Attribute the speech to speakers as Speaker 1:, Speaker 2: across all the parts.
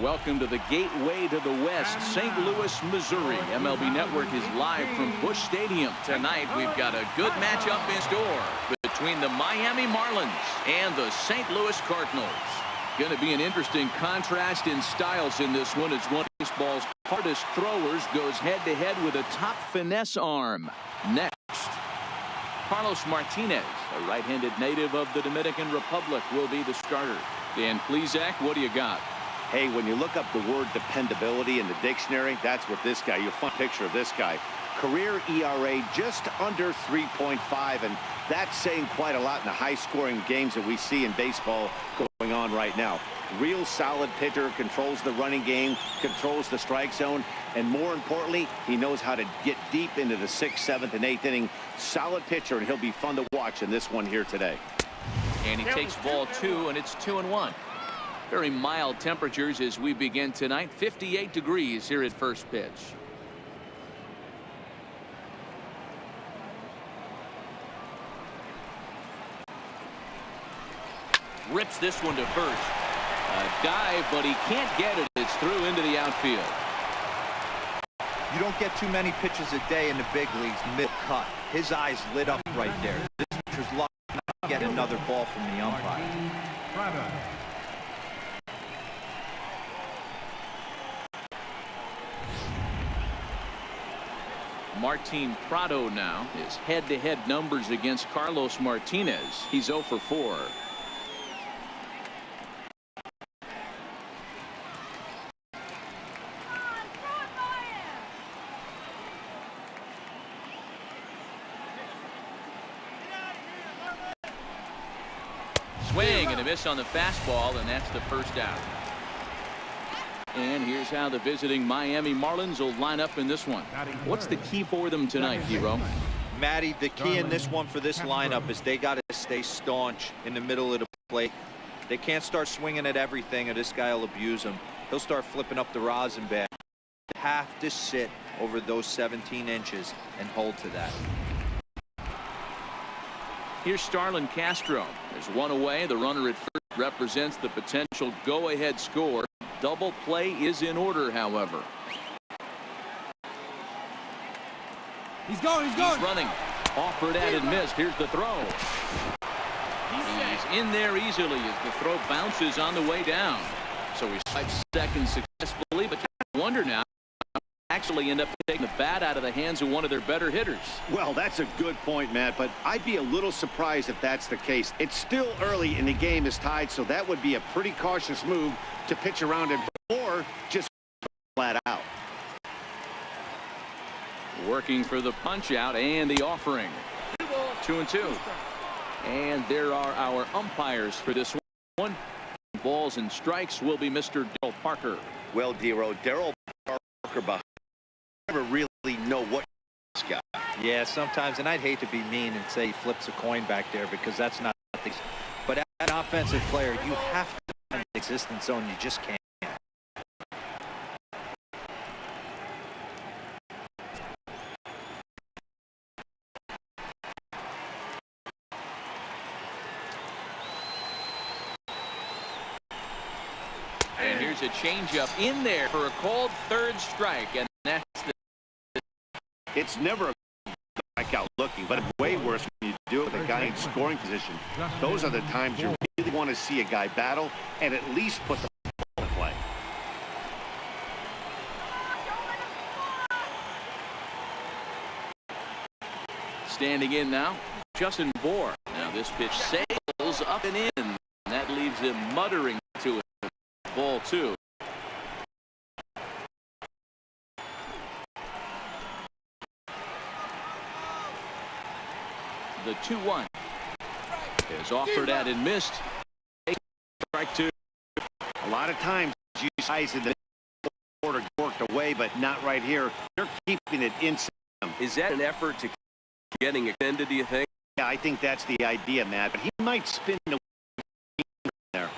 Speaker 1: Welcome to the gateway to the West, St. Louis, Missouri. MLB Network is live from Busch Stadium. Tonight, we've got a good matchup in store between the Miami Marlins and the St. Louis Cardinals. Going to be an interesting contrast in styles in this one as one of baseball's hardest throwers goes head-to-head with a top finesse arm. Next, Carlos Martinez, a right-handed native of the Dominican Republic, will be the starter. Dan Plesac, what do you got?
Speaker 2: Hey, when you look up the word dependability in the dictionary, that's what this guy, you'll find a picture of this guy. Career ERA just under 3.5, and that's saying quite a lot in the high-scoring games that we see in baseball going on right now. Real solid pitcher, controls the running game, controls the strike zone, and more importantly, he knows how to get deep into the 6th, 7th, and 8th inning. Solid pitcher, and he'll be fun to watch in this one here today.
Speaker 1: And he takes ball 2, and it's 2-1. Very mild temperatures as we begin tonight. 58 degrees here at first pitch. Rips this one to first. A dive, but he can't get it. It's through into the outfield.
Speaker 3: You don't get too many pitches a day in the big leagues mid-cut. His eyes lit up right there. This pitcher's lucky not to get another ball from the umpire.
Speaker 1: Martin Prado now. His head-to-head numbers against Carlos Martinez. He's 0 for 4. Swing and a miss on the fastball, and that's the first out. And here's how the visiting Miami Marlins will line up in this one. What's the key for them tonight, Hero?
Speaker 3: Matty, the key in this one for this lineup is they got to stay staunch in the middle of the plate. They can't start swinging at everything, or this guy will abuse them. He'll start flipping up the rosin bag. They have to sit over those 17 inches and hold to that.
Speaker 1: Here's Starlin Castro. There's one away. The runner at first represents the potential go-ahead score. Double play is in order, however.
Speaker 4: He's going.
Speaker 1: He's running. Offered at and missed. Here's the throw. He's in there easily as the throw bounces on the way down. So he's 5 seconds successfully, but you wonder now, actually end up taking the bat out of the hands of one of their better hitters.
Speaker 2: Well, that's a good point, Matt, but I'd be a little surprised if that's the case. It's still early and the game is tied, so that would be a pretty cautious move to pitch around it or just flat out.
Speaker 1: Working for the punch out and the offering. 2-2. And there are our umpires for this one. Balls and strikes will be Mr. Darryl Parker.
Speaker 2: Well, Darryl Parker behind. Never really know what this guy.
Speaker 3: Yeah, sometimes, and I'd hate to be mean and say he flips a coin back there because that's not the, but as an offensive player, you have to find the existence zone. You just can't.
Speaker 1: And here's a changeup in there for a called third strike, and that's the.
Speaker 2: It's never a strikeout looking, but way worse when you do it with a guy in scoring position. Those are the times you really want to see a guy battle and at least put the ball in play.
Speaker 1: Standing in now, Justin Bohr. Now this pitch sails up and in. And that leaves him muttering to it. Ball 2. The 2-1 is offered at and missed. Strike 2.
Speaker 2: A lot of times you guys in the order worked away, but not right here. They're keeping it inside.
Speaker 4: Is that an effort to getting extended, do you think?
Speaker 2: Yeah, I think that's the idea, Matt, but he might spin the there.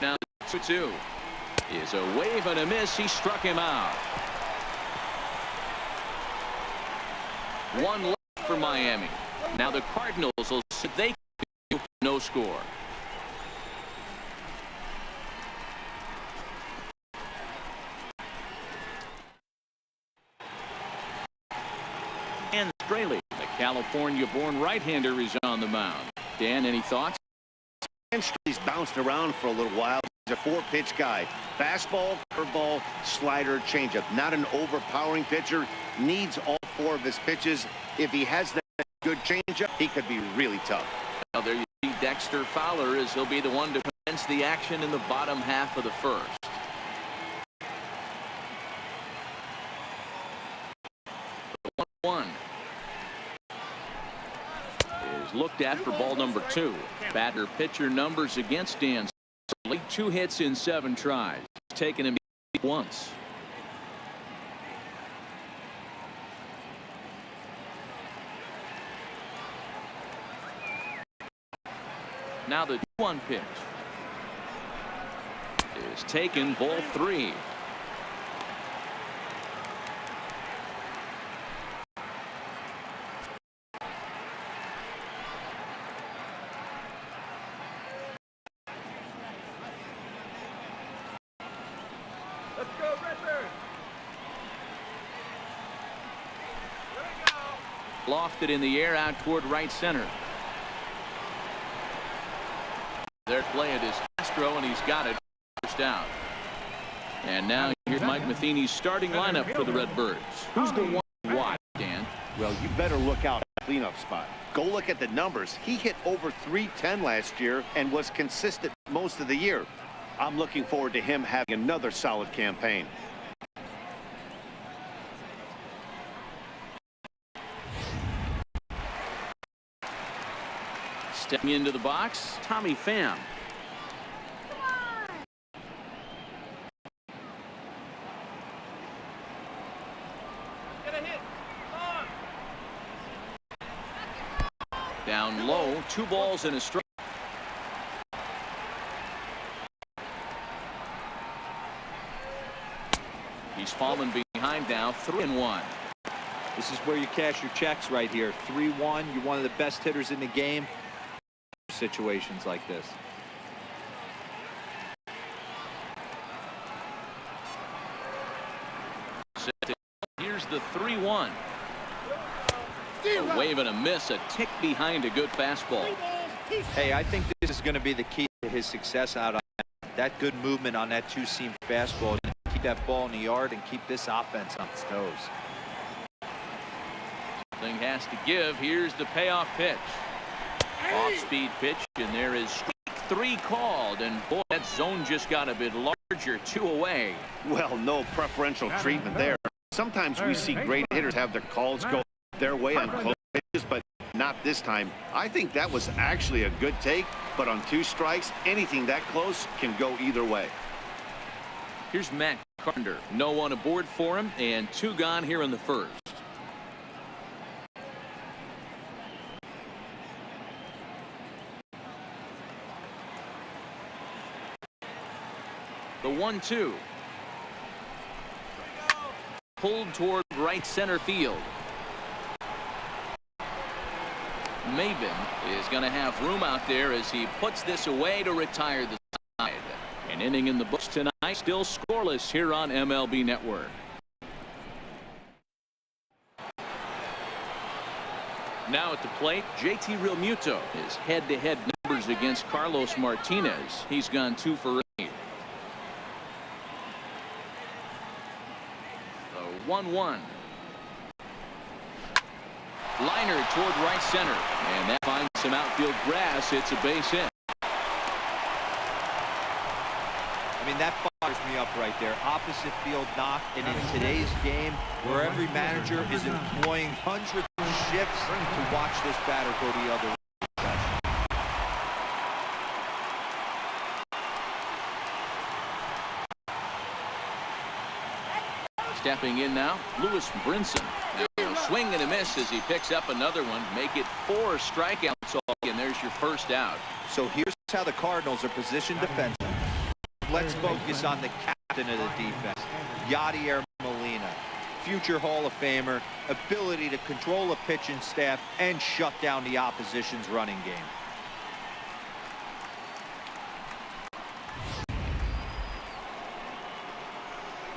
Speaker 1: Now 2-2 is a wave and a miss. He struck him out. One left for Miami. Now the Cardinals will sit. They no score. California-born right-hander is on the mound. Dan, any thoughts?
Speaker 2: He's bounced around for a little while. He's a 4-pitch guy. Fastball, curveball, slider, changeup. Not an overpowering pitcher. Needs all 4 of his pitches. If he has that good changeup, he could be really tough.
Speaker 1: Well, there you see Dexter Fowler as he'll be the one to commence the action in the bottom half of the first. The 1-1 is looked at for ball number 2. Batter pitcher numbers against Dan. 2 hits in 7 tries. Taken him once. Now the 2-1 pitch is taken, ball 3.
Speaker 5: Let's go, Redbird.
Speaker 1: Lofted in the air out toward right center. Their play it is Castro, and he's got it. First out. And now here's Mike Matheny's starting lineup for the Redbirds. Who's the one to watch, Dan?
Speaker 2: Well, you better look out at the cleanup spot. Go look at the numbers. He hit over .310 last year and was consistent most of the year. I'm looking forward to him having another solid campaign.
Speaker 1: Stepping into the box, Tommy Pham.
Speaker 5: Get a hit.
Speaker 1: Down low, 2 balls and a strike. He's fallen behind now, 3-1.
Speaker 3: This is where you cash your checks right here. 3-1. You're one of the best hitters in the game. Situations like this.
Speaker 1: Here's the 3-1. A wave and a miss, a tick behind a good fastball.
Speaker 3: Hey, I think this is going to be the key to his success out on that good movement on that 2-seam fastball. Keep that ball in the yard and keep this offense on its toes.
Speaker 1: Something has to give. Here's the payoff pitch. Off-speed pitch, and there is strike 3 called, and boy, that zone just got a bit larger. 2 away.
Speaker 2: Well, no preferential treatment there. Sometimes we see great hitters have their calls go their way on close pitches, but not this time. I think that was actually a good take, but on 2 strikes, anything that close can go either way.
Speaker 1: Here's Matt Carpenter. No one aboard for him, and 2 gone here in the first. The 1-2. Pulled toward right center field. Maben is going to have room out there as he puts this away to retire the side. An inning in the books tonight, still scoreless here on MLB Network. Now at the plate, JT Realmuto. His head-to-head numbers against Carlos Martinez. He's gone 2 for 8. 1-1. Liner toward right center, and that finds some outfield grass. It's a base hit.
Speaker 3: I mean, that fires me up right there. Opposite field knock, and in today's game, where every manager is employing hundreds of shifts to watch this batter go the other way.
Speaker 1: Stepping in now, Lewis Brinson. Now, swing and a miss as he picks up another one. Make it 4 strikeouts all, and there's your first out.
Speaker 3: So here's how the Cardinals are positioned defensively. Let's focus on the captain of the defense, Yadier Molina. Future Hall of Famer, ability to control a pitching staff and shut down the opposition's running game.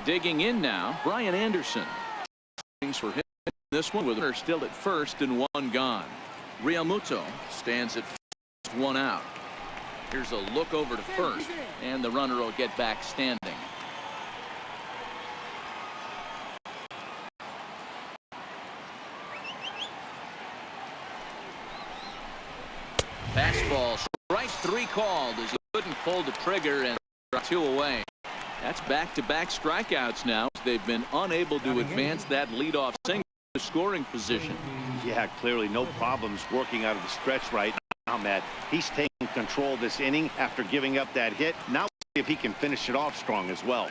Speaker 1: Digging in now, Brian Anderson. Things for him in this one with her still at first and one gone. Realmuto stands at first, one out. Here's a look over to first, and the runner will get back standing. Fastball, strike three called as he couldn't pull the trigger and two away. That's back-to-back strikeouts now. They've been unable to advance that leadoff single to scoring position.
Speaker 2: Yeah, clearly no problems working out of the stretch right now, Matt. He's taking control of this inning after giving up that hit. Now we'll see if he can finish it off strong as well.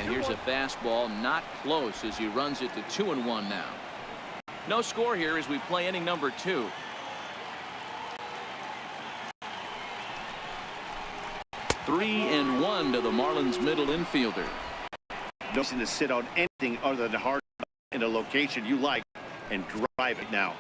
Speaker 1: Here's a fastball not close as he runs it to 2-1 now. No score here as we play inning number 2. Three and one to the Marlins middle infielder.
Speaker 2: No reason to sit on anything other than hard in a location you like and drive it now.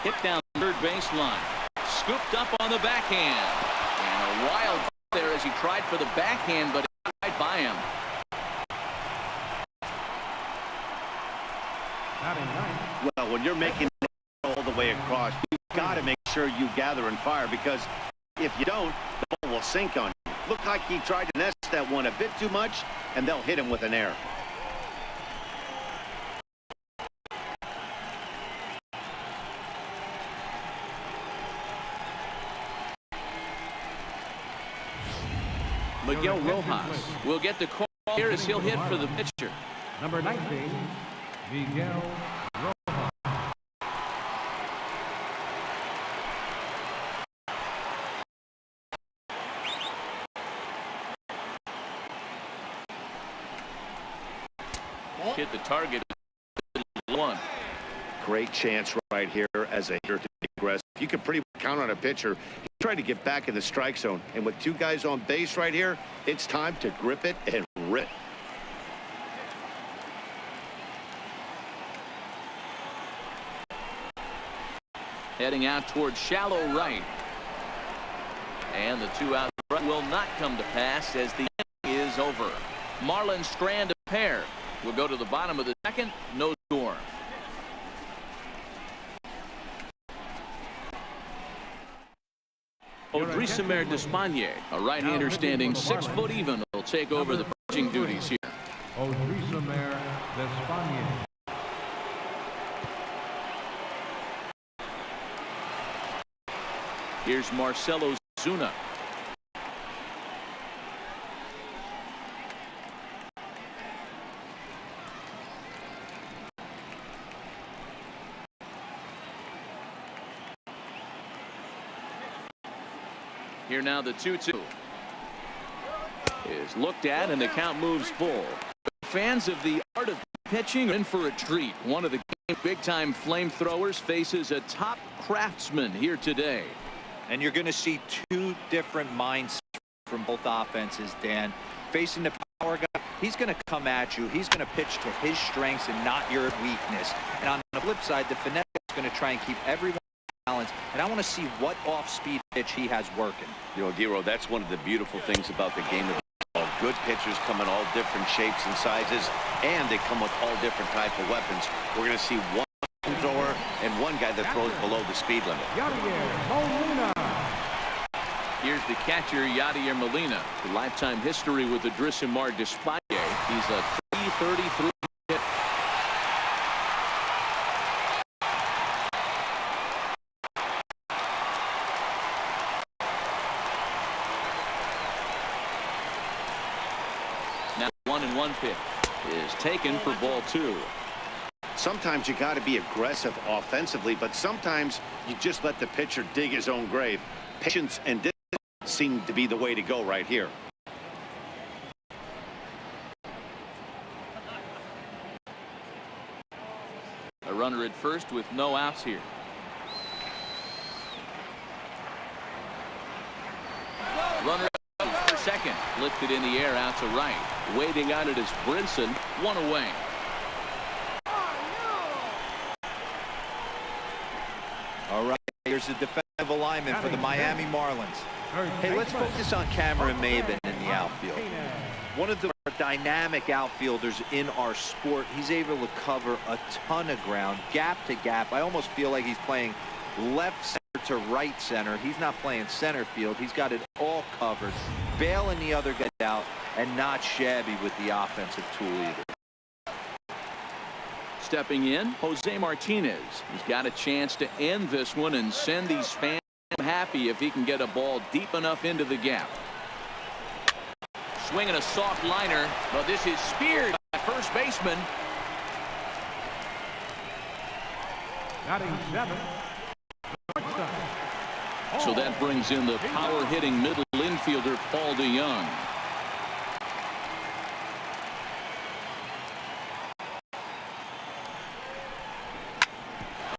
Speaker 1: Hit down third baseline. Scooped up on the backhand. And a wild there as he tried for the backhand, but it got right by him.
Speaker 2: Well, when you're making it all the way across, you've got to make sure you gather and fire, because if you don't, the ball will sink on you. Looked like he tried to nest that one a bit too much, and they'll hit him with an error.
Speaker 1: Miguel Rojas will get the call here as he'll hit for the pitcher.
Speaker 6: Number 19, Miguel Rojas.
Speaker 1: Hit the target. One.
Speaker 2: Great chance right here as a hitter to be aggressive. You can pretty much count on a pitcher. He tried to get back in the strike zone, and with two guys on base right here, it's time to grip it and rip.
Speaker 1: Heading out towards shallow right. And the two-out run will not come to pass as the inning is over. Marlins strand a pair. We'll go to the bottom of the second. No score. Odrisamer Despagne, a right-hander standing 6 foot even, will take over the pitching duties here.
Speaker 6: Odrisamer Despagne.
Speaker 1: Here's Marcelo Zuna. Here now the 2-2 is looked at and the count moves full. Fans of the art of pitching are in for a treat. One of the game's big-time flamethrowers faces a top craftsman here today.
Speaker 3: And you're going to see two different mindsets from both offenses, Dan. Facing the power guy, he's going to come at you. He's going to pitch to his strengths and not your weakness. And on the flip side, the finesse is going to try and keep everyone balanced. And I want to see what off-speed pitch he has working.
Speaker 2: You know, Dero, that's one of the beautiful things about the game of baseball. Good pitchers come in all different shapes and sizes, and they come with all different type of weapons. We're going to see one thrower and one guy that throws below the speed limit.
Speaker 1: Here's the catcher, Yadier Molina. The lifetime history with Odrisamer Despagne. He's a .333 hit. Now 1-1 pitch is taken for ball 2.
Speaker 2: Sometimes you got to be aggressive offensively, but sometimes you just let the pitcher dig his own grave. Patience and discipline seem to be the way to go right here.
Speaker 1: A runner at first with no outs here. Runner for second, lifted in the air out to right. Waiting on it is Brinson, one away.
Speaker 3: All right, here's the defensive alignment for the Miami Marlins. Hey, let's focus on Cameron Maybin in the outfield. One of the more dynamic outfielders in our sport. He's able to cover a ton of ground, gap to gap. I almost feel like he's playing left center to right center. He's not playing center field. He's got it all covered, bailing the other guy out, and not shabby with the offensive tool either.
Speaker 1: Stepping in, Jose Martinez. He's got a chance to end this one and send these fans happy if he can get a ball deep enough into the gap. Swinging a soft liner, but this is speared by first baseman.
Speaker 6: Batting 7.
Speaker 1: So that brings in the power-hitting middle infielder Paul DeYoung.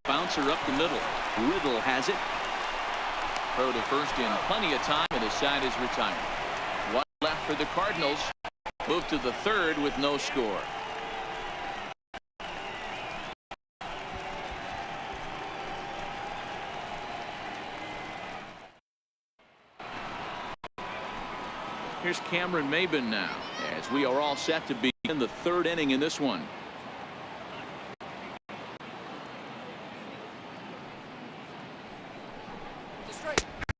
Speaker 1: Bouncer up the middle. Riddle has it. Throw to first in plenty of time, and the side is retired. One left for the Cardinals. Move to the third with no score. Here's Cameron Maybin now, as we are all set to begin the third inning in this one.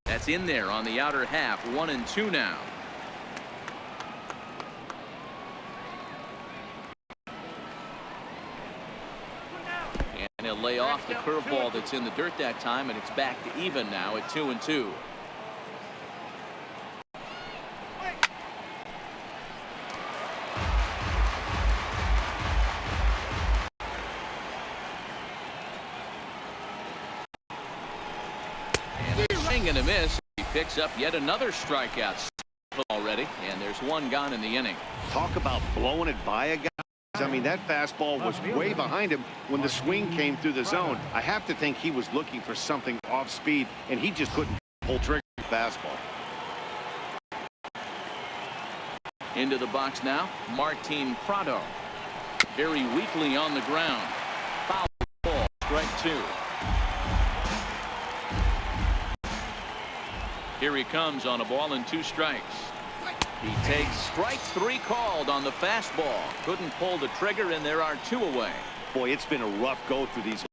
Speaker 1: That's in there on the outer half. 1-2 now. And he'll lay off the curveball that's in the dirt that time, and it's back to even now at 2-2. And a miss. He picks up yet another strikeout already, and there's one gone in the inning.
Speaker 2: Talk about blowing it by a guy. I mean, that fastball was way behind him when the swing came through the zone. I have to think he was looking for something off speed, and he just couldn't pull trigger the fastball.
Speaker 1: Into the box now, Martin Prado. Very weakly on the ground. Foul ball, strike 2. Here he comes on a ball and 2 strikes. He takes strike 3 called on the fastball. Couldn't pull the trigger, and there are 2 away.
Speaker 2: Boy, it's been a rough go through these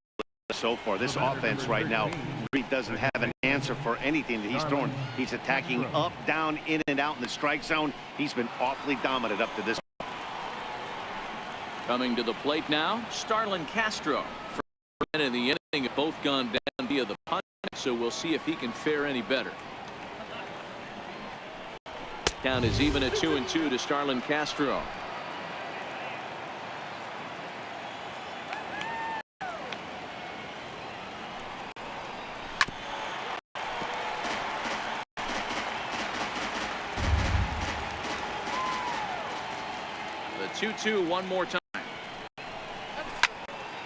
Speaker 2: so far. This offense right now really doesn't have an answer for anything that he's throwing. He's attacking up, down, in and out in the strike zone. He's been awfully dominant up to this.
Speaker 1: Coming to the plate now, Starlin Castro. For in the inning, both gone down via the punt, so we'll see if he can fare any better. Count is even at 2-2 to Starlin Castro. The 2-2 one more time.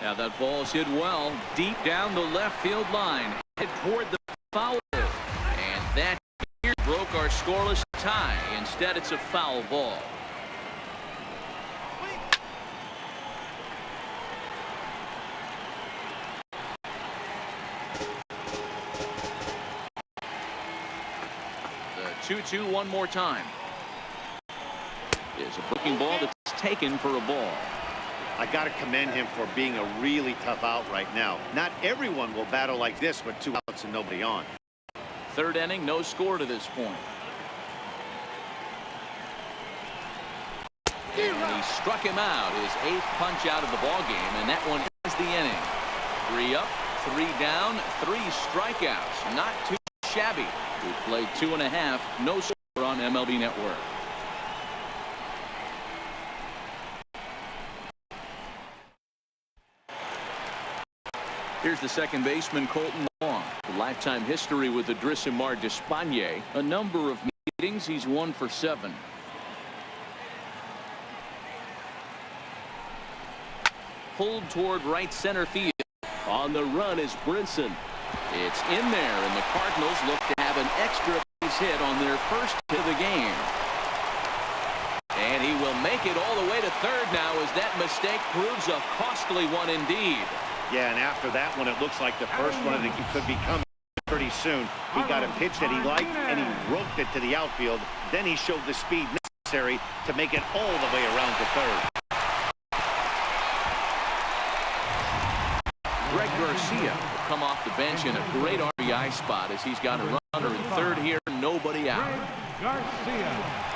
Speaker 1: Now that ball's hit well deep down the left field line, head toward the foul, and that broke our scoreless tie. Instead, it's a foul ball. The 2-2 one more time. Is a breaking ball that's taken for a ball.
Speaker 2: I got to commend him for being a really tough out right now. Not everyone will battle like this with 2 outs and nobody on.
Speaker 1: Third inning, no score to this point. And he struck him out, his 8th punch out of the ball game, and that one is the inning. 3 up, 3 down, 3 strikeouts. Not too shabby. We played 2.5, no score on MLB Network. Here's the second baseman, Colton Long. Lifetime history with Adrisamar Despaigne. A number of meetings, he's 1 for 7. Pulled toward right center field. On the run is Brinson. It's in there, and the Cardinals look to have an extra base hit on their first hit of the game. And he will make it all the way to third now, as that mistake proves a costly one indeed.
Speaker 2: Yeah, and after that one, it looks like the first one of the could be coming pretty soon. He got a pitch that he liked, and he roped it to the outfield. Then he showed the speed necessary to make it all the way around to third.
Speaker 1: Greg Garcia will come off the bench in a great RBI spot as he's got a runner in third here, nobody out.
Speaker 6: Greg Garcia.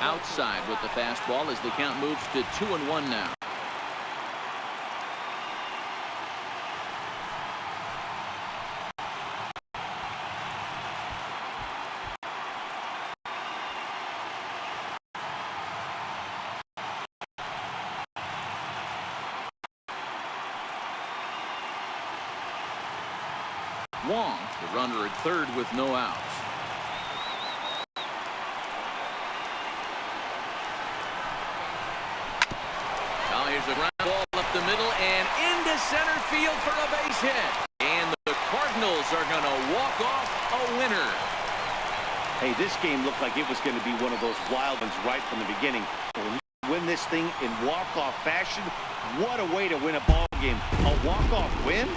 Speaker 1: Outside with the fastball as the count moves to 2-1 now. Wong, the runner at third with no outs. Now here's a ground ball up the middle and into center field for a base hit. And the Cardinals are going to walk off a winner.
Speaker 2: Hey, this game looked like it was going to be one of those wild ones right from the beginning. When you win this thing in walk-off fashion, what a way to win a ball game. A walk-off win?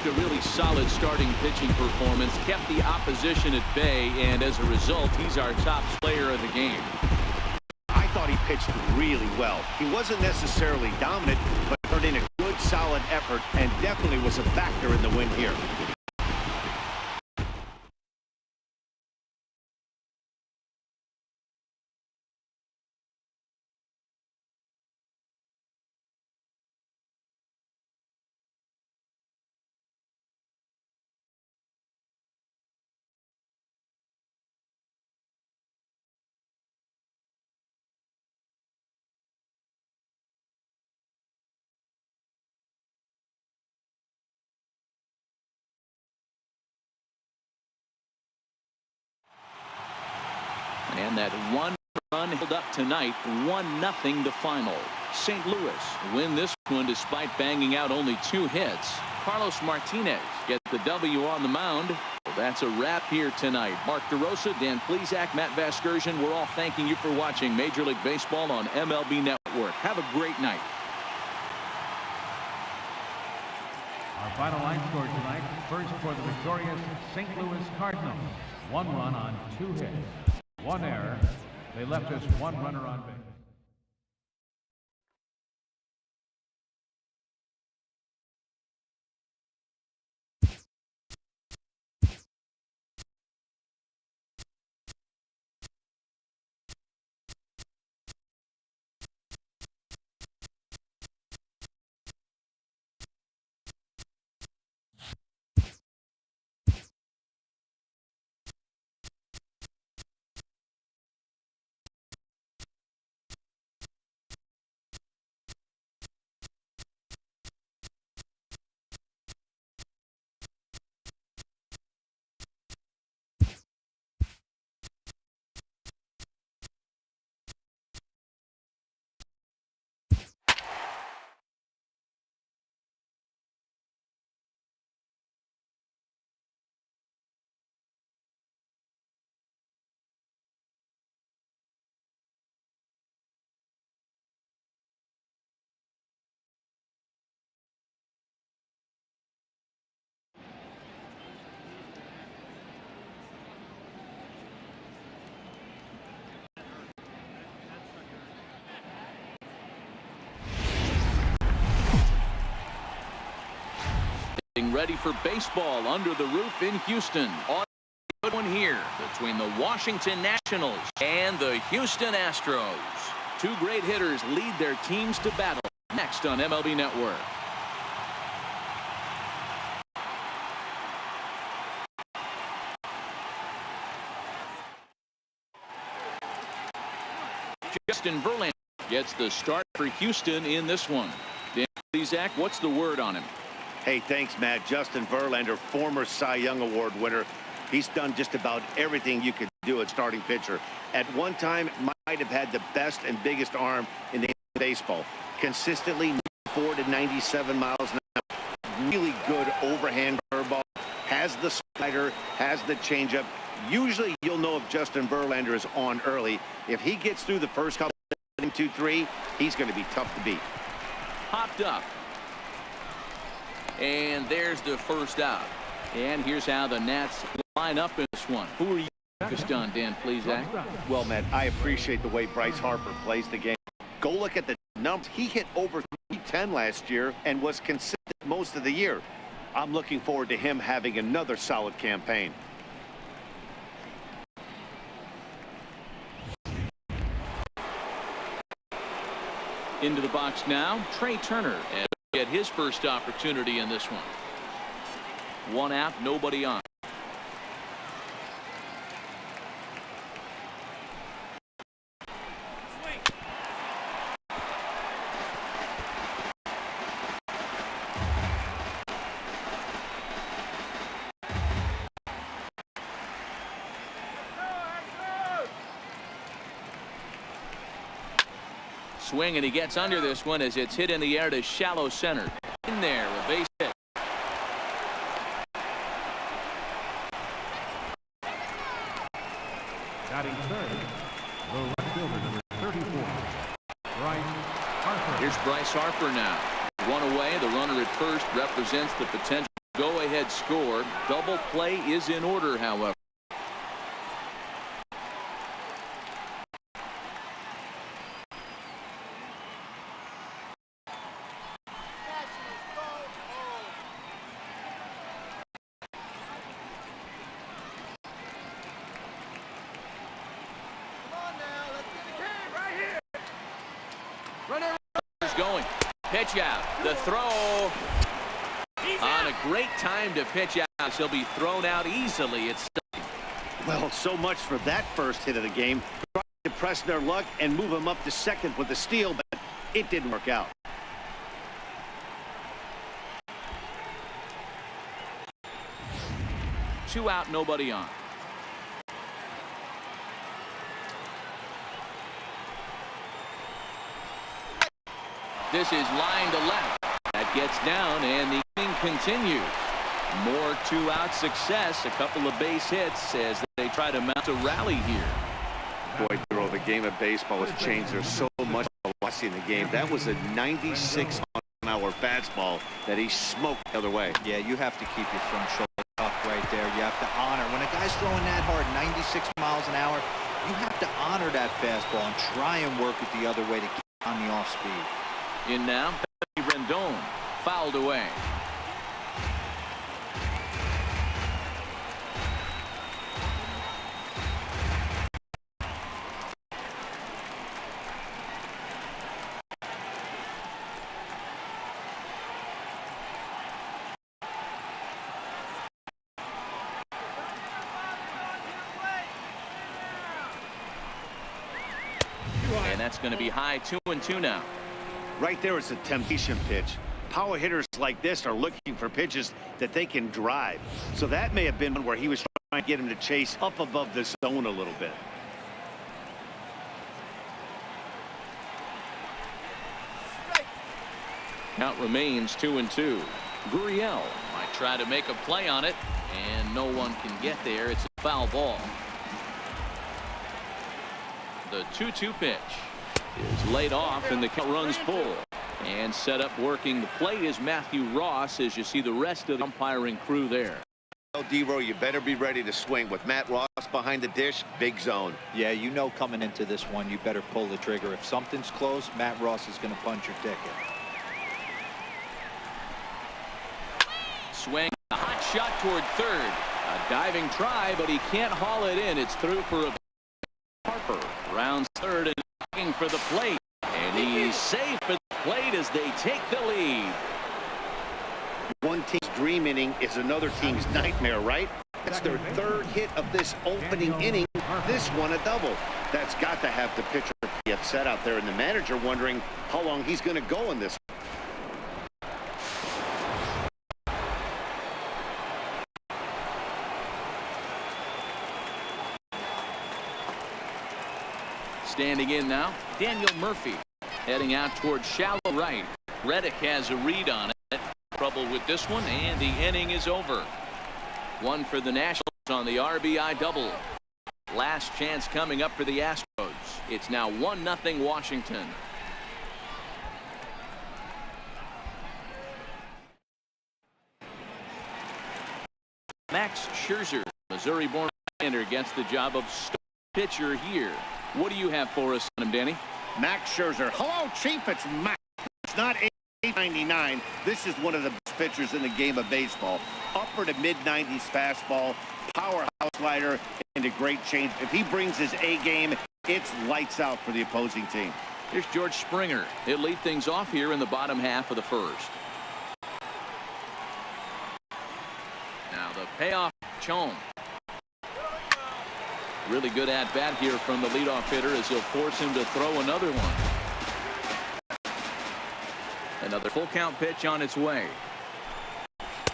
Speaker 1: A really solid starting pitching performance, kept the opposition at bay, and as a result, he's our top player of the game.
Speaker 2: I thought he pitched really well. He wasn't necessarily dominant, but put in a good, solid effort and definitely was a factor in the win here.
Speaker 1: And that one run held up tonight, 1-0 the final. St. Louis win this one despite banging out only 2 hits. Carlos Martinez gets the W on the mound. Well, that's a wrap here tonight. Mark DeRosa, Dan Plesac, Matt Vasgersian, we're all thanking you for watching Major League Baseball on MLB Network. Have a great night.
Speaker 6: Our final line score tonight, first for the victorious St. Louis Cardinals. 1 run on 2 hits. 1 error. They left us 1 runner on base.
Speaker 1: Ready for baseball under the roof in Houston. On good one here between the Washington Nationals and the Houston Astros. 2 great hitters lead their teams to battle next on MLB Network. Justin Verlander gets the start for Houston in this one. Dan Plesac, what's the word on him?
Speaker 2: Hey, thanks, Matt. Justin Verlander, former Cy Young Award winner. He's done just about everything you could do at starting pitcher. At one time, might have had the best and biggest arm in the baseball. Consistently 94 to 97 miles an hour. Really good overhand curveball. Has the slider, has the changeup. Usually you'll know if Justin Verlander is on early. If he gets through the first couple of 2-3, he's going to be tough to beat.
Speaker 1: Popped up. And there's the first out. And here's how the Nats line up in this one. Who are you focused on, Dan, please, Zach?
Speaker 2: Well, Matt, I appreciate the way Bryce Harper plays the game. Go look at the numbers. He hit over 310 last year and was consistent most of the year. I'm looking forward to him having another solid campaign.
Speaker 1: Into the box now, Trey Turner, and get his first opportunity in this one. One out, nobody on. Swing, and he gets under this one as it's hit in the air to shallow center. In there, a base hit.
Speaker 6: Batting third, the right fielder, number 34, Bryce Harper.
Speaker 1: Here's Bryce Harper now. One away. The runner at first represents the potential go-ahead score. Double play is in order, however. Going. Pitch out. The throw. On a great time to pitch out. He'll be thrown out easily. It's
Speaker 2: Well, so much for that first hit of the game. Trying to press their luck and move him up to second with a steal, but it didn't work out.
Speaker 1: two out, nobody on. This is line to left. That gets down, and the inning continues. More two-out success. A couple of base hits as they try to mount a rally here.
Speaker 2: Boy, Duro, the game of baseball has changed. There's so much velocity in the game. That was a 96-mile-an-hour fastball that he smoked the other way.
Speaker 3: Yeah, you have to keep your front shoulder up right there. You have to honor. When a guy's throwing that hard, 96 miles an hour, you have to honor that fastball and try and work it the other way to keep on the off speed.
Speaker 1: In now, Rendon fouled away. And that's going to be high 2-2 now.
Speaker 2: Right there is a temptation pitch. Power hitters like this are looking for pitches that they can drive. So that may have been one where he was trying to get him to chase up above the zone a little bit.
Speaker 1: Count remains 2-2. Gurriel might try to make a play on it, and no one can get there. It's a foul ball. The 2-2 pitch is laid off, and the count runs full. And set up working the plate is Matthew Ross, as you see the rest of the umpiring crew there.
Speaker 2: Well, D-Row, you better be ready to swing. With Matt Ross behind the dish, big zone.
Speaker 3: Yeah, you know coming into this one, you better pull the trigger. If something's close, Matt Ross is going to punch your ticket.
Speaker 1: Swing, a hot shot toward third. A diving try, but he can't haul it in. It's through for a Harper. Rounds third and looking for the plate. And he's safe at the plate as they take the lead.
Speaker 2: One team's dream inning is another team's nightmare, right? That's their third hit of this opening inning. This one a double. That's got to have the pitcher be upset out there, and the manager wondering how long he's going to go in this.
Speaker 1: Standing in now, Daniel Murphy. Heading out towards shallow right. Reddick has a read on it. Trouble with this one, and the inning is over. One for the Nationals on the RBI double. Last chance coming up for the Astros. It's now 1-0 Washington. Max Scherzer, Missouri-born Lander, gets the job of pitcher here. What do you have for us on him, Danny?
Speaker 2: Max Scherzer. Hello, Chief. It's Max. It's not $8.99. This is one of the best pitchers in the game of baseball. Upper to mid-90s fastball, powerhouse slider, and a great change. If he brings his A game, it's lights out for the opposing team.
Speaker 1: Here's George Springer. He'll lead things off here in the bottom half of the first. Now the payoff, Chome. Really good at bat here from the leadoff hitter as he'll force him to throw another one. Another full count pitch on its way.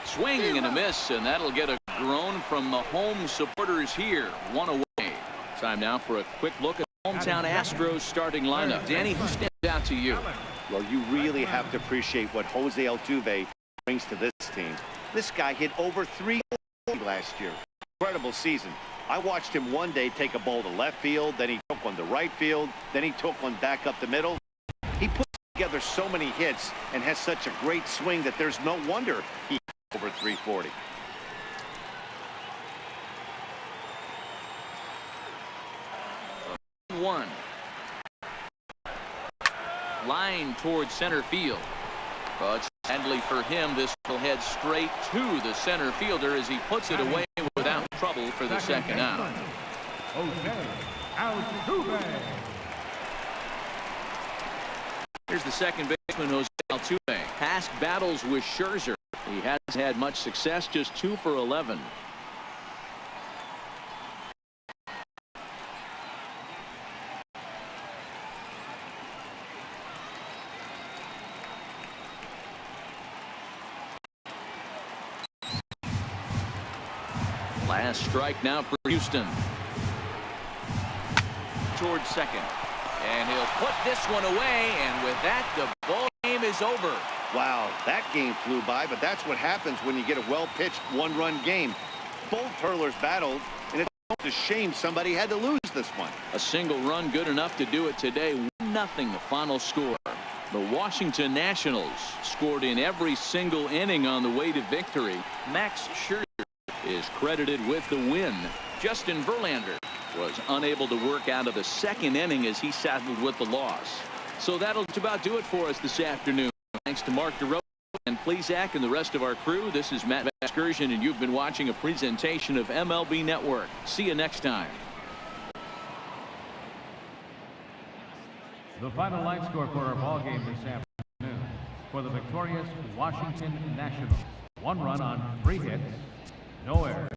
Speaker 1: Swing and a miss, and that'll get a groan from the home supporters here. One away. Time now for a quick look at hometown Astros starting lineup. Danny, who stands out to you?
Speaker 2: Well, you really have to appreciate what Jose Altuve brings to this team. This guy hit over 300 last year. Incredible season. I watched him one day take a ball to left field, then he took one to right field, then he took one back up the middle. He puts together so many hits and has such a great swing that there's no wonder he hit over 340.
Speaker 1: One. Line towards center field. But sadly for him, this will head straight to the center fielder as he puts it away without trouble for the second out. Here's the second baseman, Jose Altuve. Past battles with Scherzer. He hasn't had much success, just 2 for 11. Last strike now for Houston. Towards second. And he'll put this one away, and with that, the ball game is over.
Speaker 2: Wow, that game flew by, but that's what happens when you get a well-pitched one-run game. Both hurlers battled, and it's a shame somebody had to lose this one.
Speaker 1: A single run good enough to do it today. 1-0 the final score. The Washington Nationals scored in every single inning on the way to victory. Max Scherzer is credited with the win. Justin Verlander was unable to work out of the second inning as he saddled with the loss. So that'll just about do it for us this afternoon. Thanks to Mark DeRosa and Plesac and the rest of our crew. This is Matt Excursion, and you've been watching a presentation of MLB Network. See you next time.
Speaker 6: The final line score for our ball game this afternoon. For the victorious Washington Nationals, 1 run on 3 hits, no errors.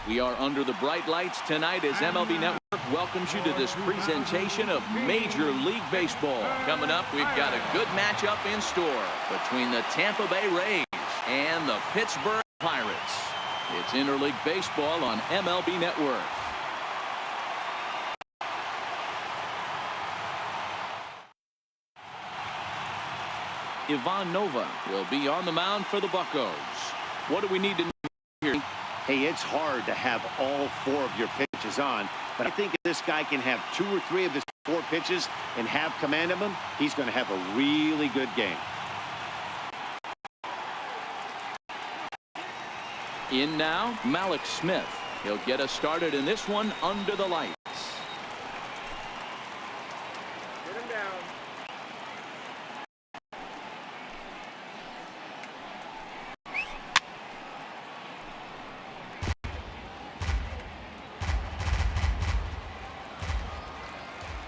Speaker 1: We are under the bright lights tonight as MLB Network welcomes you to this presentation of Major League Baseball. Coming up, we've got a good matchup in store between the Tampa Bay Rays and the Pittsburgh Pirates. It's Interleague Baseball on MLB Network. Ivan Nova will be on the mound for the Buccos. What do we need to know
Speaker 2: Hey, it's hard to have all 4 of your pitches on, but I think if this guy can have 2 or 3 of his 4 pitches and have command of them, he's going to have a really good game.
Speaker 1: In now, Malik Smith. He'll get us started in this one under the lights.
Speaker 5: Get him down.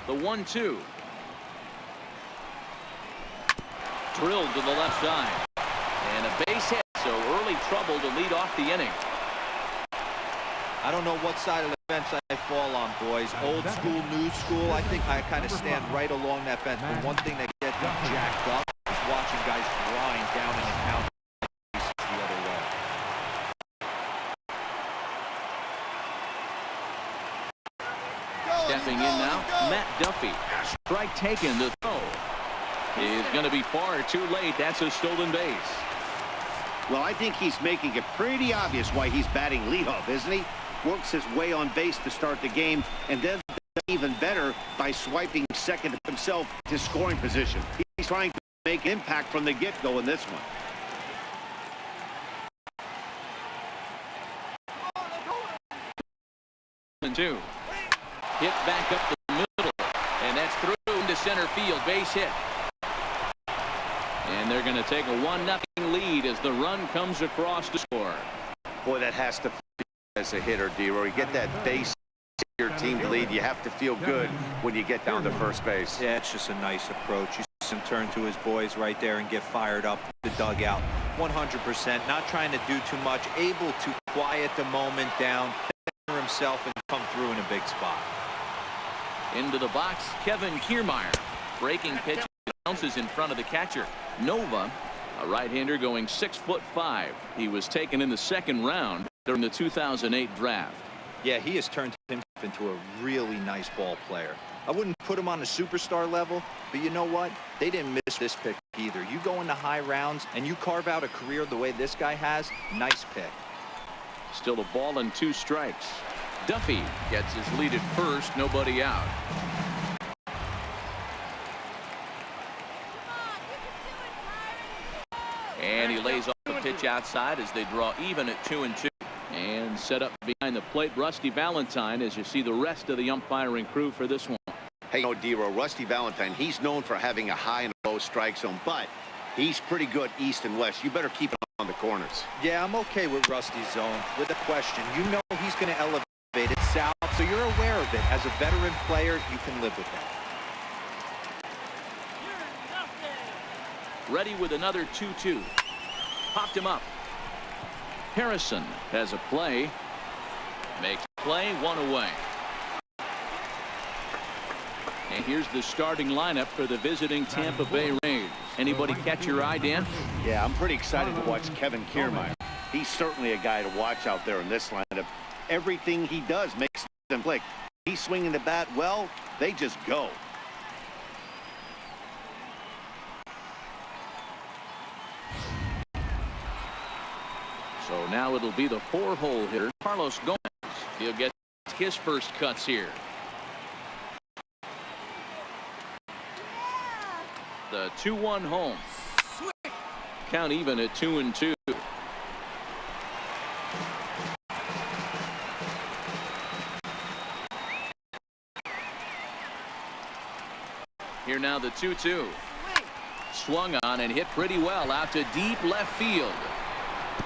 Speaker 1: The 1-2. Drilled to the left side. And a base hit, so early trouble to lead off the inning.
Speaker 3: I don't know what side of the fence I fall on, boys. Old school, new school. I think I kind of stand right along that fence. But one thing that gets me jacked up is watching guys grind down in the count the other way.
Speaker 1: Stepping in now, Matt Duffy. Strike taken. The throw is going to be far too late. That's a stolen base.
Speaker 2: Well, I think he's making it pretty obvious why he's batting leadoff, isn't he? Works his way on base to start the game, and then even better by swiping second himself to scoring position. He's trying to make impact from the get-go in this one.
Speaker 1: And 2. Hit back up the middle, and that's through into center field. Base hit. And they're going to take a 1-0 lead as the run comes across to score.
Speaker 2: Boy, that has to feel as a hitter, D-Roy. You get that base your team to lead. You have to feel good when you get down to first base.
Speaker 3: Yeah, it's just a nice approach. You see him turn to his boys right there and get fired up the dugout. 100%. Not trying to do too much. Able to quiet the moment down, center himself, and come through in a big spot.
Speaker 1: Into the box, Kevin Kiermaier. Breaking pitch bounces in front of the catcher. Nova, a right-hander going 6'5". He was taken in the second round during the 2008 draft.
Speaker 3: Yeah, he has turned himself into a really nice ball player. I wouldn't put him on a superstar level, but you know what? They didn't miss this pick either. You go into high rounds and you carve out a career the way this guy has, nice pick.
Speaker 1: Still a ball and 2 strikes. Duffy gets his lead at first, nobody out. And he lays off the pitch outside as they draw even at 2-2. And set up behind the plate, Rusty Valentine, as you see the rest of the umpiring crew for this one.
Speaker 2: Hey, no, D-Roy, Rusty Valentine, he's known for having a high and low strike zone, but he's pretty good east and west. You better keep him on the corners.
Speaker 3: Yeah, I'm okay with Rusty's zone. With a question, you know he's going to elevate it south, so you're aware of it. As a veteran player, you can live with that.
Speaker 1: Ready with another 2-2. Popped him up. Harrison has a play. Makes a play, 1 away. And here's the starting lineup for the visiting Tampa Bay Rays. Anybody catch your eye, Dan?
Speaker 2: Yeah, I'm pretty excited to watch Kevin Kiermaier. He's certainly a guy to watch out there in this lineup. Everything he does makes them click. He's swinging the bat well, they just go.
Speaker 1: So now it'll be the 4-hole hitter, Carlos Gomez. He'll get his first cuts here. The 2-1 home. Count even at 2-2. Here now the 2-2. Swung on and hit pretty well out to deep left field.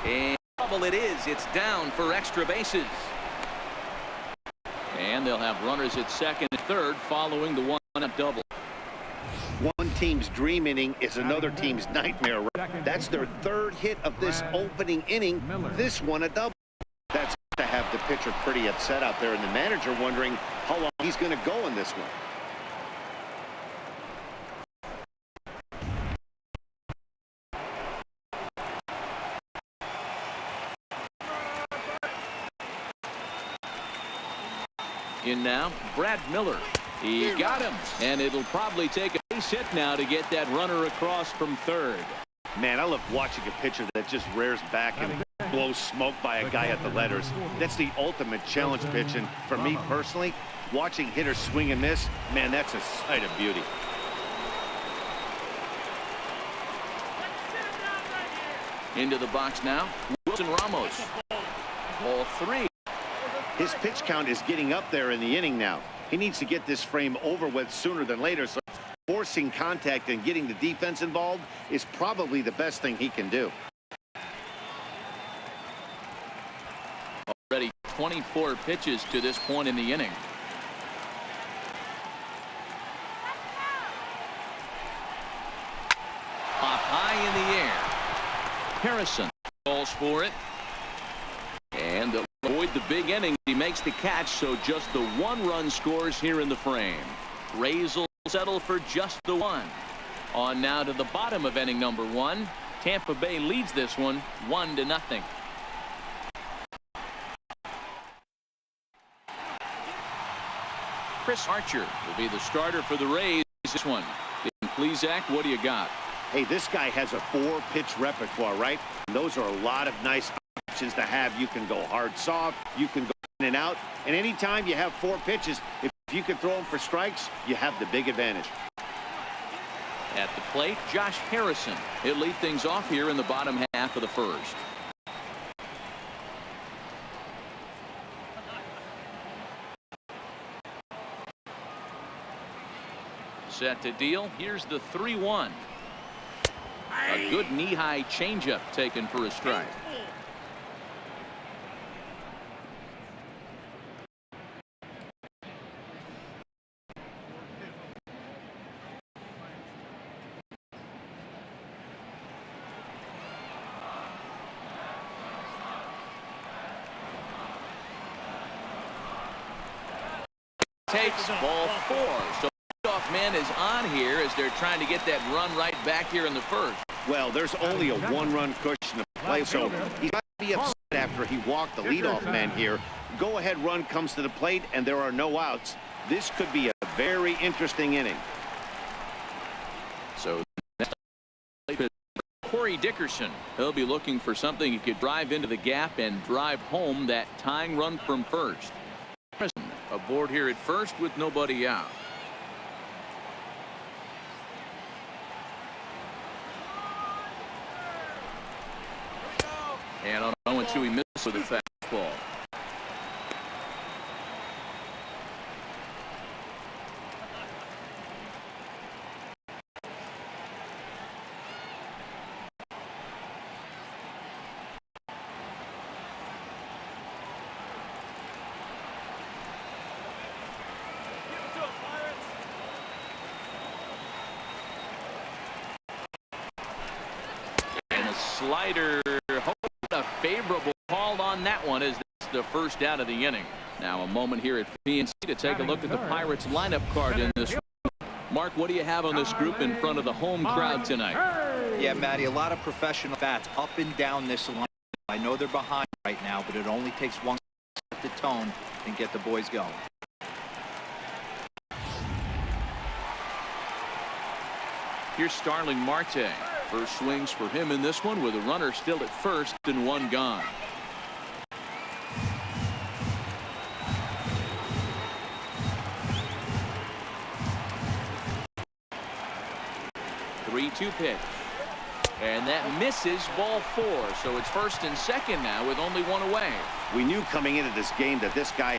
Speaker 1: And trouble it is. It's down for extra bases. And they'll have runners at second and third following the 1-up double.
Speaker 2: One team's dream inning is another team's nightmare. That's their 3rd hit of this opening inning. This one a double. That's to have the pitcher pretty upset out there, and the manager wondering how long he's going to go in this one.
Speaker 1: In now, Brad Miller. He got him, and it'll probably take a base hit now to get that runner across from third.
Speaker 2: Man, I love watching a pitcher that just rears back and blows smoke by a guy at the letters. That's the ultimate challenge pitch, and for me personally, watching hitters swing and miss, man, that's a sight of beauty.
Speaker 1: Into the box now, Wilson Ramos. Ball 3.
Speaker 2: His pitch count is getting up there in the inning now. He needs to get this frame over with sooner than later, so forcing contact and getting the defense involved is probably the best thing he can do.
Speaker 1: Already 24 pitches to this point in the inning. Pop high in the air. Harrison calls for it. And they'll avoid the big inning. He makes the catch, so just the 1-run scores here in the frame. Rays will settle for just the 1. On now to the bottom of inning number 1. Tampa Bay leads this one 1-0. Chris Archer will be the starter for the Rays this one. Please, Zach, what do you got?
Speaker 2: Hey, this guy has a 4-pitch repertoire, right? And those are a lot of nice options to have. You can go hard, soft. You can go in and out. And anytime you have 4 pitches, if you can throw them for strikes, you have the big advantage.
Speaker 1: At the plate, Josh Harrison. He'll lead things off here in the bottom half of the first. Set to deal. Here's the 3-1. A good knee-high changeup taken for a strike. Takes ball 4. So off man is on here as they're trying to get that run right back here in the first.
Speaker 2: Well, there's only a 1-run cushion to play, so he's got to be upset after he walked the leadoff man here. Go-ahead run comes to the plate, and there are no outs. This could be a very interesting inning.
Speaker 1: So Corey Dickerson. He'll be looking for something he could drive into the gap and drive home that tying run from first. Aboard here at first with nobody out. And on 0-2, he missed with a fastball. And a slider. A favorable call on that one as that's the first out of the inning. Now a moment here at PNC to take a look at the Pirates lineup card in this. Mark, what do you have on this group in front of the home crowd tonight?
Speaker 3: Yeah, Matty, a lot of professional bats up and down this line. I know they're behind right now, but it only takes one to set the tone and get the boys going.
Speaker 1: Here's Starling Marte. First swings for him in this one with a runner still at first and 1 gone. Three-two pitch. And that misses ball 4. So it's first and second now with only 1 away.
Speaker 2: We knew coming into this game that this guy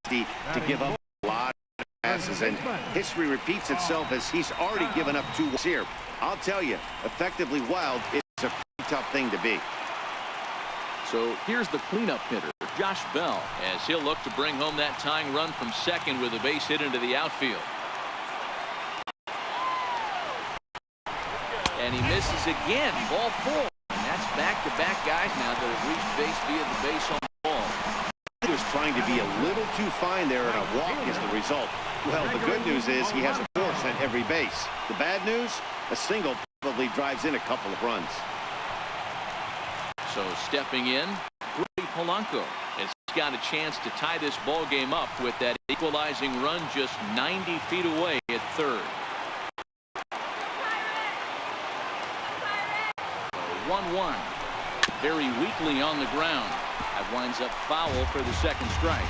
Speaker 2: has to give up a lot of passes, and history repeats itself as he's already given up 2 here. I'll tell you, effectively wild is a pretty tough thing to be.
Speaker 1: So here's the cleanup hitter, Josh Bell, as he'll look to bring home that tying run from second with a base hit into the outfield. And he misses again, ball 4. And that's back-to-back guys now that have reached base via the base on the ball.
Speaker 2: He was trying to be a little too fine there, and a walk is the result. Well, the good news is he has a force at every base. The bad news, a single probably drives in a couple of runs.
Speaker 1: So stepping in, Brady Polanco has got a chance to tie this ball game up with that equalizing run just 90 feet away at third. 1-1. Very weakly on the ground. That winds up foul for the second strike.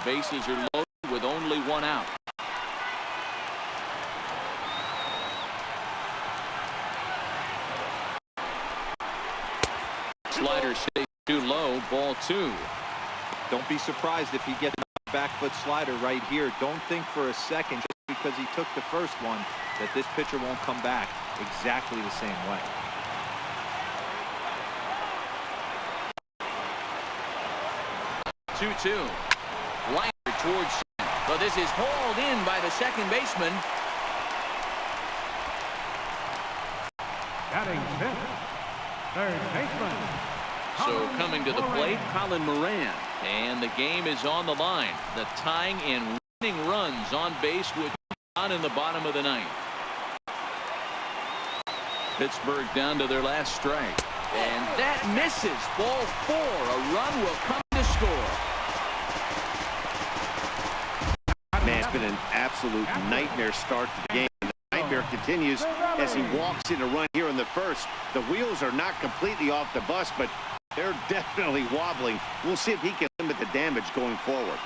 Speaker 1: Bases are loaded with only one out. Slider stays too low. Ball 2.
Speaker 3: Don't be surprised if he gets a back foot slider right here. Don't think for a second, just because he took the first one, that this pitcher won't come back exactly the same way.
Speaker 1: Two. Liner towards center. But this is hauled in by the second baseman.
Speaker 6: Batting fifth, third baseman.
Speaker 1: So coming to the plate, Colin Moran. And the game is on the line. The tying and winning runs on base with on in the bottom of the ninth. Pittsburgh down to their last strike. And that misses. Ball 4. A run will come to score.
Speaker 2: Man, it's been an absolute nightmare start to the game. And the nightmare continues as he walks in a run here in the first. The wheels are not completely off the bus, but they're definitely wobbling. We'll see if he can limit the damage going forward.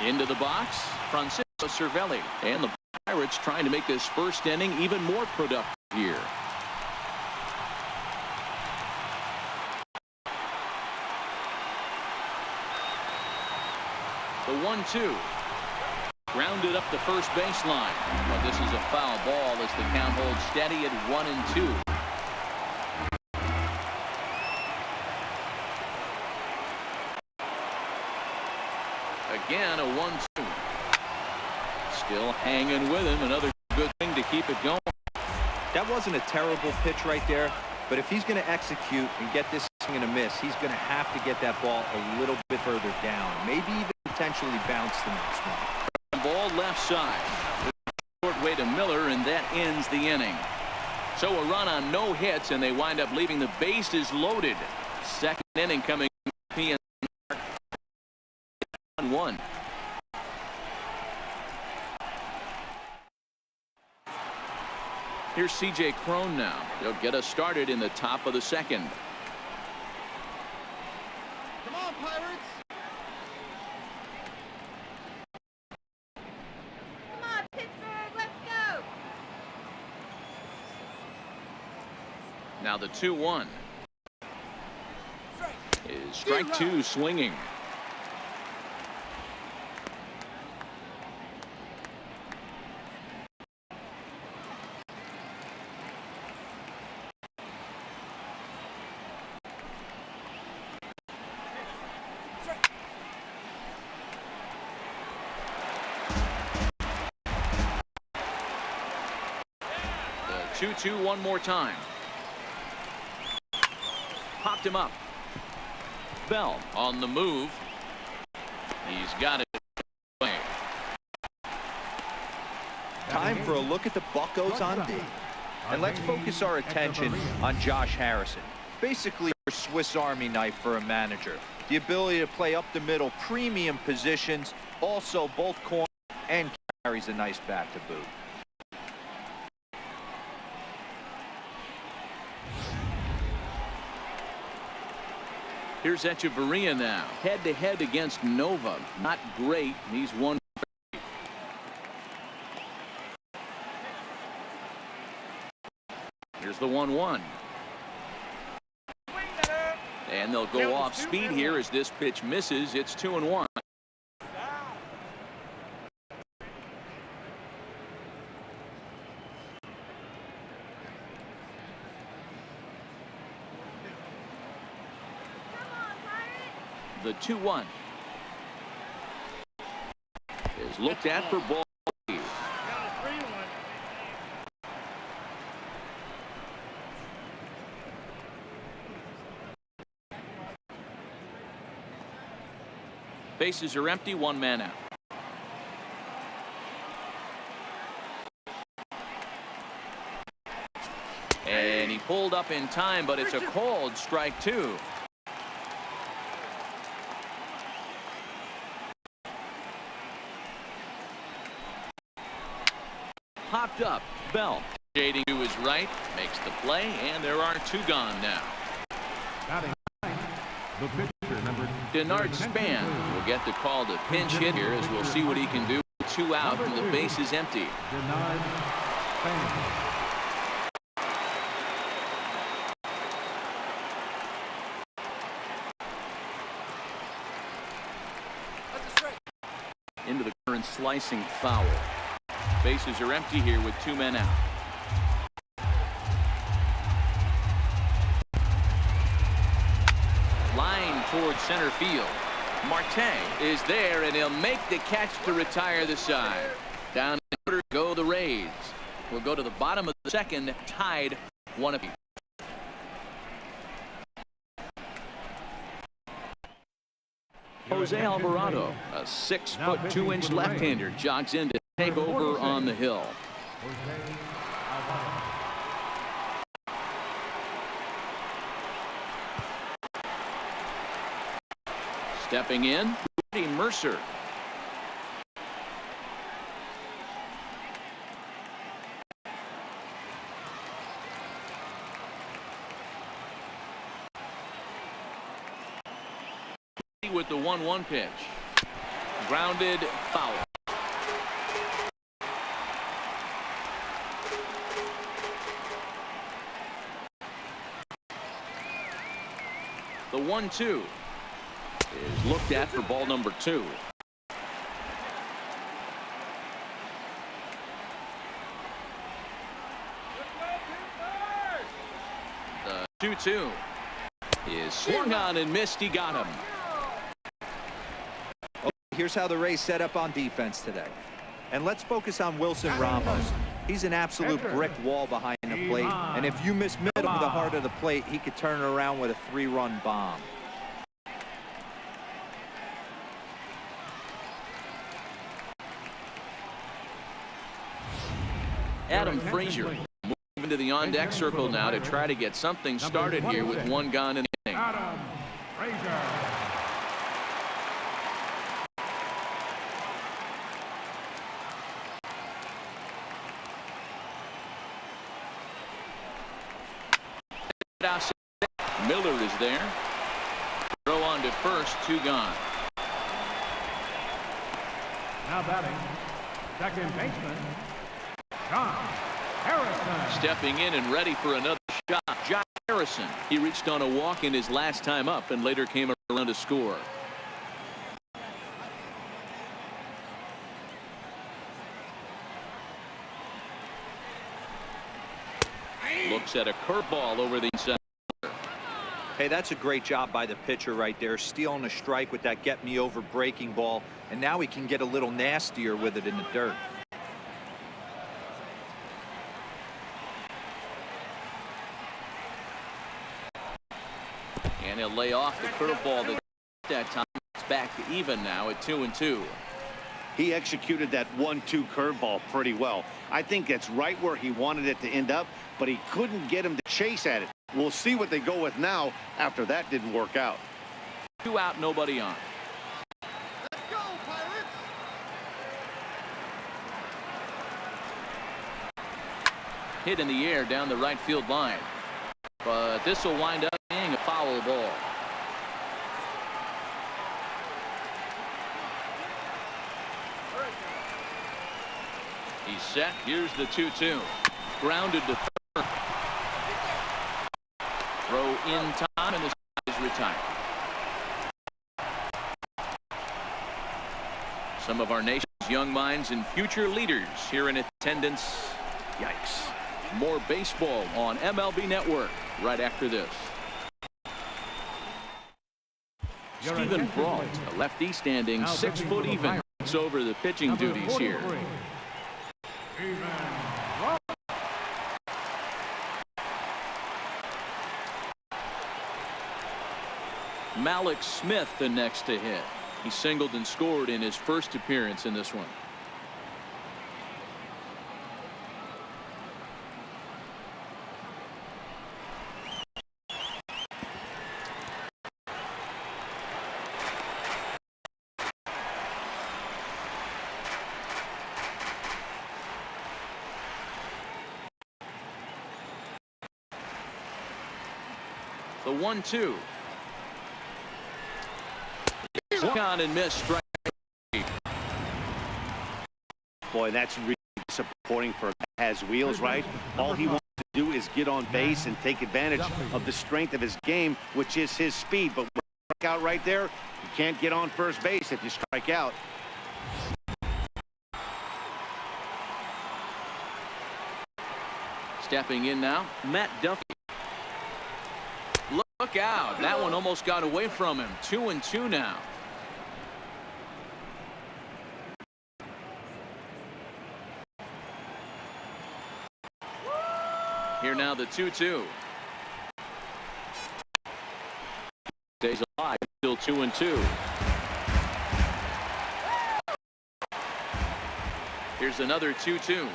Speaker 1: Into the box, Francisco Cervelli. And the Pirates trying to make this first inning even more productive here. The 1-2. Grounded up the first baseline. But this is a foul ball as the count holds steady at 1-2. Again, a 1-2. Still hanging with him. Another good thing to keep it going.
Speaker 3: That wasn't a terrible pitch right there, but if he's going to execute and get this swing and a miss, he's going to have to get that ball a little bit further down. Maybe even potentially bounce the next one.
Speaker 1: Ball left side. Short way to Miller, and that ends the inning. So a run on no hits, and they wind up leaving the bases loaded. Second inning coming. 1-1. Here's C.J. Cron now. He'll get us started in the top of the second.
Speaker 5: Come on, Pirates!
Speaker 7: Come on, Pittsburgh, let's go!
Speaker 1: Now the 2-1. Is strike 2 swinging. The 2-2 one more time. Popped him up. Bell on the move. He's got it.
Speaker 3: Time for a look at the Buccos on D. And let's focus our attention on Josh Harrison. Basically a Swiss Army knife for a manager. The ability to play up the middle, premium positions, also both corners, and carries a nice bat to boot.
Speaker 1: Here's Echeverria now. Head-to-head against Nova. Not great. He's won. Here's the 1-1. And they'll go off speed here as this pitch misses. It's 2-1. The 2-1 is looked at for ball. Bases are empty, one man out. And he pulled up in time, but it's a called strike two. Popped up. Bell shading to his right, makes the play, and there are two gone now.
Speaker 6: Batting ninth, the pitcher, number
Speaker 1: Denard Span will get the call to pinch hit here, as we'll see what he can do. 2 out and the base is empty.
Speaker 6: Denard Span.
Speaker 1: Into the current slicing foul. Bases are empty here with 2 men out. Line towards center field. Marte is there, and he'll make the catch to retire the side. Down in order go the Rays. We'll go to the bottom of the second, tied 1 apiece. Jose Alvarado, a 6'2" left-hander, jogs in to take over on the hill. Stepping in, Woody Mercer. With the 1-1 pitch. Grounded foul. The 1-2 is looked at for ball number 2. The 2-2 is swung on and missed. He got him.
Speaker 3: Here's how the Rays set up on defense today. And let's focus on Wilson Ramos. He's an absolute brick wall behind the plate. And if you miss middle of the heart of the plate, he could turn it around with a 3-run bomb.
Speaker 1: Adam Frazier moving to the on-deck circle now to try to get something started here with 1 gone in the inning.
Speaker 6: Adam Frazier.
Speaker 1: Miller is there. Throw on to first, 2 gone.
Speaker 6: Now batting, second baseman, John Harrison.
Speaker 1: Stepping in and ready for another shot, John Harrison. He reached on a walk in his last time up and later came around to score. Looks at a curveball over the inside.
Speaker 3: Hey, that's a great job by the pitcher right there, stealing a strike with that get me over breaking ball, and now he can get a little nastier with it in the dirt.
Speaker 1: And he'll lay off the curveball that time. It's back to even now at 2-2.
Speaker 2: He executed that 1-2 curveball pretty well. I think that's right where he wanted it to end up, but he couldn't get him to chase at it. We'll see what they go with now after that didn't work out.
Speaker 1: 2 out, nobody on.
Speaker 5: Let's go, Pirates!
Speaker 1: Hit in the air down the right field line. But this will wind up being a foul ball. He's set. Here's the 2-2. Grounded to third. Throw in time, and the side is retired. Some of our nation's young minds and future leaders here in attendance. Yikes. More baseball on MLB Network right after this. Stephen Brault, a lefty standing 6 foot even. It's over the pitching duties here. Malik Smith the next to hit. He singled and scored in his first appearance in this one. The 1-2. Swung on and missed. Strike.
Speaker 2: Boy, that's really disappointing for him. Has wheels, right? All he wants to do is get on base and take advantage of the strength of his game, which is his speed. But when you strike out right there, you can't get on first base if you strike out.
Speaker 1: Stepping in now, Matt Duffy. Look out. That one almost got away from him. 2-2 now. Here now the 2-2. Stays alive. Still 2-2. Here's another 2-2.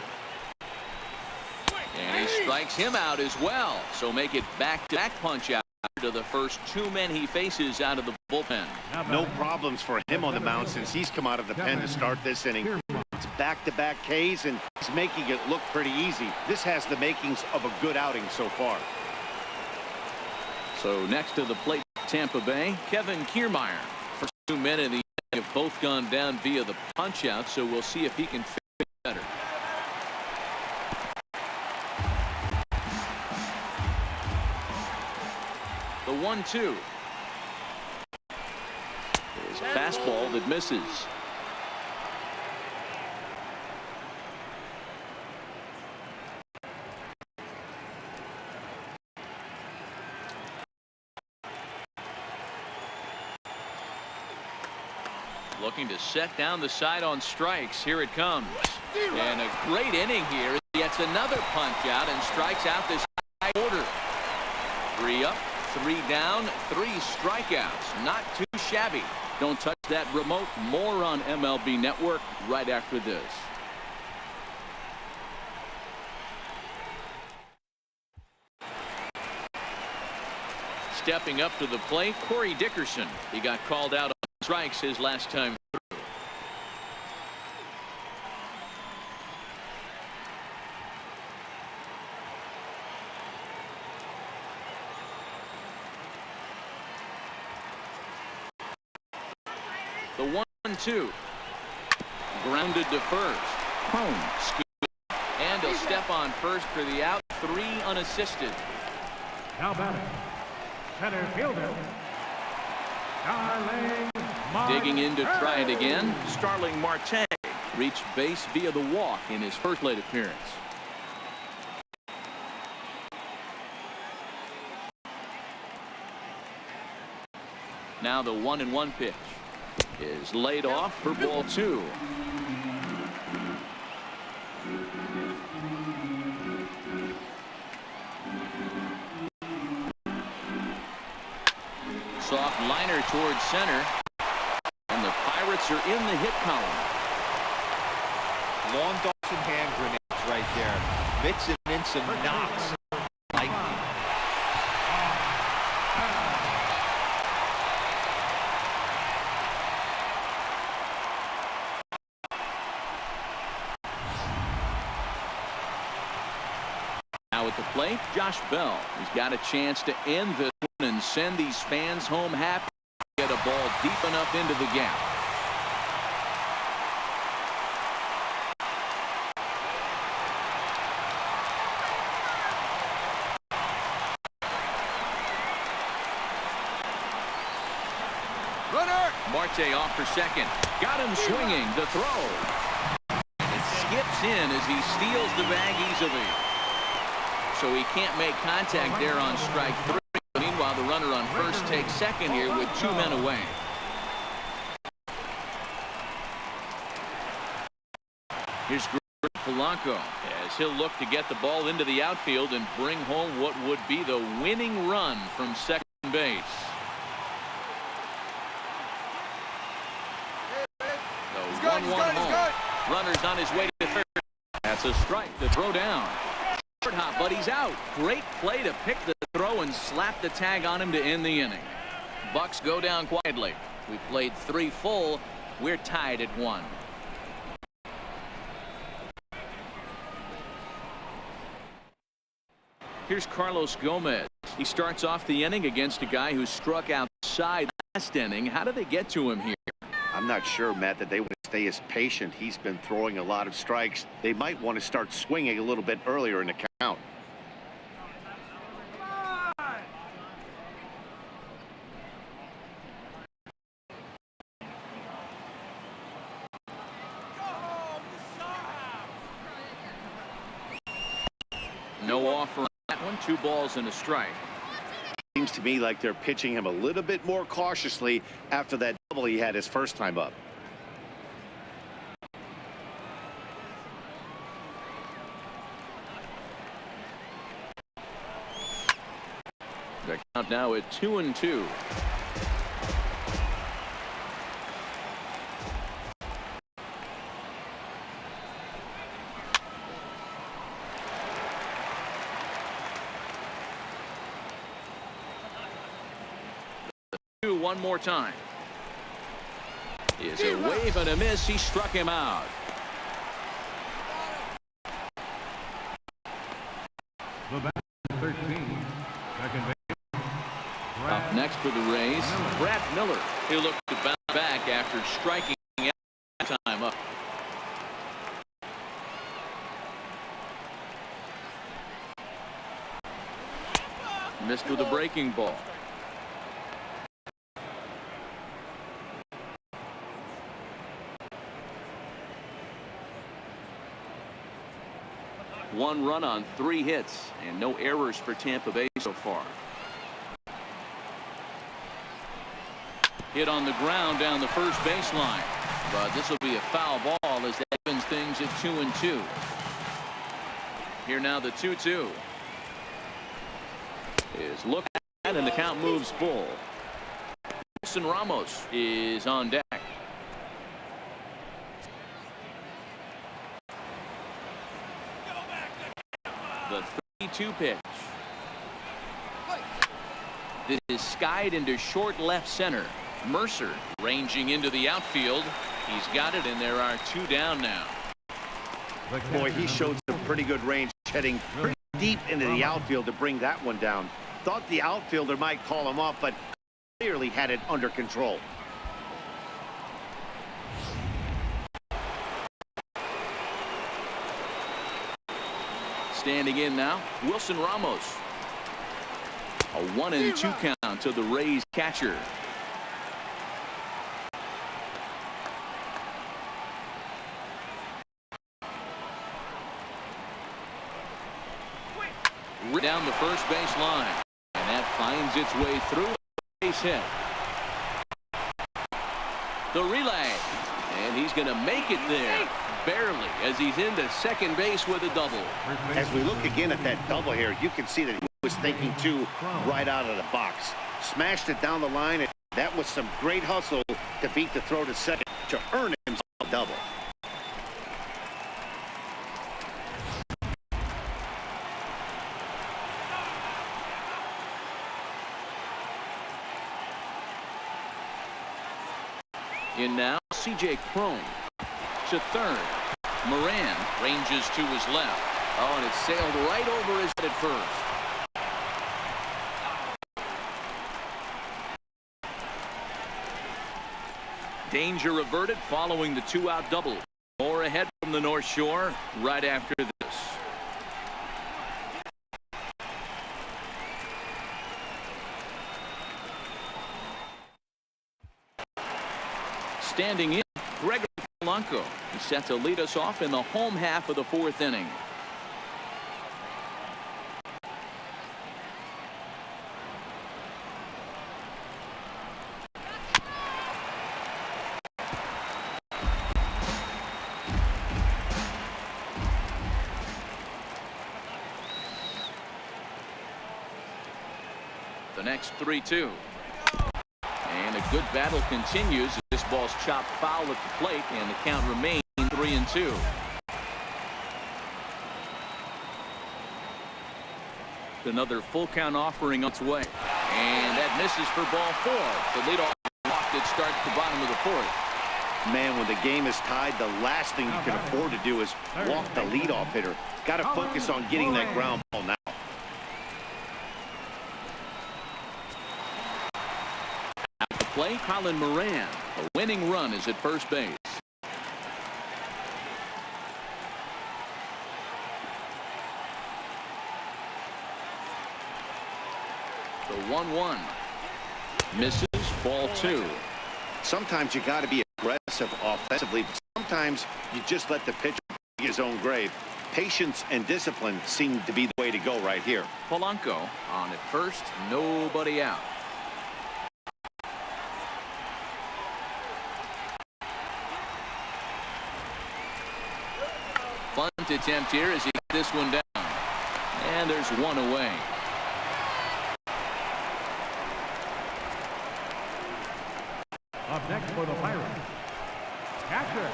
Speaker 1: And he strikes him out as well. So make it back-to-back punch out to the first two men he faces out of the bullpen.
Speaker 2: No problems for him on the mound since he's come out of the pen to start this inning. It's back-to-back Ks, and he's making it look pretty easy. This has the makings of a good outing so far.
Speaker 1: So next to the plate, Tampa Bay, Kevin Kiermaier. First two men in the inning have both gone down via the punch-out, so we'll see if he can fix it better. The 1-2 is a fastball that misses. Looking to set down the side on strikes. Here it comes. And a great inning here. Gets another punch out and strikes out this high order. 3 up. 3 down, 3 strikeouts. Not too shabby. Don't touch that remote. More on MLB Network right after this. Stepping up to the plate, Corey Dickerson. He got called out on strikes his last time through. The 1-2. Grounded to first. Home. Scoop. And he'll step on first for the out. 3 unassisted.
Speaker 6: Now batting, center fielder, Starling Marte.
Speaker 1: Digging in to try it again. Starling Marte reached base via the walk in his first plate appearance. Now the 1-1 pitch is laid off for ball 2. Soft liner towards center, and the Pirates are in the hit column.
Speaker 3: Long Dawson hand grenades right there. Mixing in some knocks. Lightning.
Speaker 1: Now at the plate, Josh Bell. He's got a chance to end this one and send these fans home happy. Get a ball deep enough into the gap.
Speaker 5: Runner!
Speaker 1: Marte off for second. Got him swinging. The throw. It skips in as he steals the bag easily. So he can't make contact there on strike 3. Meanwhile, the runner on first takes second here with 2 men away. Here's Greg Polanco as he'll look to get the ball into the outfield and bring home what would be the winning run from second base. The 1-1 home. Runner's on his way to third. That's a strike to throw down. Short hop, but he's out. Great play to pick the throw and slap the tag on him to end the inning. Bucks go down quietly. We played 3 full. We're tied at 1. Here's Carlos Gomez. He starts off the inning against a guy who struck outside last inning. How did they get to him here?
Speaker 2: I'm not sure, Matt, that they would stay as patient. He's been throwing a lot of strikes. They might want to start swinging a little bit earlier in the count.
Speaker 1: No offer on that one. 2 balls and a strike.
Speaker 2: Seems to me like they're pitching him a little bit more cautiously after that double he had his first time up.
Speaker 1: The count now at 2-2. One more time. Is a wave and a miss. He struck him out.
Speaker 6: The batter, 13. Second base.
Speaker 1: Up next for the Rays, Brad Miller. He'll look to bounce back after striking that time up. Missed with a breaking ball. One run on 3 hits and no errors for Tampa Bay so far. Hit on the ground down the first baseline, but this will be a foul ball as that evens things at 2-2. Here now the 2-2 is looked at and the count moves full. Wilson Ramos is on deck. The 3-2 pitch. This is skied into short left center. Mercer ranging into the outfield. He's got it, and there are 2 down now.
Speaker 2: Boy, he showed some pretty good range, heading pretty deep into the outfield to bring that one down. Thought the outfielder might call him off, but clearly had it under control.
Speaker 1: Standing in now, Wilson Ramos. A 1-2 count to the Rays catcher. Down the first base line, and that finds its way through. Base hit. The relay, and he's going to make it there. Barely, as he's into second base with a double.
Speaker 2: As we look again at that double here, you can see that he was thinking too right out of the box. Smashed it down the line, and that was some great hustle to beat the throw to second to earn himself a double.
Speaker 1: In now, C.J. Cron to third. Moran ranges to his left. Oh, and it sailed right over his head at first. Danger averted following the 2-out double. More ahead from the North Shore right after this. Standing in, Gregory Polanco is set to lead us off in the home half of the 4th inning. The next 3-2. And a good battle continues. This ball's chopped foul at the plate, and the count remains 3-2. Another full count offering on its way. And that misses for ball 4. The leadoff walk that starts the bottom of the 4th.
Speaker 2: Man, when the game is tied, the last thing you can afford to do is walk the leadoff hitter. Got to focus on getting that ground ball now.
Speaker 1: plate, Colin Moran. The winning run is at first base. The 1-1. Misses, ball 2.
Speaker 2: Sometimes you got to be aggressive offensively. Sometimes you just let the pitcher dig his own grave. Patience and discipline seem to be the way to go right here.
Speaker 1: Polanco on at first, nobody out. Bunt attempt here as he gets this one down. And there's one away.
Speaker 6: Up next for the Pirates, catcher.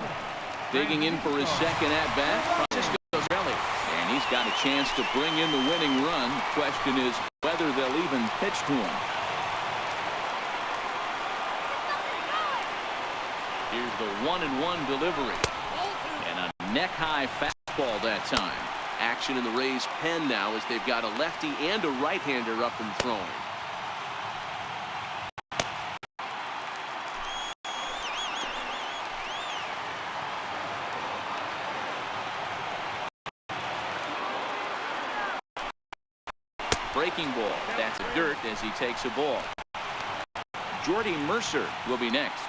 Speaker 1: Digging in for his second at-bat, Francisco Belli. And he's got a chance to bring in the winning run. Question is whether they'll even pitch to him. Here's the 1-1 delivery. And a neck-high fastball that time. Action in the Rays' pen now as they've got a lefty and a right-hander up and throwing. Breaking ball. That's a dirt as he takes a ball. Jordy Mercer will be next.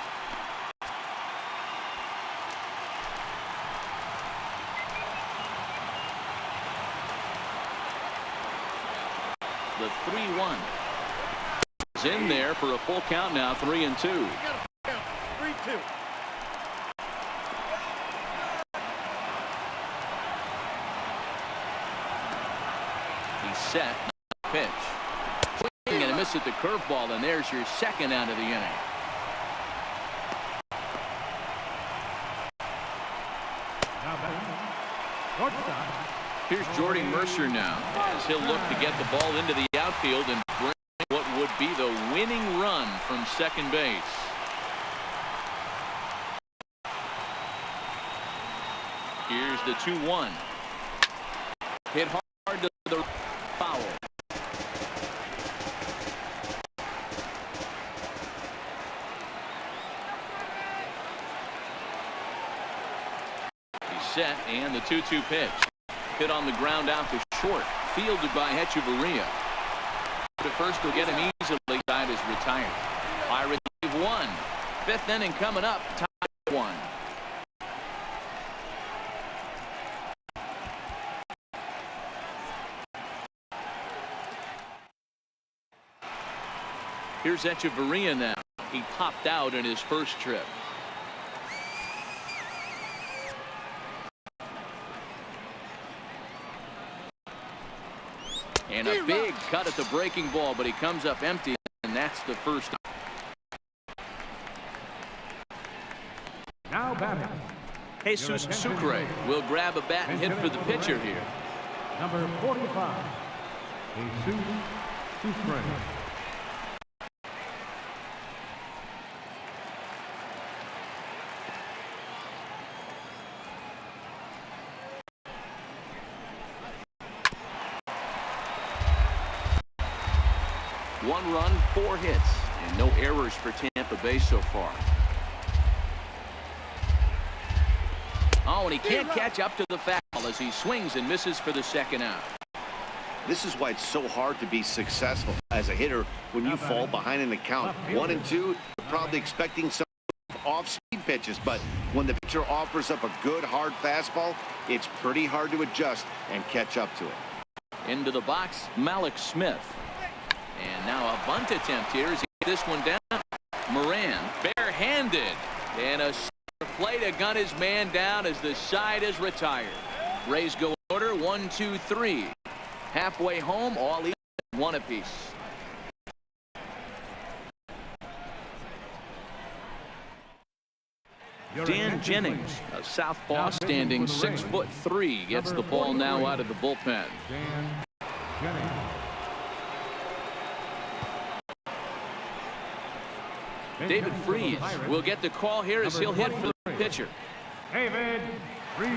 Speaker 1: The 3-1 is in there for a full count now. 3-2.
Speaker 5: 3-2.
Speaker 1: He's set. Pitch. Swing and a miss at the curveball, and there's your second out of the inning. Here's Jordy Mercer now as he'll look to get the ball into the outfield and bring what would be the winning run from second base. Here's the 2-1. Hit hard to the foul. He's set, and the 2-2 pitch. Hit on the ground out to short. Fielded by Hechavarria. The first will get him easily. Side is retired. Pirates leave one. Fifth inning coming up. Tie 1. Here's Hechavarria now. He popped out in his first trip. And a big cut at the breaking ball, but he comes up empty, and that's the first.
Speaker 6: Now batting,
Speaker 1: Jesus Sucre will grab a bat and hit for the pitcher here.
Speaker 6: number 45, Jesus Sucre.
Speaker 1: One run, 4 hits, and no errors for Tampa Bay so far. Oh, and he can't catch up to the foul as he swings and misses for the second out.
Speaker 2: This is why it's so hard to be successful as a hitter when you fall behind in the count. 1-2, you're probably expecting some off-speed pitches, but when the pitcher offers up a good hard fastball, it's pretty hard to adjust and catch up to it.
Speaker 1: Into the box, Malik Smith. And now a bunt attempt here as he gets this one down. Moran barehanded, and a play to gun his man down as the side is retired. Rays go order 1, 2, 3. Halfway home, all even, 1 apiece. Dan Jennings, a southpaw standing 6'3", gets the ball now out of the bullpen.
Speaker 6: Dan Jennings.
Speaker 1: David Freese will get the call here as he'll hit for the pitcher.
Speaker 6: David Freese.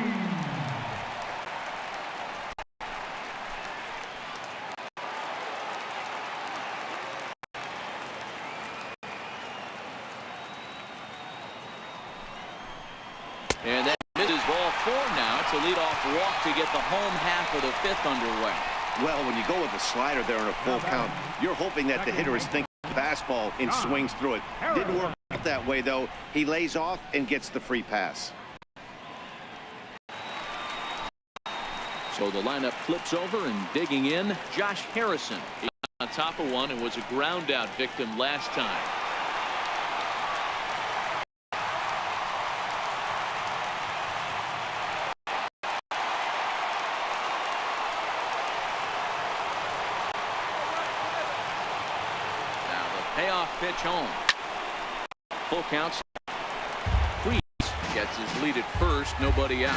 Speaker 1: 4 now. It's a leadoff walk to get the home half of the 5th underway.
Speaker 2: Well, when you go with a slider there in a full count, you're hoping that the hitter is thinking fastball and swings through it. Didn't work out that way, though. He lays off and gets the free pass.
Speaker 1: So the lineup flips over, and digging in, Josh Harrison. He's on top of one and was a ground out victim last time. Payoff pitch home. Full counts. Freeze gets his lead at first. Nobody out.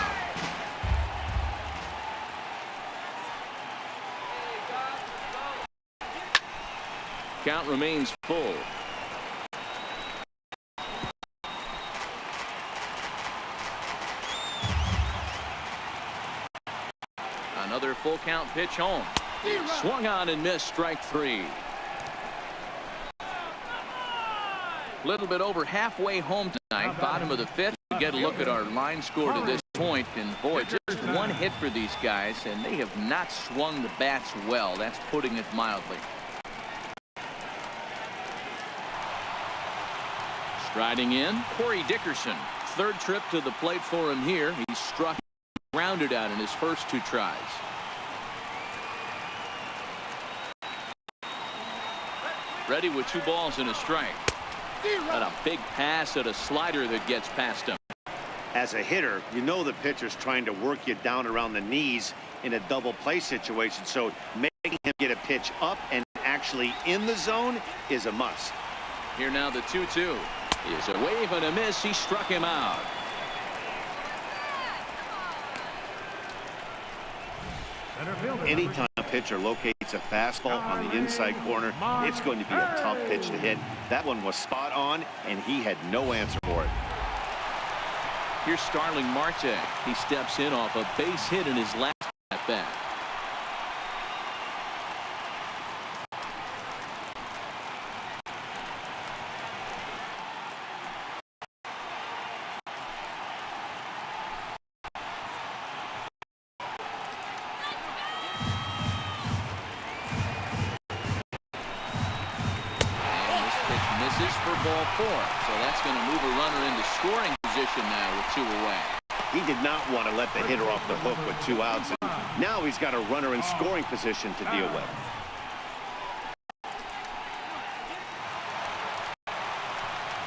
Speaker 1: Count remains full. Another full count pitch home. Swung on and missed. Strike 3. Little bit over halfway home tonight. Bottom of the 5th. We get a look at our line score to this point, and boy, just one hit for these guys, and they have not swung the bats well. That's putting it mildly. Striding in, Corey Dickerson. 3rd trip to the plate for him here. He struck, grounded out in his first 2 tries. Ready with 2 balls and a strike. And a big pass at a slider that gets past him.
Speaker 2: As a hitter, you know the pitcher's trying to work you down around the knees in a double play situation, so making him get a pitch up and actually in the zone is a must.
Speaker 1: Here now the 2-2 is a wave and a miss. He struck him out.
Speaker 2: Anytime a pitcher locates a fastball on the inside corner, it's going to be a tough pitch to hit. That one was spot on, and he had no answer for it.
Speaker 1: Here's Starling Marte. He steps in off a base hit in his last at bat. For ball 4, so that's going to move a runner into scoring position now with 2 away.
Speaker 2: He did not want to let the hitter off the hook with 2 outs, and now he's got a runner in scoring position to deal with.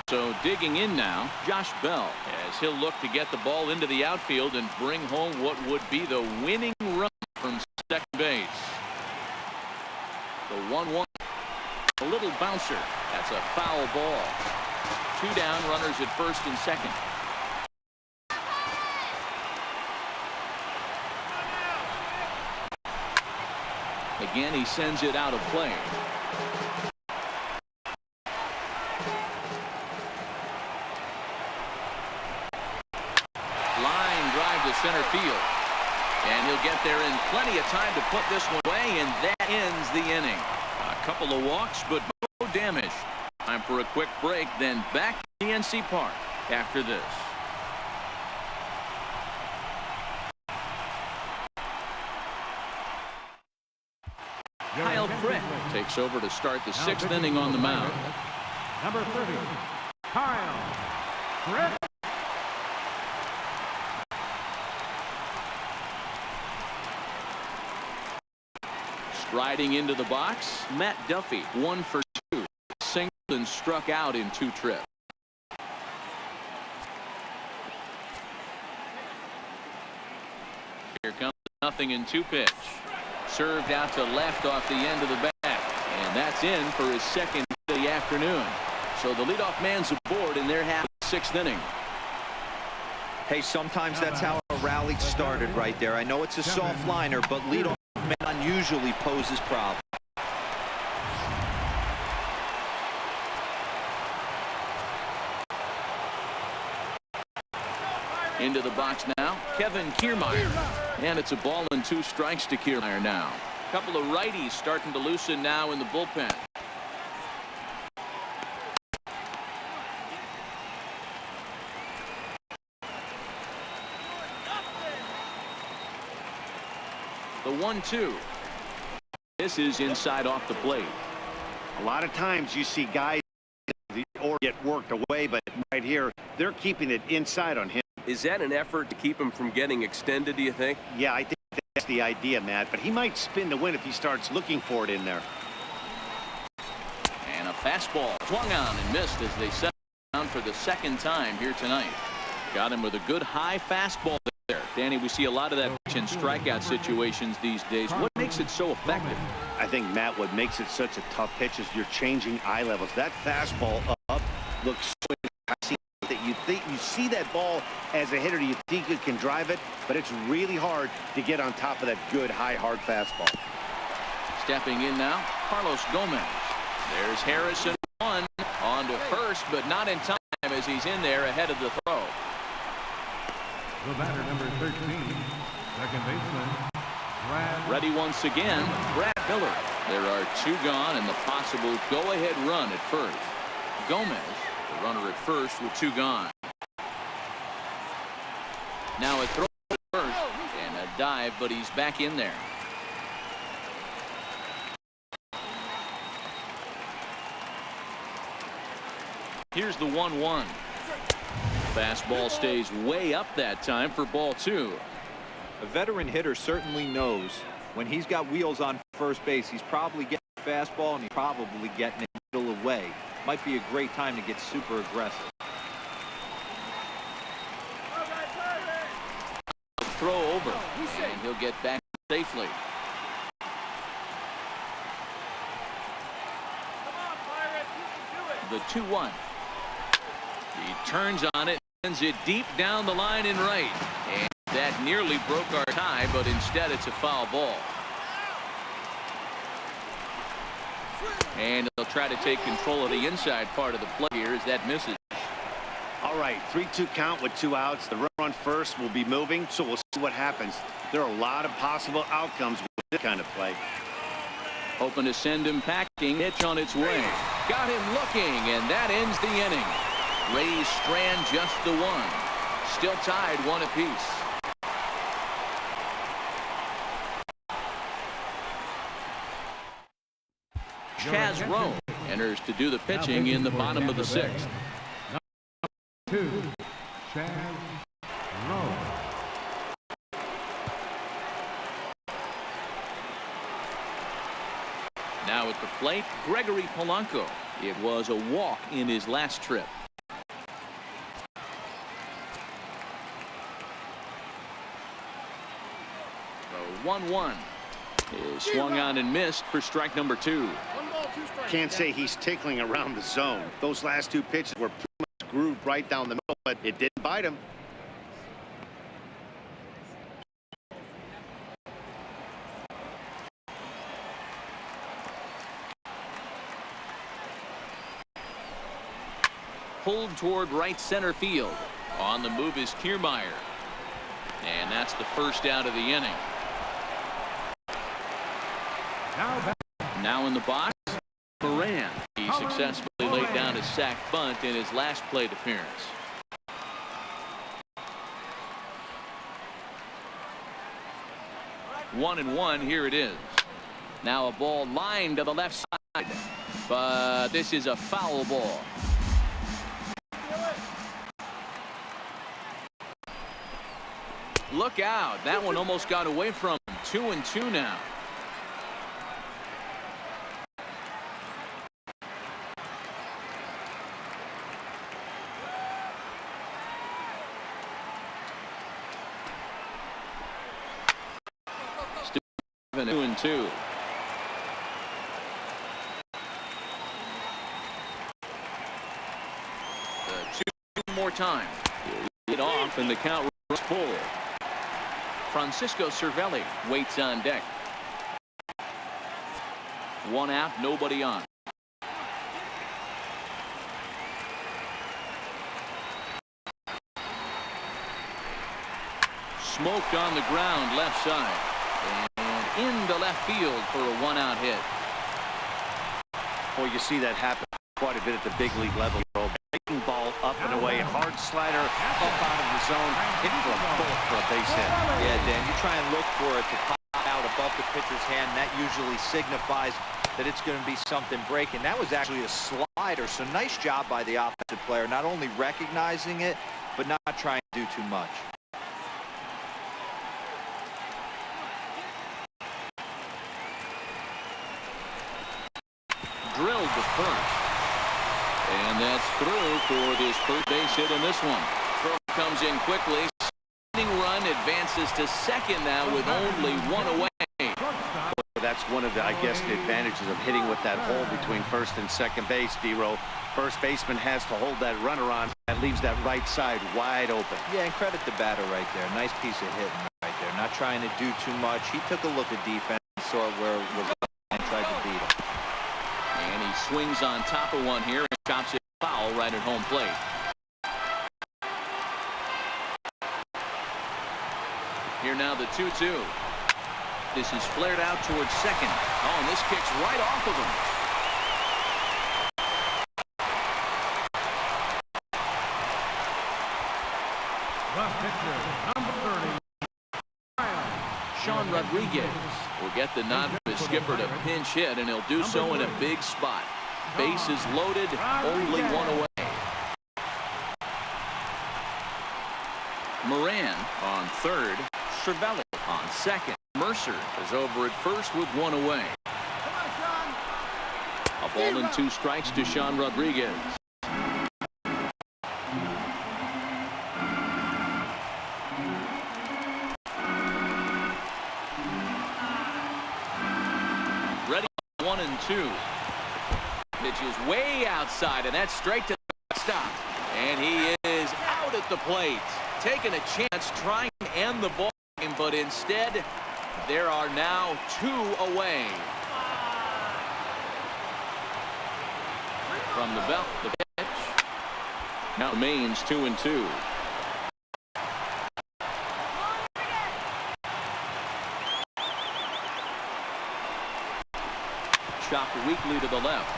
Speaker 1: So digging in now, Josh Bell, as he'll look to get the ball into the outfield and bring home what would be the winning run from second base. The 1-1. A little bouncer. That's a foul ball. 2 down, runners at first and second. Again, he sends it out of play. Line drive to center field. And he'll get there in plenty of time to put this one away, and that ends the inning. A couple of walks, but no damage. Time for a quick break, then back to NC Park after this. Kyle Crick takes over to start the 6th inning on the mound.
Speaker 6: Number 30, Kyle Crick.
Speaker 1: Striding into the box, Matt Duffy, 1 for 2. Singled and struck out in 2 trips. Here comes nothing in 2 pitch. Served out to left off the end of the bat. And that's in for his 2nd of the afternoon. So the leadoff man's aboard in their half of the 6th inning.
Speaker 3: Hey, sometimes that's how a rally started right there. I know it's a soft liner, but leadoff man usually poses problems.
Speaker 1: Into the box now, Kevin Kiermaier. And it's a ball and 2 strikes to Kiermaier now. A couple of righties starting to loosen now in the bullpen. The 1-2. This is inside off the plate.
Speaker 2: A lot of times you see guys or get worked away, but right here, they're keeping it inside on him.
Speaker 4: Is that an effort to keep him from getting extended, do you think?
Speaker 2: Yeah, I think that's the idea, Matt, but he might spin to win if he starts looking for it in there.
Speaker 1: And a fastball swung on and missed as they set down for the second time here tonight. Got him with a good high fastball there. Danny, we see a lot of that in strikeout situations these days. What makes it so effective?
Speaker 2: I think, Matt, what makes it such a tough pitch is you're changing eye levels. That fastball up looks so enticing that you see that ball as a hitter, you think you can drive it, but it's really hard to get on top of that good high hard fastball.
Speaker 1: Stepping in now, Carlos Gomez. There's Harrison on to first, but not in time as he's in there ahead of the throw.
Speaker 6: The batter, number 13, second baseman, Brad.
Speaker 1: Ready once again, Brad Miller. There are two gone and the possible go-ahead run at first. Gomez, the runner at first with two gone. Now a throw at first and a dive, but he's back in there. Here's the 1-1. Fastball stays way up that time for ball two.
Speaker 3: A veteran hitter certainly knows when he's got wheels on first base, he's probably getting a fastball and he's probably getting it middle away. Might be a great time to get super aggressive.
Speaker 1: Throw over, and he'll get back safely. The 2-1. He turns on it, sends it deep down the line in right. And that nearly broke our tie, but instead it's a foul ball. And he'll try to take control of the inside part of the play here as that misses.
Speaker 2: All right, 3-2 count with two outs. The runner on first will be moving, so we'll see what happens. There are a lot of possible outcomes with this kind of play.
Speaker 1: Hoping to send him packing. Pitch on its way. Got him looking, and that ends the inning. Rays strand just the one. Still tied one apiece. Chaz Rowe enters to do the pitching in the bottom of the sixth.
Speaker 6: 2, Chaz Rowe.
Speaker 1: Now at the plate, Gregory Polanco. It was a walk in his last trip. The 1-1 is swung on and missed for strike number 2.
Speaker 2: Can't say he's tickling around the zone. Those last two pitches were pretty much grooved right down the middle, but it didn't bite him.
Speaker 1: Pulled toward right center field. On the move is Kiermaier. And that's the first out of the inning. Now in the box, Moran. He successfully laid down a sac bunt in his last plate appearance. One and one, here it is. Now a ball lined to the left side, but this is a foul ball. Look out. That one almost got away from him. 2-2 now. Still 2-2. Two more time. He'll lead off and the count runs full. Francisco Cervelli waits on deck. One out, nobody on. Smoked on the ground left side. And into left field for a one-out hit.
Speaker 2: Boy, you see that happen quite a bit at the big league level. Breaking ball up and away, hard slider up out of the zone, hit for a bullet for a base hit.
Speaker 3: Yeah, Dan, you try and look for it to pop out of above the pitcher's hand. That usually signifies that it's going to be something breaking. That was actually a slider, so nice job by the offensive player, not only recognizing it, but not trying to do too much.
Speaker 1: Drilled to first. And that's through for this first base hit in this one. Throw comes in quickly. Run advances to second now with only one away.
Speaker 2: That's one of the, I guess, the advantages of hitting with that hole between first and second base, D-Row. First baseman has to hold that runner on. That leaves that right side wide open.
Speaker 3: Yeah, and credit the batter right there. Nice piece of hitting right there. Not trying to do too much. He took a look at defense, saw where it was and tried to beat him.
Speaker 1: And he swings on top of one here and chops it foul right at home plate. Here now the 2-2. This is flared out towards second. Oh, and this kicks right off of him.
Speaker 6: The pitcher, number 30,
Speaker 1: Sean Rodriguez will get the nod from his skipper to pinch hit, and he'll do so in a big spot. Base is loaded, only one away. Moran on third. Cervelli on second. Mercer is over at first with one away. A ball and 2 strikes to Sean Rodriguez. Ready, 1 and 2. Pitch is way outside, and that's straight to the stop. And he is out at the plate, taking a chance, trying to end the ball game, but instead, there are now 2 away. From the belt, the pitch. Now remains 2 and 2. Chopped weakly to the left.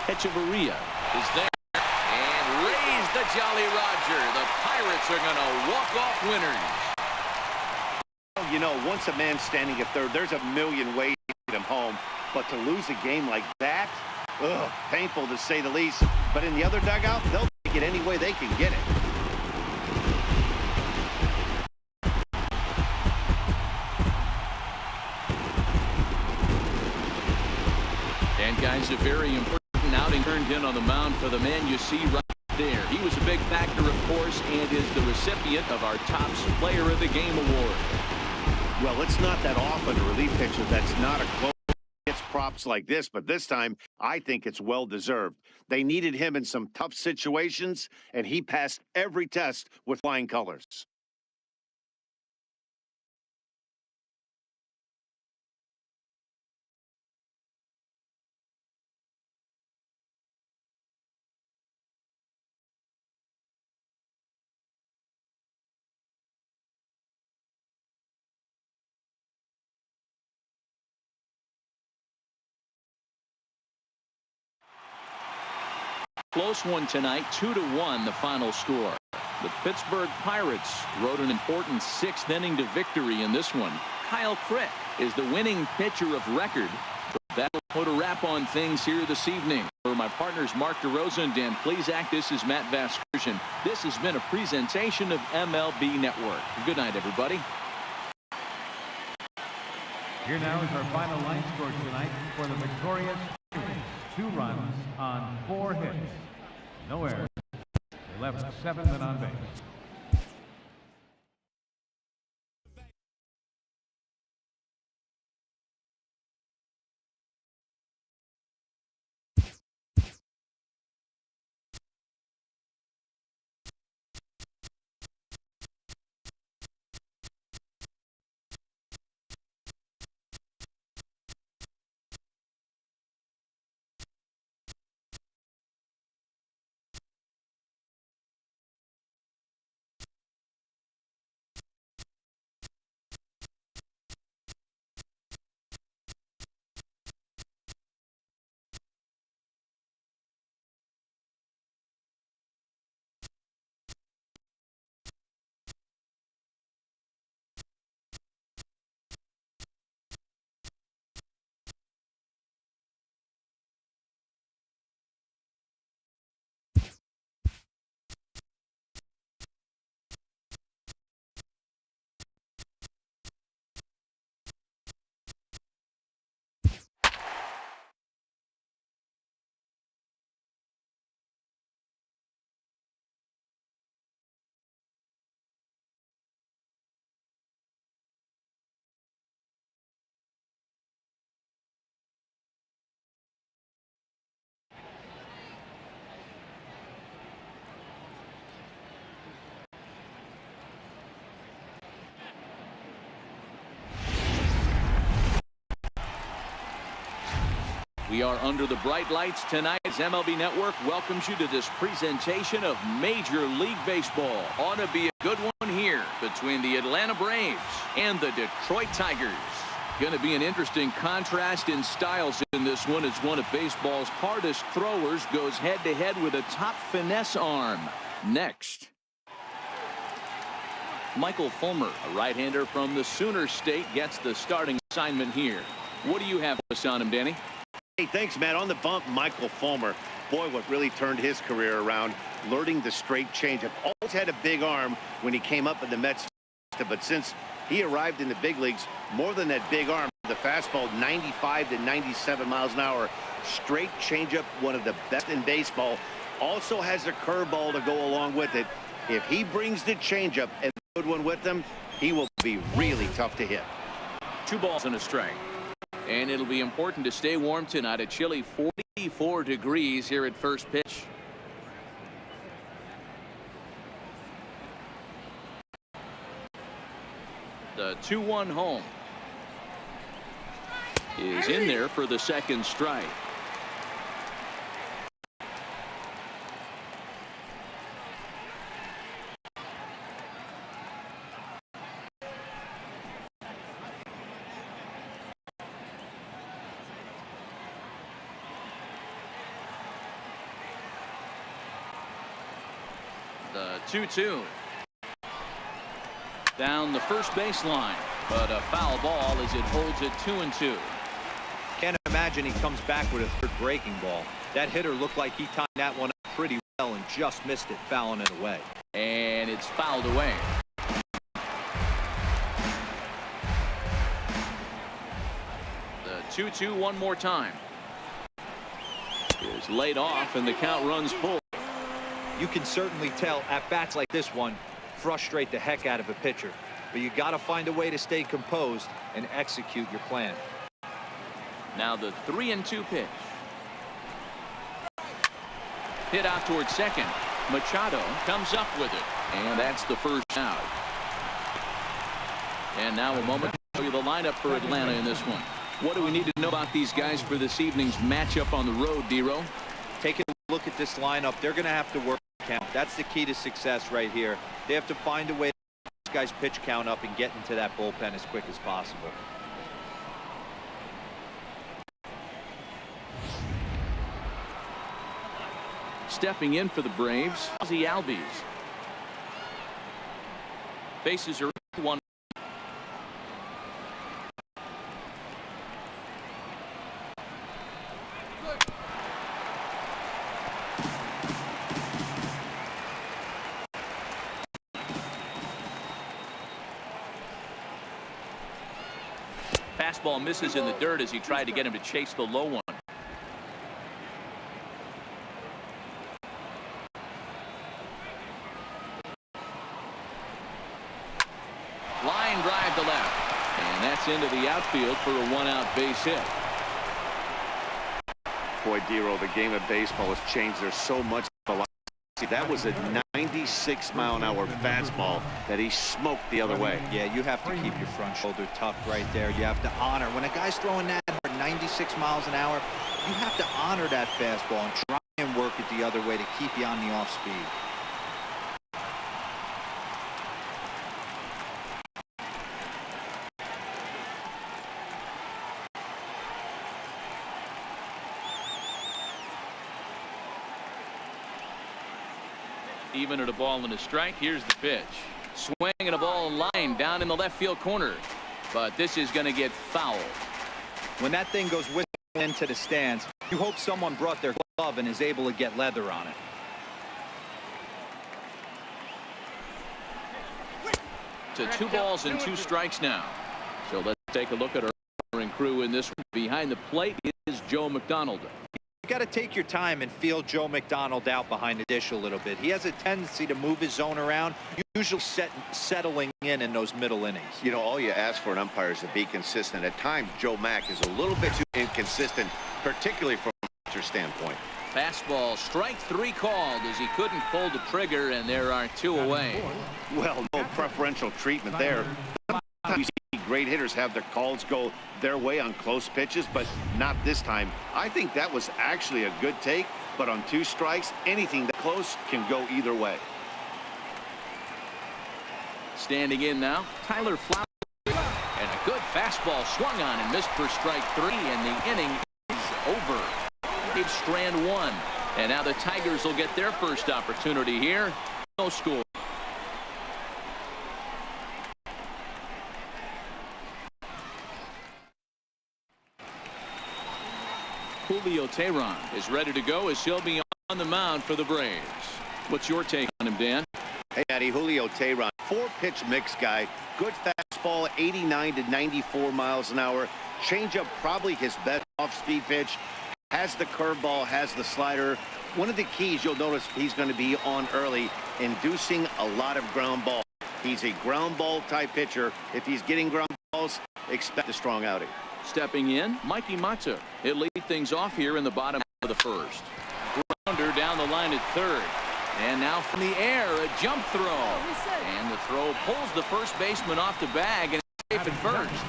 Speaker 1: Echeverria is there. And raise the Jolly Roger. The Pirates are going to walk off winners.
Speaker 2: You know, once a man's standing at third, there's a million ways to get him home. But to lose a game like that, ugh, painful to say the least. But in the other dugout, they'll take it any way they can get it.
Speaker 1: And guys, a very important outing turned in on the mound for the man you see right there. He was a big factor, of course, and is the recipient of our Topps Player of the Game award.
Speaker 2: Well, it's not that often a relief pitcher that's not a close gets props like this, but this time I think it's well deserved. They needed him in some tough situations, and he passed every test with flying colors.
Speaker 1: Close one tonight, 2-1 the final score. The Pittsburgh Pirates rode an important 6th inning to victory in this one. Kyle Crick is the winning pitcher of record. That'll put a wrap on things here this evening. For my partners Mark DeRosa and Dan Plezak, this is Matt Vasgersian. This has been a presentation of MLB Network. Good night, everybody.
Speaker 6: Here now is our final line score tonight for the victorious Pirates. 2 runs on 4 hits. No errors. They left 7 men on base.
Speaker 1: We are under the bright lights tonight as MLB Network welcomes you to this presentation of Major League Baseball. Ought to be a good one here between the Atlanta Braves and the Detroit Tigers. Going to be an interesting contrast in styles in this one as one of baseball's hardest throwers goes head-to-head with a top finesse arm. Next, Michael Fulmer, a right-hander from the Sooner State, gets the starting assignment here. What do you have for us on him, Danny?
Speaker 2: Hey, thanks, Matt. On the bump, Michael Fulmer. Boy, what really turned his career around, learning the straight changeup. Always had a big arm when he came up in the Mets, but since he arrived in the big leagues, more than that big arm, the fastball 95 to 97 miles an hour. Straight changeup, one of the best in baseball. Also has a curveball to go along with it. If he brings the changeup and a good one with him, he will be really tough to hit.
Speaker 1: 2 balls and a strike. And it'll be important to stay warm tonight. A chilly 44 degrees here at first pitch. The 2-1 home is in there for the second strike. The 2-2. Down the first baseline, but a foul ball as it holds it 2-2.
Speaker 3: Can't imagine he comes back with a third breaking ball. That hitter looked like he timed that one up pretty well and just missed it, fouling it away.
Speaker 1: And it's fouled away. The 2-2 one more time. Is laid off and the count runs full.
Speaker 3: You can certainly tell at bats like this one frustrate the heck out of a pitcher, but you got to find a way to stay composed and execute your plan.
Speaker 1: Now the 3-2 pitch. Hit out towards second. Machado comes up with it, and that's the first out. And now a moment to show you the lineup for Atlanta in this one. What do we need to know about these guys for this evening's matchup on the road, D-Row?
Speaker 3: Taking a look at this lineup, they're going to have to work count. That's the key to success right here. They have to find a way to get this guy's pitch count up and get into that bullpen as quick as possible.
Speaker 1: Stepping in for the Braves, Ozzie Albies. Bases are 1. Fastball misses in the dirt as he tried to get him to chase the low one. Line drive to left. And that's into the outfield for a 1-out base hit.
Speaker 2: Boy, D-Row, the game of baseball has changed. There's so much velocity. That was a 96-mile-an-hour fastball that he smoked the other way.
Speaker 3: Yeah, you have to keep your front shoulder tucked right there. You have to honor. When a guy's throwing that hard, 96 miles an hour, you have to honor that fastball and try and work it the other way to keep you on the off speed.
Speaker 1: Even at a ball and a strike. Here's the pitch. Swinging a ball line down in the left field corner. But this is going to get fouled.
Speaker 3: When that thing goes whistling into the stands, you hope someone brought their glove and is able to get leather on it.
Speaker 1: To 2 balls and 2 strikes now. So let's take a look at our crew in this one. Behind the plate is Joe McDonald.
Speaker 3: You got to take your time and feel Joe McDonald out behind the dish a little bit. He has a tendency to move his zone around, usually settling in those middle innings.
Speaker 2: You know, all you ask for an umpire is to be consistent. At times, Joe Mack is a little bit too inconsistent, particularly from a pitcher standpoint.
Speaker 1: Fastball, strike 3 called as he couldn't pull the trigger, and there are 2 away.
Speaker 2: Well, no preferential treatment there. Sometimes you see great hitters have their calls go their way on close pitches, but not this time. I think that was actually a good take, but on 2 strikes, anything that close can go either way.
Speaker 1: Standing in now, Tyler Flowers. And a good fastball swung on and missed for strike 3, and the inning is over. They've strand 1. And now the Tigers will get their first opportunity here. No score. Julio Teheran is ready to go as he'll be on the mound for the Braves. What's your take on him, Dan?
Speaker 2: Hey, Matty, Julio Teheran, 4-pitch mix guy. Good fastball, 89 to 94 miles an hour. Changeup, probably his best off-speed pitch. Has the curveball, has the slider. One of the keys you'll notice he's going to be on early, inducing a lot of ground ball. He's a ground ball type pitcher. If he's getting ground balls, expect a strong outing.
Speaker 1: Stepping in, Mikey Mata. He'll lead things off here in the bottom of the first. Grounder down the line at third. And now from the air, a jump throw. And the throw pulls the first baseman off the bag and safe at first.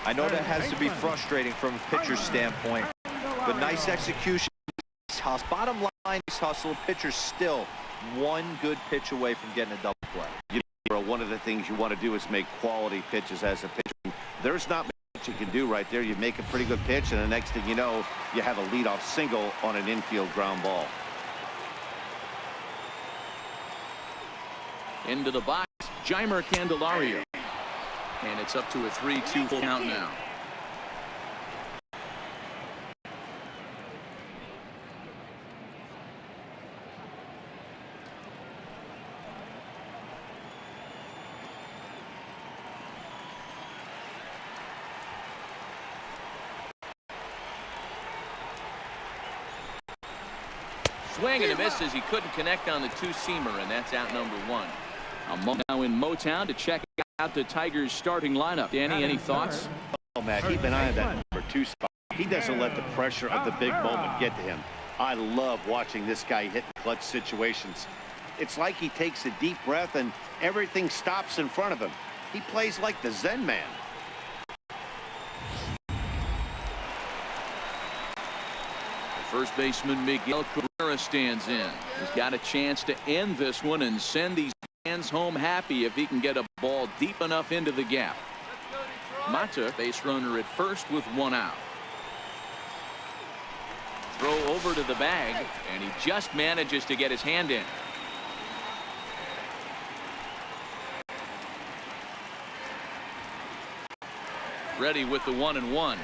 Speaker 3: I know that has to be frustrating from a pitcher's standpoint, but nice execution. Bottom line, hustle. Pitcher's still one good pitch away from getting a double play.
Speaker 2: You know, one of the things you want to do is make quality pitches as a pitcher. There's not much you can do right there. You make a pretty good pitch, and the next thing you know, you have a leadoff single on an infield ground ball.
Speaker 1: Into the box, Jeimer Candelario. And it's up to a 3-2 full count now. Swing and a miss as he couldn't connect on the 2-seamer, and that's out number 1. I'm now in Motown to check out the Tigers starting lineup. Danny, any thoughts?
Speaker 2: Oh, Matt, keep an eye on that number 2 spot. He doesn't let the pressure of the big moment get to him. I love watching this guy hit clutch situations. It's like he takes a deep breath and everything stops in front of him. He plays like the Zen man.
Speaker 1: First baseman Miguel Cabrera stands in. He's got a chance to end this one and send these fans home happy if he can get a ball deep enough into the gap. Mata, base runner at first with 1 out. Throw over to the bag, and he just manages to get his hand in. Ready with the 1-1.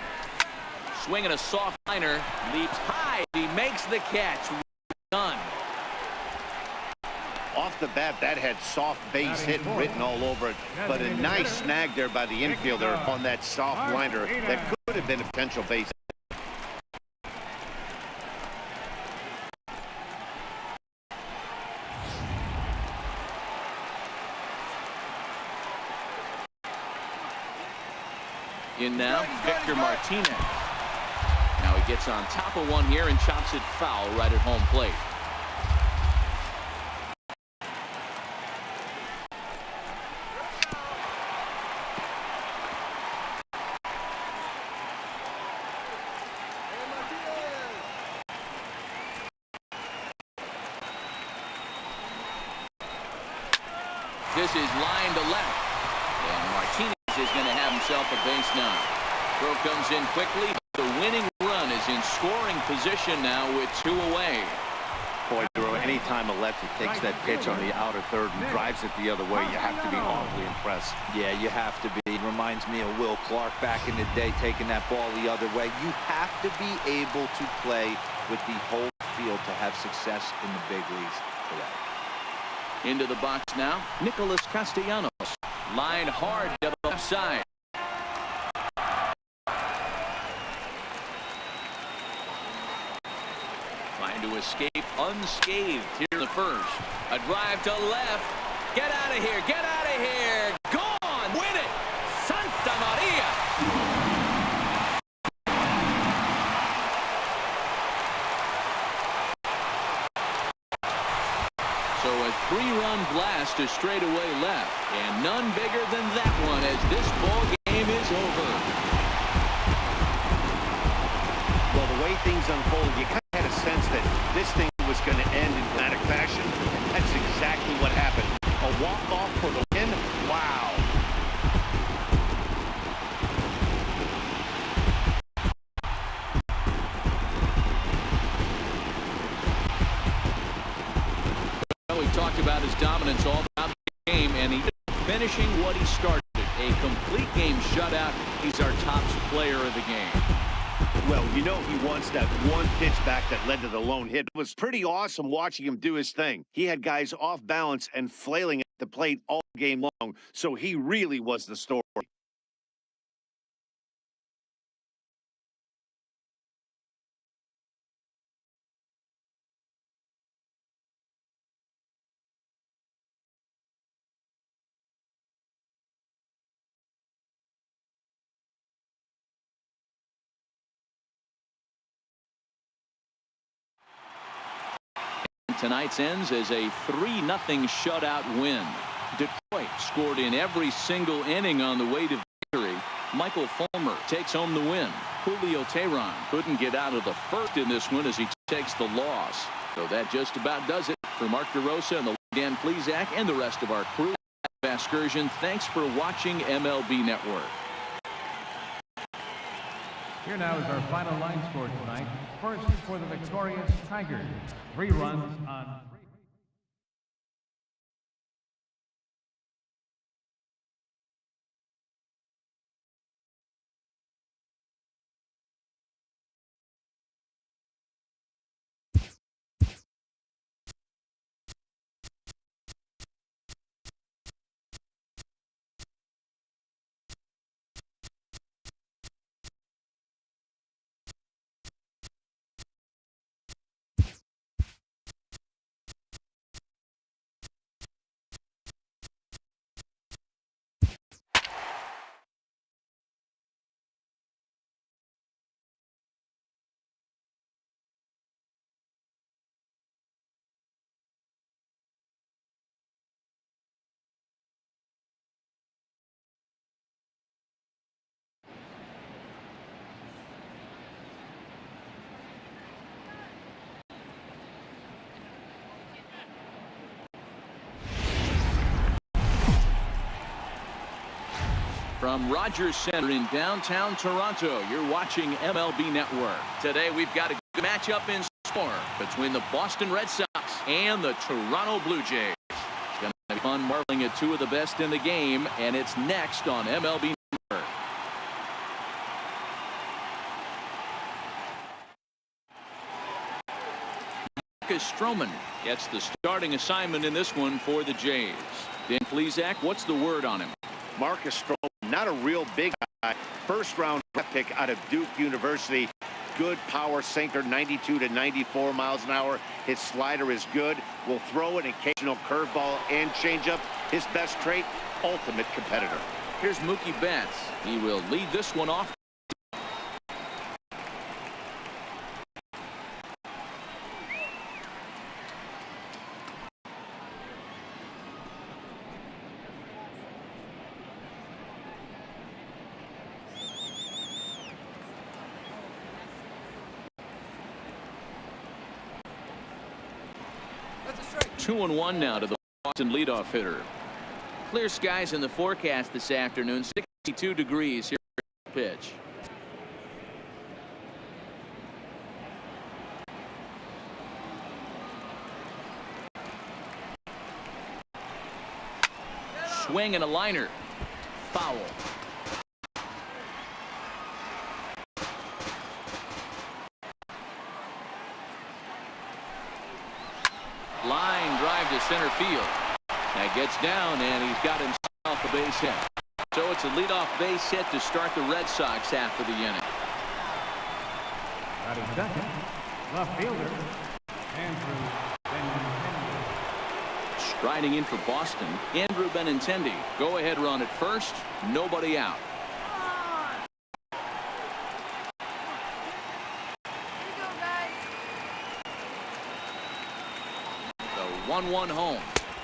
Speaker 1: Swinging a soft liner, leaps high. He makes the catch. Done.
Speaker 2: Off the bat, that had soft base hit written all over it, but a nice snag there by the infielder on that soft liner that could have been a potential base.
Speaker 1: In now, Victor Martinez. Now he gets on top of one here and chops it foul right at home plate. This is line to left. And Martinez is going to have himself a base now. Throw comes in quickly. The winning run is in scoring position now with 2 away.
Speaker 2: Boy, anytime a lefty takes that pitch on the outer third and drives it the other way, you have to be awfully impressed.
Speaker 3: Yeah, you have to be. It reminds me of Will Clark back in the day taking that ball the other way. You have to be able to play with the whole field to have success in the big leagues today.
Speaker 1: Into the box now, Nicholas Castellanos. Line hard to the left side. Trying to escape unscathed here in the first. A drive to left. Get out of here. Get out of here. Gone. Win it. Santa Maria. So a 3-run blast to straightaway left. And none bigger than that one as this ball game is
Speaker 2: things unfolded, you kind of had a sense that this thing was going to end in dramatic fashion. That's exactly what happened. A walk-off for the win. Wow.
Speaker 1: Well, we talked about his dominance all throughout the game, and he's finishing what he started. A complete game shutout. He's our top player of the game.
Speaker 2: Well, you know he wants that one pitch back that led to the lone hit. It was pretty awesome watching him do his thing. He had guys off balance and flailing at the plate all game long, so he really was the story.
Speaker 1: Tonight's ends as a 3-0 shutout win. Detroit scored in every single inning on the way to victory. Michael Fulmer takes home the win. Julio Teheran couldn't get out of the first in this one as he takes the loss. So that just about does it for Mark DeRosa and the Dan Plesac and the rest of our crew. Excursion. Thanks for watching MLB Network.
Speaker 6: Here now is our final line score tonight. First for the victorious Tigers. 3 runs on...
Speaker 1: From Rogers Center in downtown Toronto, you're watching MLB Network. Today we've got a good matchup in store between the Boston Red Sox and the Toronto Blue Jays. It's going to be fun marveling at 2 of the best in the game, and it's next on MLB Network. Marcus Stroman gets the starting assignment in this one for the Jays. Dan Plesac, what's the word on him?
Speaker 2: Marcus Stroman, not a real big guy. First-round pick out of Duke University. Good power sinker, 92 to 94 miles an hour. His slider is good. Will throw an occasional curveball and changeup. His best trait, ultimate competitor.
Speaker 1: Here's Mookie Betts. He will lead this one off.
Speaker 5: That's a strike.
Speaker 1: 2-1 now to the Boston leadoff hitter. Clear skies in the forecast this afternoon. 62 degrees here at the pitch. Swing and a liner. Foul. Line drive to center field. That gets down, and he's got himself a base hit. So it's a leadoff base hit to start the Red Sox half of the inning.
Speaker 6: Batting second, left fielder, Andrew Benintendi.
Speaker 1: Striding in for Boston, Andrew Benintendi. Go-ahead run at first, nobody out. The 1-1 home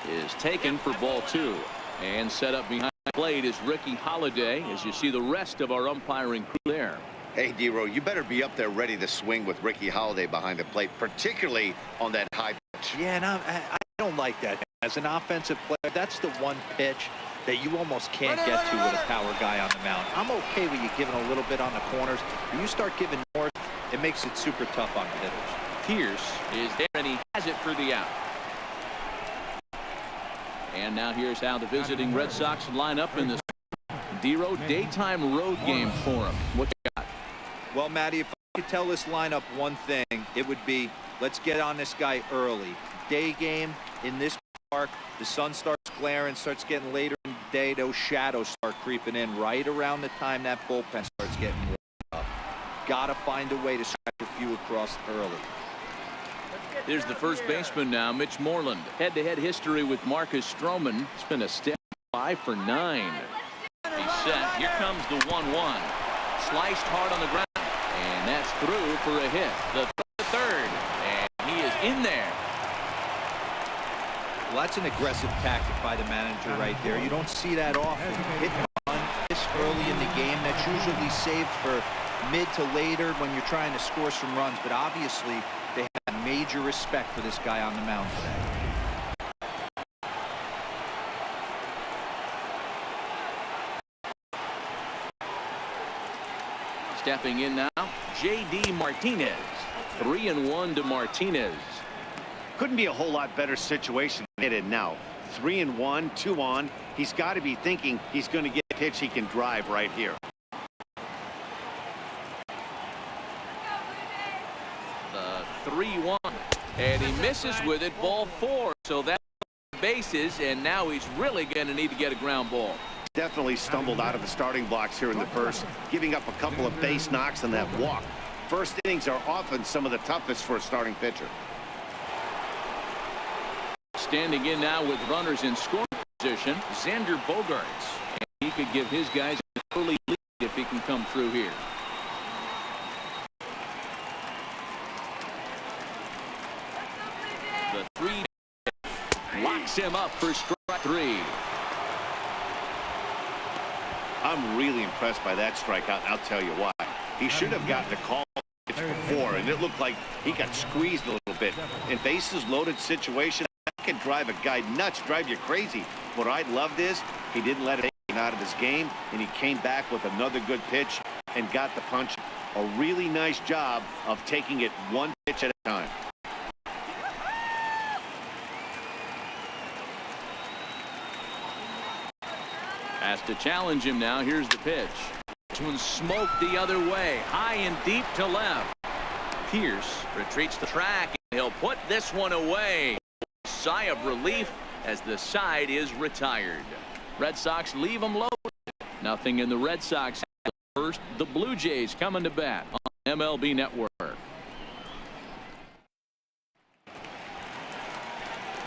Speaker 1: is taken for ball 2. And set up behind the plate is Ricky Holiday, as you see the rest of our umpiring crew there.
Speaker 2: Hey, D-Row, you better be up there ready to swing with Ricky Holiday behind the plate, particularly on that high pitch.
Speaker 3: Yeah, and I don't like that. As an offensive player, that's the one pitch that you almost can't get to with a power guy on the mound. I'm okay with you giving a little bit on the corners. When you start giving north, it makes it super tough on the hitters.
Speaker 1: Pierce is there, and he has it for the out. And now here's how the visiting Red Sox line up in this D-Row daytime road game for him. What you got?
Speaker 3: Well, Matty, if I could tell this lineup one thing, it would be let's get on this guy early. Day game in this park, the sun starts glaring, starts getting later in the day. Those shadows start creeping in right around the time that bullpen starts getting warmed up. Got to find a way to scratch a few across early.
Speaker 1: There's the first baseman now, Mitch Moreland. Head-to-head history with Marcus Stroman. It's been a step 5 for 9. He's set. Here comes the 1-1. Sliced hard on the ground. And that's through for a hit. The third. And he is in there.
Speaker 3: Well, that's an aggressive tactic by the manager right there. You don't see that often. Hit and run this early in the game. That's usually saved for mid to later when you're trying to score some runs. But obviously, they have major respect for this guy on the mound today.
Speaker 1: Stepping in now, J.D. Martinez. 3-1 to Martinez.
Speaker 2: Couldn't be a whole lot better situation than it is now. 3-1, 2 on. He's got to be thinking he's going to get a pitch he can drive right here.
Speaker 1: The 3-1. And he misses with it, ball 4. So that's bases, and now he's really going to need to get a ground ball.
Speaker 2: Definitely stumbled out of the starting blocks here in the first, giving up a couple of base knocks and that walk. First innings are often some of the toughest for a starting pitcher.
Speaker 1: Standing in now with runners in scoring position, Xander Bogaerts. And he could give his guys an early lead if he can come through here. The 3 locks him up for strike 3.
Speaker 2: I'm really impressed by that strikeout, and I'll tell you why. He should have gotten a call before, and it looked like he got squeezed a little bit. In bases loaded situation, that can drive a guy nuts, drive you crazy. What I loved is he didn't let it take him out of his game, and he came back with another good pitch and got the punch. A really nice job of taking it one pitch at a time.
Speaker 1: Has to challenge him now. Here's the pitch. This one's smoked the other way. High and deep to left. Pierce retreats the track, and he'll put this one away. Sigh of relief as the side is retired. Red Sox leave them loaded. Nothing in the Red Sox. First, the Blue Jays coming to bat on MLB Network.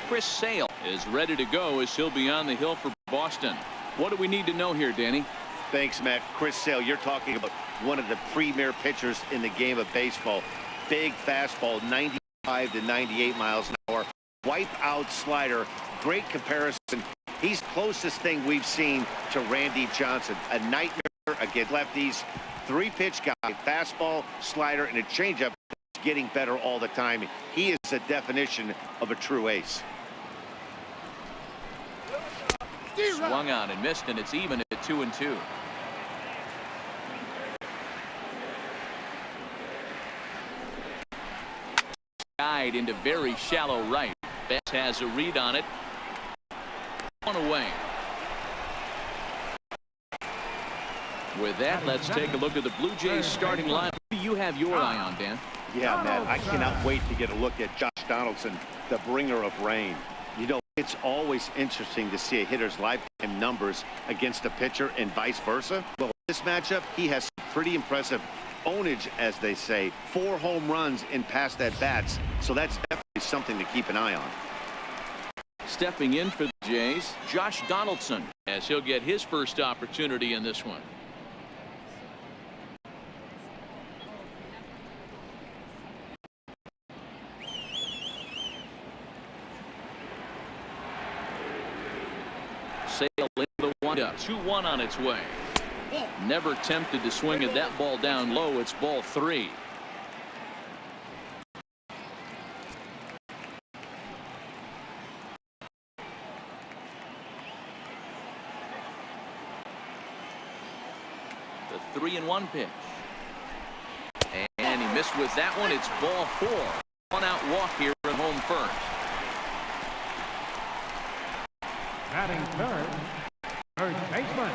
Speaker 1: Chris Sale is ready to go as he'll be on the hill for Boston. What do we need to know here, Danny?
Speaker 2: Thanks, Matt. Chris Sale, you're talking about one of the premier pitchers in the game of baseball. Big fastball, 95 to 98 miles an hour. Wipe out slider. Great comparison. He's closest thing we've seen to Randy Johnson. A nightmare against lefties. 3-pitch guy. Fastball, slider, and a changeup. Getting better all the time. He is the definition of a true ace.
Speaker 1: Swung on and missed, and it's even at 2-2. Guide into very shallow right. Betts has a read on it. One away. With that, let's take a look at the Blue Jays starting line. Who do you have your eye on, Dan?
Speaker 2: Yeah, Matt, I cannot wait to get a look at Josh Donaldson, the bringer of rain. You know, it's always interesting to see a hitter's lifetime numbers against a pitcher and vice versa. Well, in this matchup, he has pretty impressive ownage, as they say. 4 home runs in past at-bats, so that's definitely something to keep an eye on.
Speaker 1: Stepping in for the Jays, Josh Donaldson, as he'll get his first opportunity in this one. Sale in the windup. 2-1 on its way. Never tempted to swing at that ball down low. It's ball 3. The 3-1 pitch. And he missed with that one. It's ball 4. 1-out walk here at home first.
Speaker 6: Batting third, first baseman,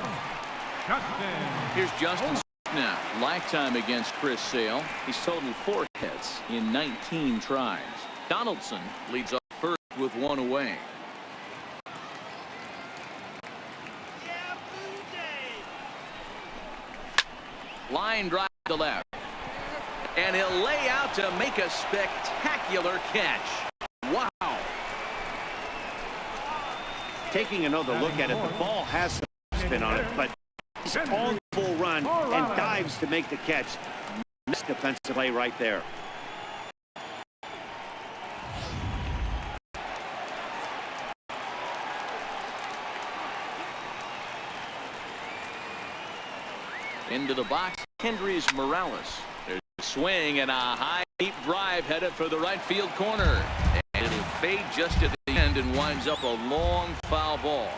Speaker 6: Justin.
Speaker 1: Here's Justin now. Lifetime against Chris Sale. He's totaled 4 hits in 19 tries. Donaldson leads off first with 1 away. Line drive to left. And he'll lay out to make a spectacular catch. Wow.
Speaker 2: Taking another look at it, the ball has some spin on it, but he's on full run and dives to make the catch. Nice defensive play right there.
Speaker 1: Into the box, Kendrys Morales. There's a swing and a high deep drive headed for the right field corner. And it'll fade just at the end and winds up a long foul ball.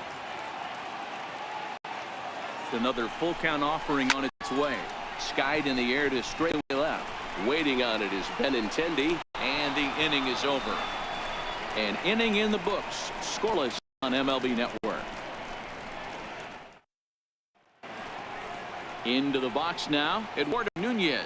Speaker 1: Another full count offering on its way. Skied in the air to straightaway left. Waiting on it is Benintendi, and the inning is over. An inning in the books, scoreless on MLB Network. Into the box now, Eduardo Nunez.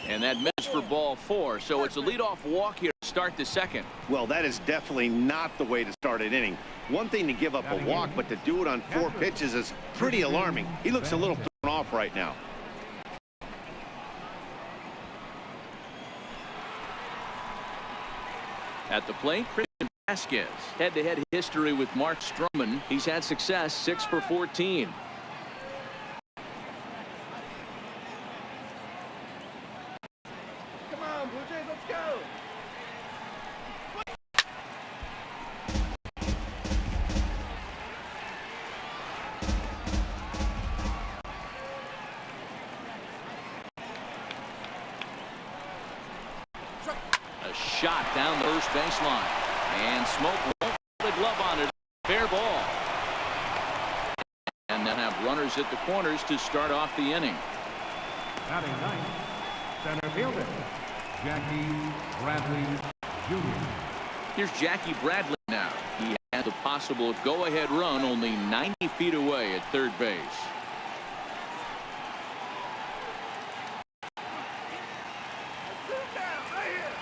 Speaker 1: And that misses for ball 4, so it's a leadoff walk here to start the second.
Speaker 2: Well, that is definitely not the way to start an inning. One thing to give up a walk, but to do it on 4 pitches is pretty alarming. He looks a little thrown off right now.
Speaker 1: At the plate, Christian Vasquez. Head-to-head history with Mark Stroman. He's had success, 6 for 14.
Speaker 5: Come on, Blue Jays, let's go.
Speaker 1: A shot down the first baseline. And Smoke won't put the glove on it. Fair ball. And they'll have runners at the corners to start off the inning.
Speaker 6: Batting ninth, center fielder, Jackie Bradley Jr.
Speaker 1: Here's Jackie Bradley now. He had the possible go-ahead run only 90 feet away at third base.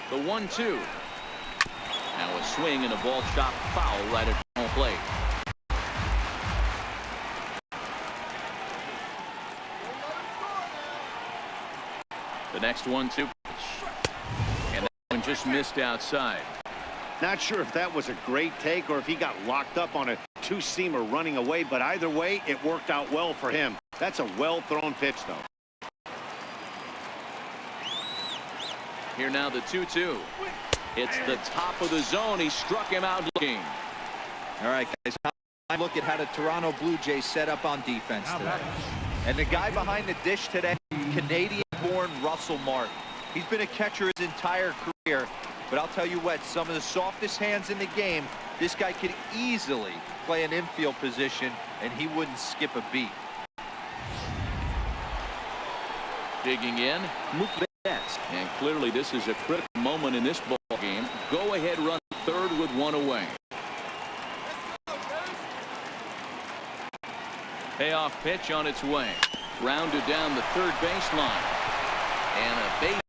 Speaker 1: The 1-2. Now a swing and a ball chopped foul right at home plate. The next 1-2 pitch. And that one just missed outside.
Speaker 2: Not sure if that was a great take or if he got locked up on a 2-seamer running away, but either way, it worked out well for him. That's a well-thrown pitch, though.
Speaker 1: Here now the 2-2. It's the top of the zone. He struck him out looking.
Speaker 3: All right, guys. Look at how the Toronto Blue Jays set up on defense today. And the guy behind the dish today, Canadian-born Russell Martin. He's been a catcher his entire career. But I'll tell you what, some of the softest hands in the game, this guy could easily play an infield position, and he wouldn't skip a beat.
Speaker 1: Digging in, Mookie Betts. And clearly this is a critical moment in this ball game. Go ahead run third with 1 away. Payoff pitch on its way. Rounded down the third baseline. And a base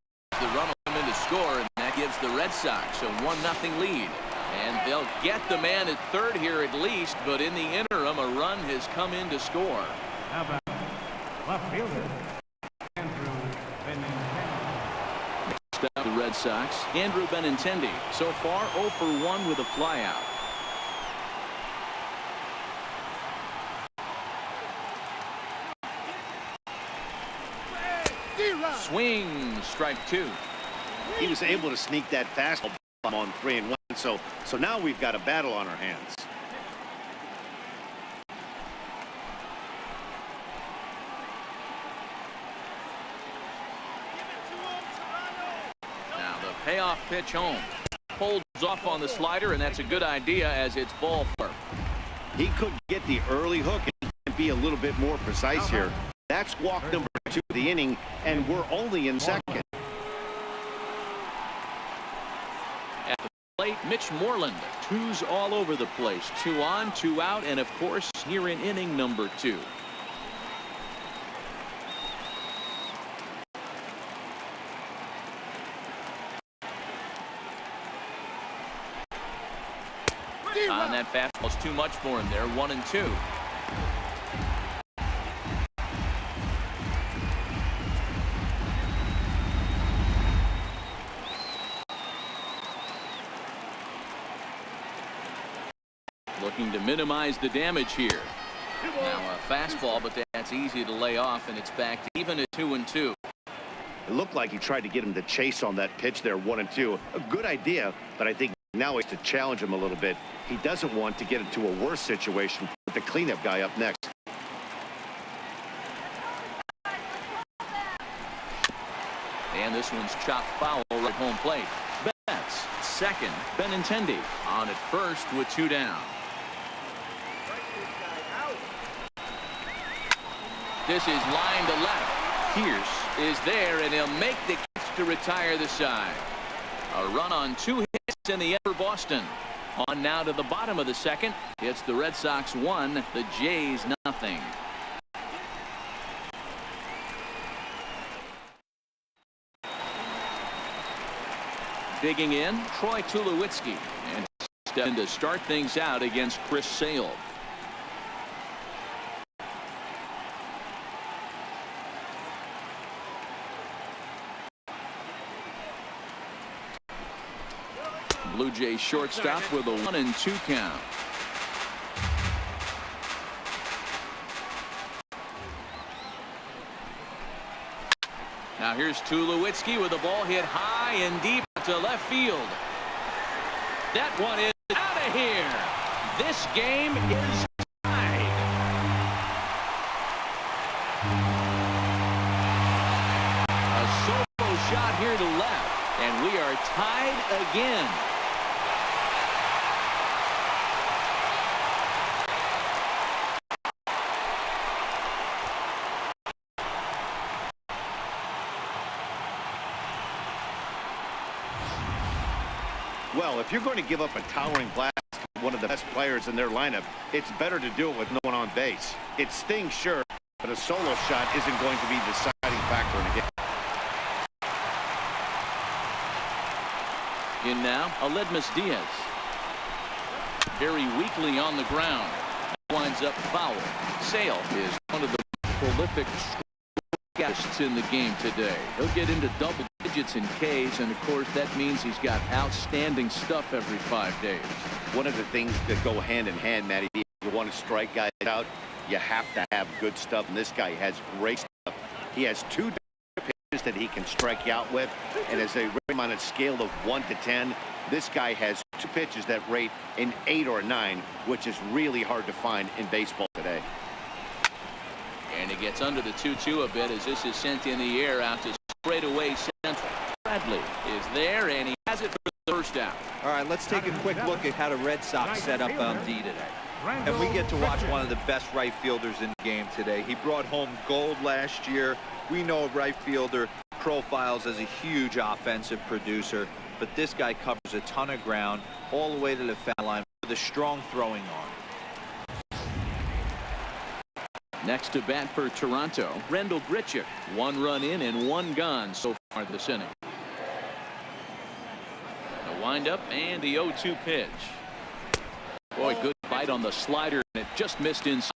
Speaker 1: the run will come in to score, and that gives the Red Sox a 1-0 lead. And they'll get the man at third here at least, but in the interim a run has come in to score.
Speaker 6: How about left fielder, Andrew Benintendi.
Speaker 1: Next up, the Red Sox, Andrew Benintendi. So far 0 for 1 with a flyout. Swing, strike 2.
Speaker 2: He was able to sneak that fastball on 3-1. So now we've got a battle on our hands.
Speaker 1: Now the payoff pitch home. Holds off on the slider, and that's a good idea as it's ball four.
Speaker 2: He could get the early hook and be a little bit more precise here. That's walk number 2 of the inning, and we're only in second.
Speaker 1: At the plate, Mitch Moreland. 2s all over the place. 2 on, 2 out, and of course here in inning number 2. On that fastball's too much for him there. 1-2. Looking to minimize the damage here. Now a fastball, but that's easy to lay off, and it's back to even at 2-2.
Speaker 2: It looked like he tried to get him to chase on that pitch there, 1-2. A good idea, but I think now is to challenge him a little bit. He doesn't want to get into a worse situation with the cleanup guy up next.
Speaker 1: And this one's chopped foul right home plate. Betts, second. Benintendi on at first with 2 down. This is line to left. Pierce is there, and he'll make the catch to retire the side. A run on 2 hits in the end for Boston. On now to the bottom of the second. It's the Red Sox 1, the Jays 0. Digging in, Troy Tulowitzki, and stepping to start things out against Chris Sale. Blue Jays shortstop with a 1-2 count. Now here's Tulowitzki with the ball hit high and deep to left field. That one is out of here. This game is tied. A solo shot here to left, and we are tied again.
Speaker 2: Well, if you're going to give up a towering blast to one of the best players in their lineup, it's better to do it with no one on base. It stings, sure, but a solo shot isn't going to be the deciding factor in a game.
Speaker 1: In now, Aledmus Diaz. Very weakly on the ground. Winds up foul. Sale is one of the prolific strikeouts in the game today. He'll get into double digits in Ks, and of course that means he's got outstanding stuff every 5 days.
Speaker 2: One of the things that go hand in hand, Matty, if you want to strike guys out, you have to have good stuff, and this guy has great stuff. He has 2 pitches that he can strike you out with, and as they rate him on a scale of 1 to 10, this guy has 2 pitches that rate an 8 or 9, which is really hard to find in baseball today.
Speaker 1: And he gets under the 2-2 a bit as this is sent in the air out to straightaway central. Bradley is there, and he has it for the first out.
Speaker 3: All right, let's take a quick look at how the Red Sox set up on D today. And we get to watch one of the best right fielders in the game today. He brought home gold last year. We know a right fielder profiles as a huge offensive producer, but this guy covers a ton of ground all the way to the foul line with a strong throwing arm.
Speaker 1: Next to bat for Toronto, Rendell Grichuk. 1 run in and 1 gone so far this inning. The windup and the 0-2 pitch. Boy, good bite on the slider, and it just missed inside.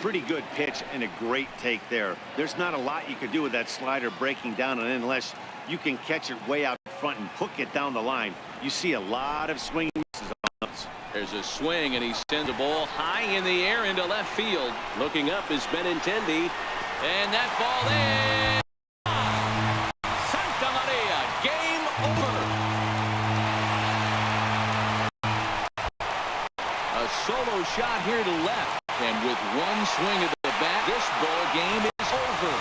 Speaker 2: Pretty good pitch and a great take there. There's not a lot you can do with that slider breaking down, and unless you can catch it way out front and hook it down the line, you see a lot of swinging misses on those.
Speaker 1: There's a swing, and he sends the ball high in the air into left field. Looking up is Benintendi, and that ball in. Santa Maria
Speaker 4: over.
Speaker 1: A solo shot here to left. And with one swing of the bat, this ball game is over.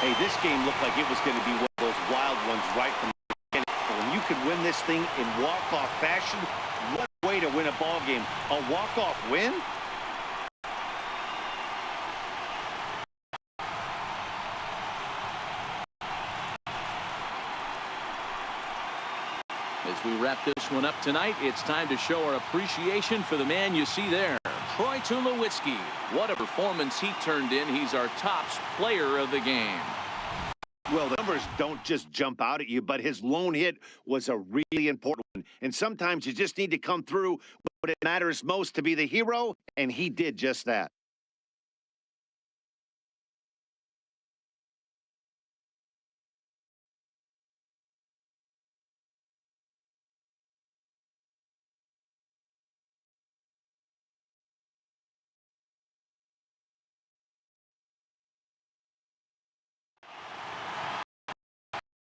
Speaker 2: Hey, this game looked like it was going to be one of those wild ones right from the beginning. When you can win this thing in walk-off fashion, what a way to win a ball game. A walk-off win?
Speaker 1: As we wrap this one up tonight, it's time to show our appreciation for the man you see there, Troy Tulowitzki. What a performance he turned in. He's our top player of the game.
Speaker 2: Well, the numbers don't just jump out at you, but his lone hit was a really important one. And sometimes you just need to come through when it matters most to be the hero, and he did just that.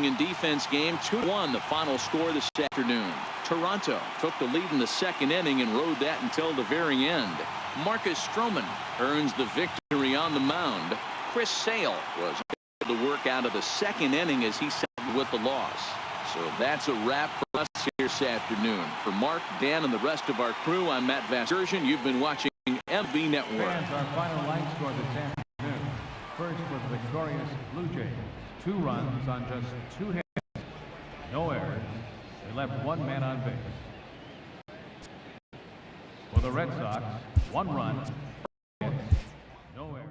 Speaker 1: In defense game 2-1 the final score this afternoon. Toronto took the lead in the second inning and rode that until the very end. Marcus Stroman earns the victory on the mound. Chris Sale was able to work out of the second inning as he settled with the loss. So that's a wrap for us here this afternoon. For Mark, Dan, and the rest of our crew, I'm Matt Vasgersian. You've been watching MLB Network.
Speaker 6: Fans, our final line score this afternoon. First was the victorious Blue Jays. 2 runs on just 2 hits. No errors. They left 1 man on base. For the Red Sox, 1 run, 4 hits, no errors.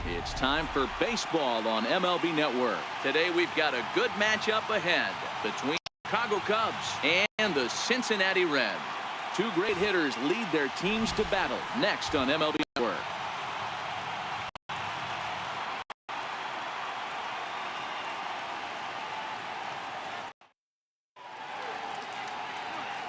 Speaker 1: It's time for baseball on MLB Network. Today we've got a good matchup ahead between Chicago Cubs and the Cincinnati Reds. 2 great hitters lead their teams to battle next on MLB Network.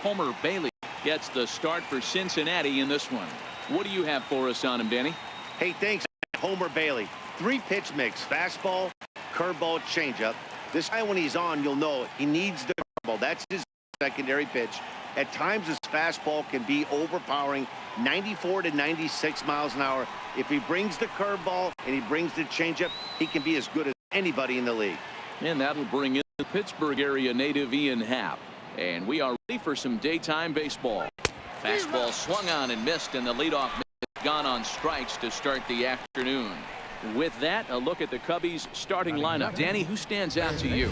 Speaker 1: Homer Bailey gets the start for Cincinnati in this one. What do you have for us on him, Danny?
Speaker 2: Hey, thanks, Homer Bailey. 3-pitch mix, fastball, curveball, changeup. This guy, when he's on, you'll know he needs the curveball. That's his secondary pitch. At times, his fastball can be overpowering, 94 to 96 miles an hour. If he brings the curveball and he brings the changeup, he can be as good as anybody in the league.
Speaker 1: And that'll bring in the Pittsburgh area native Ian Happ. And we are ready for some daytime baseball. Fastball swung on and missed, and the leadoff man has gone on strikes to start the afternoon. With that, a look at the Cubbies' starting lineup. Danny, who stands out to you?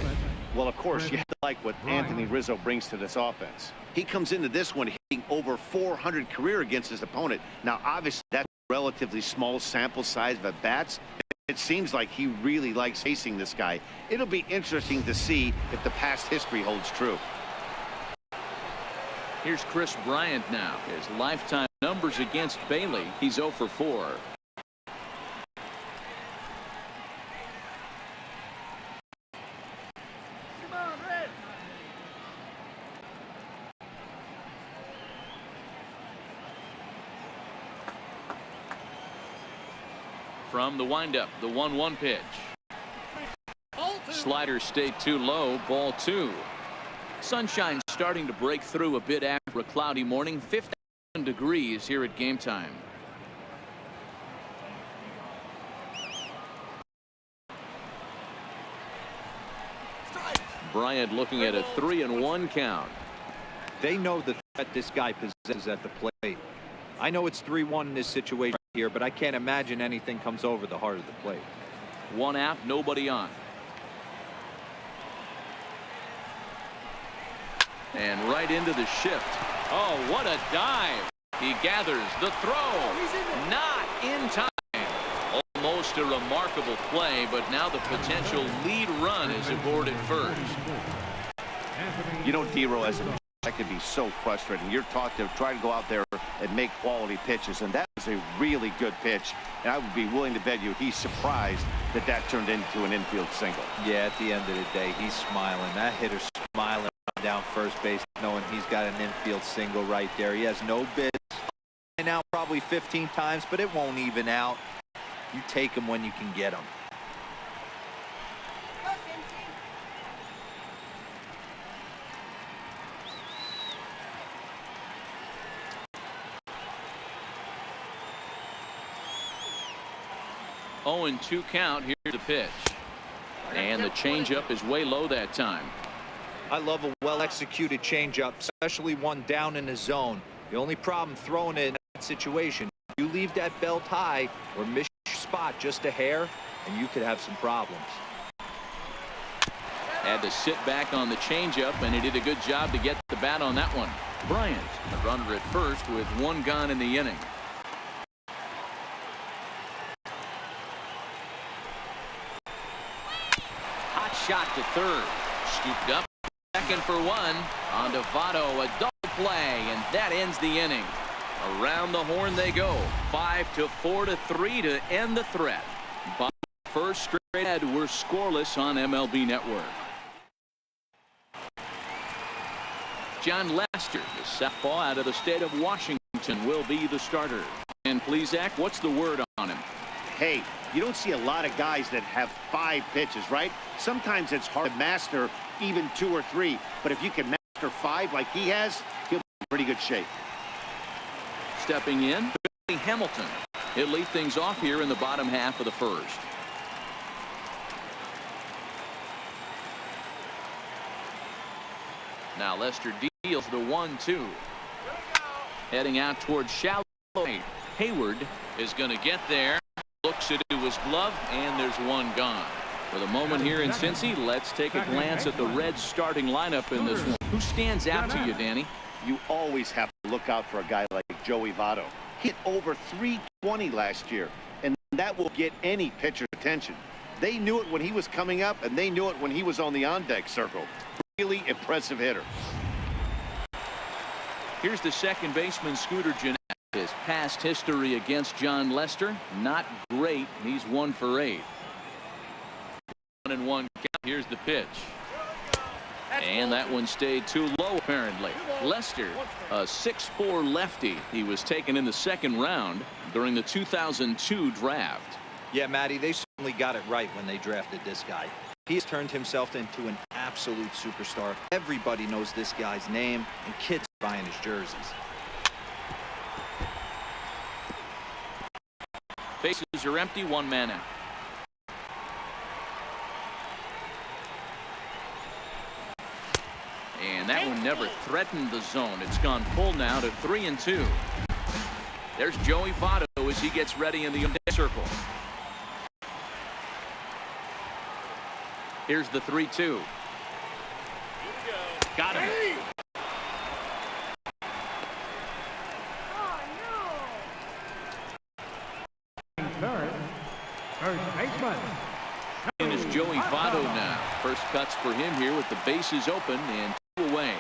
Speaker 2: Well, of course, you have to like what Anthony Rizzo brings to this offense. He comes into this one hitting over 400 career against his opponent. Now, obviously, that's a relatively small sample size of at-bats. It seems like he really likes facing this guy. It'll be interesting to see if the past history holds true.
Speaker 1: Here's Chris Bryant now. His lifetime numbers against Bailey. He's 0 for 4. From the windup, the 1-1 pitch. Slider stayed too low, ball 2. Sunshine starting to break through a bit after a cloudy morning. 51 degrees here at game time. Bryant looking at a 3-1 count.
Speaker 3: They know the threat this guy possesses at the plate. I know it's 3-1 in this situation here, but I can't imagine anything comes over the heart of the plate.
Speaker 1: 1 out, nobody on. And right into the shift. Oh, what a dive. He gathers the throw. Not in time. Almost a remarkable play, but now the potential lead run is aboard at first.
Speaker 2: You know, D-Row, as a pitcher, that can be so frustrating. You're taught to try to go out there and make quality pitches, and that was a really good pitch. And I would be willing to bet you he's surprised that that turned into an infield single.
Speaker 3: Yeah, at the end of the day, he's smiling. That hitter's smiling down first base, knowing he's got an infield single right there. He has no bids. Now probably 15 times, but it won't even out. You take them when you can get them.
Speaker 7: Go, Cincy.
Speaker 1: 0-2 count. Here's the pitch. And the changeup is way low that time.
Speaker 3: I love a well-executed changeup, especially one down in the zone. The only problem throwing it in that situation, you leave that belt high or miss your spot just a hair, and you could have some problems.
Speaker 1: Had to sit back on the changeup, and he did a good job to get the bat on that one. Bryant, a runner at first with 1 gone in the inning. Hot shot to third. Scooped up. Second for 1. On to Votto, a double play, and that ends the inning. Around the horn they go. 5-4-3 to end the threat. By first straight ahead, we're scoreless on MLB Network. John Lester, the southpaw out of the state of Washington, will be the starter. And please, Zach, what's the word on him?
Speaker 2: Hey, you don't see a lot of guys that have 5 pitches, right? Sometimes it's hard to master even 2 or 3, but if you can master 5 like he has, he'll be in pretty good shape.
Speaker 1: Stepping in, Billy Hamilton. He'll lead things off here in the bottom half of the first. Now Lester deals the 1-2. Heading out towards shallow right. Hayward is going to get there. Looks into his glove, and there's 1 gone. For the moment here in Cincy, let's take a glance at the Reds starting lineup in this one. Who stands out to you, Danny?
Speaker 2: You always have to look out for a guy like Joey Votto. Hit over 320 last year, and that will get any pitcher's attention. They knew it when he was coming up, and they knew it when he was on the on-deck circle. Really impressive hitter.
Speaker 1: Here's the second baseman, Scooter Gennett. His past history against John Lester, not great. He's 1 for 8. 1-1 count. Here's the pitch. And that one stayed too low, apparently. Lester, a 6'4" lefty. He was taken in the 2nd round during the 2002 draft.
Speaker 3: Yeah, Matty, they certainly got it right when they drafted this guy. He has turned himself into an absolute superstar. Everybody knows this guy's name, and kids are buying his jerseys.
Speaker 1: Bases are empty, 1 man out. And that one never threatened the zone. It's gone full now to 3-2. There's Joey Votto as he gets ready in the circle. Here's the 3-2. Got him.
Speaker 6: First baseman.
Speaker 1: And it's Joey Votto now. First cuts for him here with the bases open and 2 away.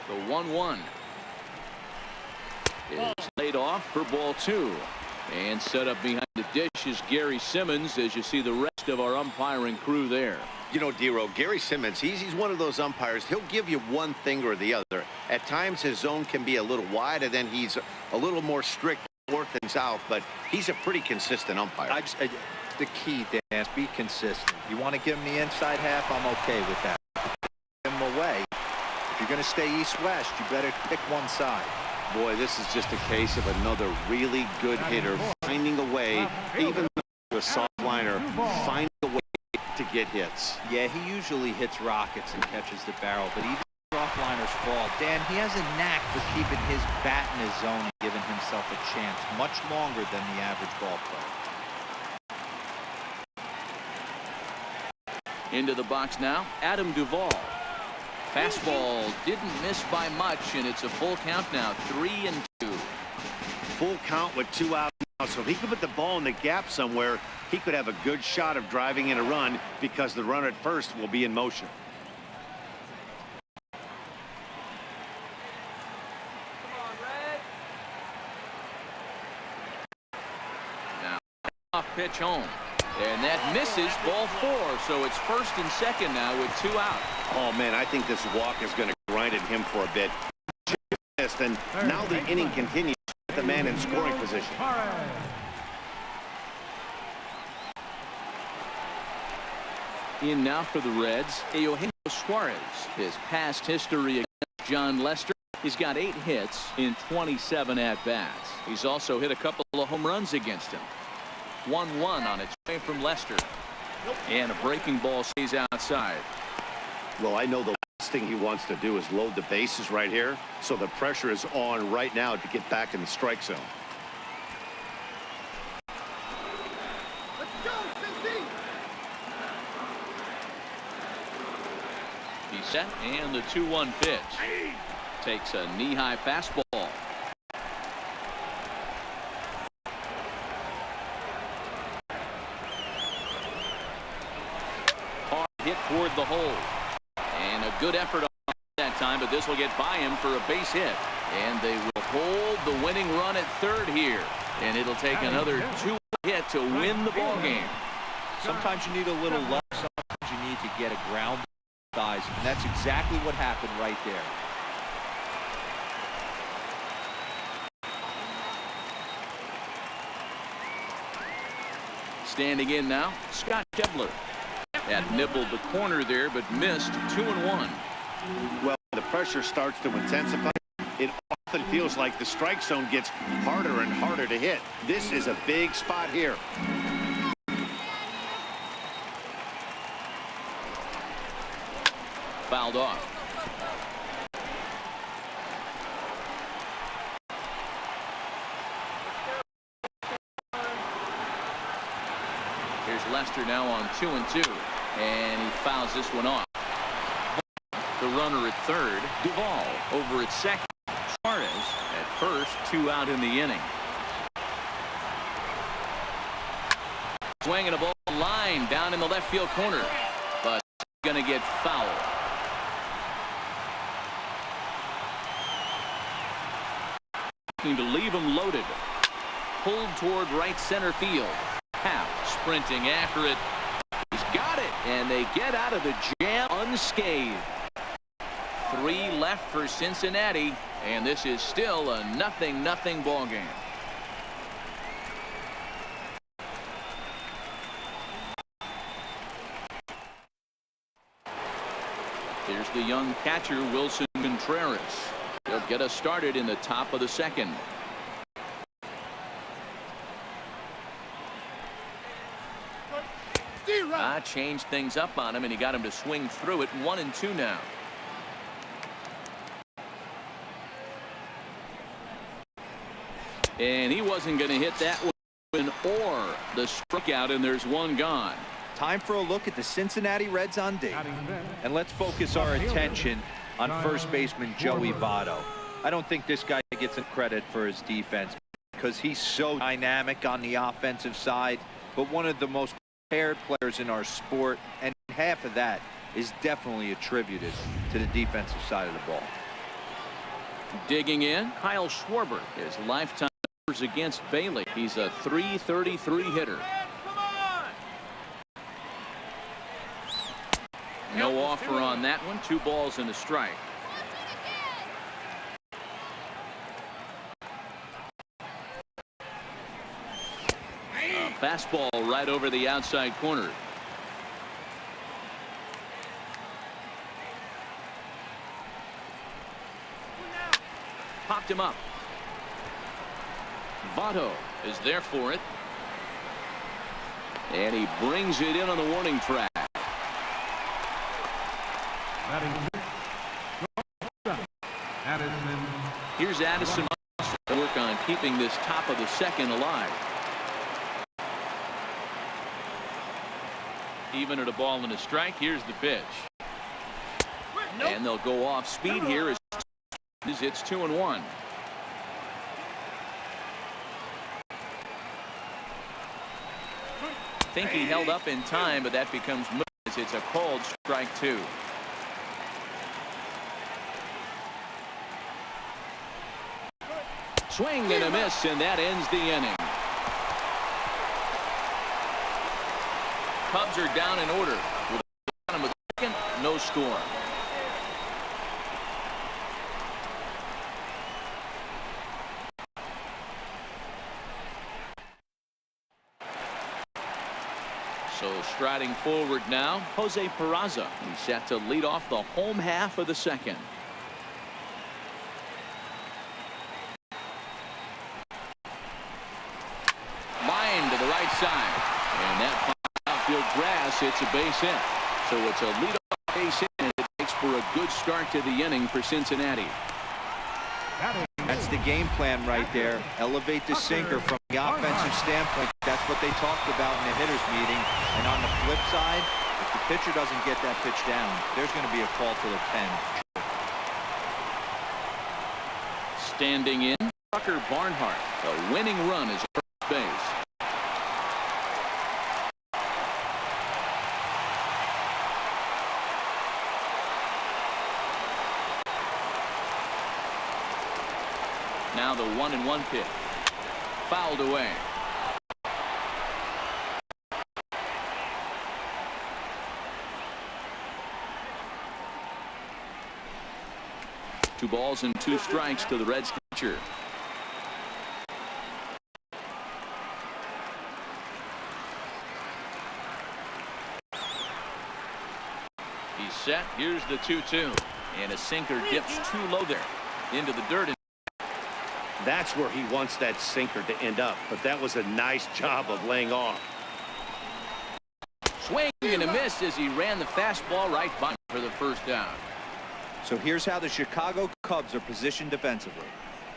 Speaker 1: The 1-1 is laid off for ball 2. And set up behind the dish is Gary Simmons as you see the rest of our umpiring crew there.
Speaker 2: You know, D-Row, Gary Simmons, he's one of those umpires. He'll give you one thing or the other. At times his zone can be a little wide, and then he's a little more strict, work things out, but he's a pretty consistent umpire.
Speaker 3: the key, Dan. Be consistent. You want to give him the inside half, I'm okay with that. Give him away. If you're going to stay east-west, you better pick one side.
Speaker 2: Boy, this is just a case of another really good hitter finding a way, even though a soft liner, finding a way to get hits.
Speaker 3: Yeah, he usually hits rockets and catches the barrel, but even offliners fall. Dan, he has a knack for keeping his bat in his zone and giving himself a chance much longer than the average ball player.
Speaker 1: Into the box now, Adam Duvall. Fastball didn't miss by much, and it's a full count now, 3-2.
Speaker 2: Full count with 2 out now, so if he could put the ball in the gap somewhere, he could have a good shot of driving in a run because the runner at first will be in motion.
Speaker 1: Now, off pitch home. And that misses, ball 4, so it's first and second now with 2 out.
Speaker 2: Oh, man, I think this walk is going to grind at him for a bit. And now the inning continues with the man in scoring position.
Speaker 1: In now for the Reds, Eugenio Suarez. His past history against John Lester, he's got 8 hits in 27 at-bats. He's also hit a couple of home runs against him. 1-1 on its way from Lester. And a breaking ball stays outside.
Speaker 2: Well, I know the last thing he wants to do is load the bases right here, so the pressure is on right now to get back in the strike zone.
Speaker 5: Let's go, Cincy!
Speaker 1: He's set, and the 2-1 pitch. Takes a knee-high fastball. Hit toward the hole, and a good effort on that time, but this will get by him for a base hit, and they will hold the winning run at third here, and it'll take another 2 hit to win the ball game.
Speaker 3: Sometimes you need a little luck, sometimes you need to get a ground size, and that's exactly what happened right there.
Speaker 1: Standing in now, Scott Schebler. That nibbled the corner there, but missed 2-1.
Speaker 2: Well, the pressure starts to intensify. It often feels like the strike zone gets harder and harder to hit. This is a big spot here.
Speaker 1: Fouled off. Here's Lester now on 2-2, and he fouls this one off. The runner at third, Duvall over at second. Suarez at first, 2 out in the inning. Swinging a ball line down in the left field corner, but going to get fouled. Looking to leave him loaded. Pulled toward right center field. Half sprinting after it. He's got it, and they get out of the jam unscathed. 3 left for Cincinnati, and this is still a 0-0 ball game. Here's the young catcher, Wilson Contreras. He'll get us started in the top of the second. Changed things up on him, and he got him to swing through it. 1-2 now. And he wasn't going to hit that one or the strikeout, and there's 1 gone.
Speaker 3: Time for a look at the Cincinnati Reds on D. And let's focus our attention on first baseman Joey Votto. I don't think this guy gets credit for his defense because he's so dynamic on the offensive side, but one of the most prepared players in our sport, and half of that is definitely attributed to the defensive side of the ball.
Speaker 1: Digging in, Kyle Schwarber. His lifetime numbers against Bailey. He's a .333 hitter. No offer on that one. 2 balls and a strike. Fastball right over the outside corner. Popped him up. Votto is there for it. And he brings it in on the warning track.
Speaker 6: Addison.
Speaker 1: Here's Addison to work on keeping this top of the second alive. Even at a ball and a strike, here's the pitch. And they'll go off speed here as it's 2-1. Think he held up in time, but that becomes moot as it's a called strike 2. Swing and a miss, and that ends the inning. Cubs are down in order. With the bottom of the second, no score. So striding forward now, Jose Peraza. He's set to lead off the home half of the second. Line to the right side. And that outfield grass, it's a base hit. So it's a leadoff base hit, and it makes for a good start to the inning for Cincinnati.
Speaker 3: That's the game plan right there. Elevate the sinker from the offensive standpoint. That's what they talked about in the hitters meeting. And on the flip side, if the pitcher doesn't get that pitch down, there's going to be a call to the pen.
Speaker 1: Standing in, Tucker Barnhart. The winning run is first base. Now the 1-1 pitch. Fouled away. Two balls and two strikes to the Reds pitcher. He's set. Here's the 2-2. And a sinker dips too low there into the dirt.
Speaker 2: That's where he wants that sinker to end up, but that was a nice job of laying off.
Speaker 1: Swing and a miss as he ran the fastball right by for the first down.
Speaker 3: So here's how the Chicago Cubs are positioned defensively.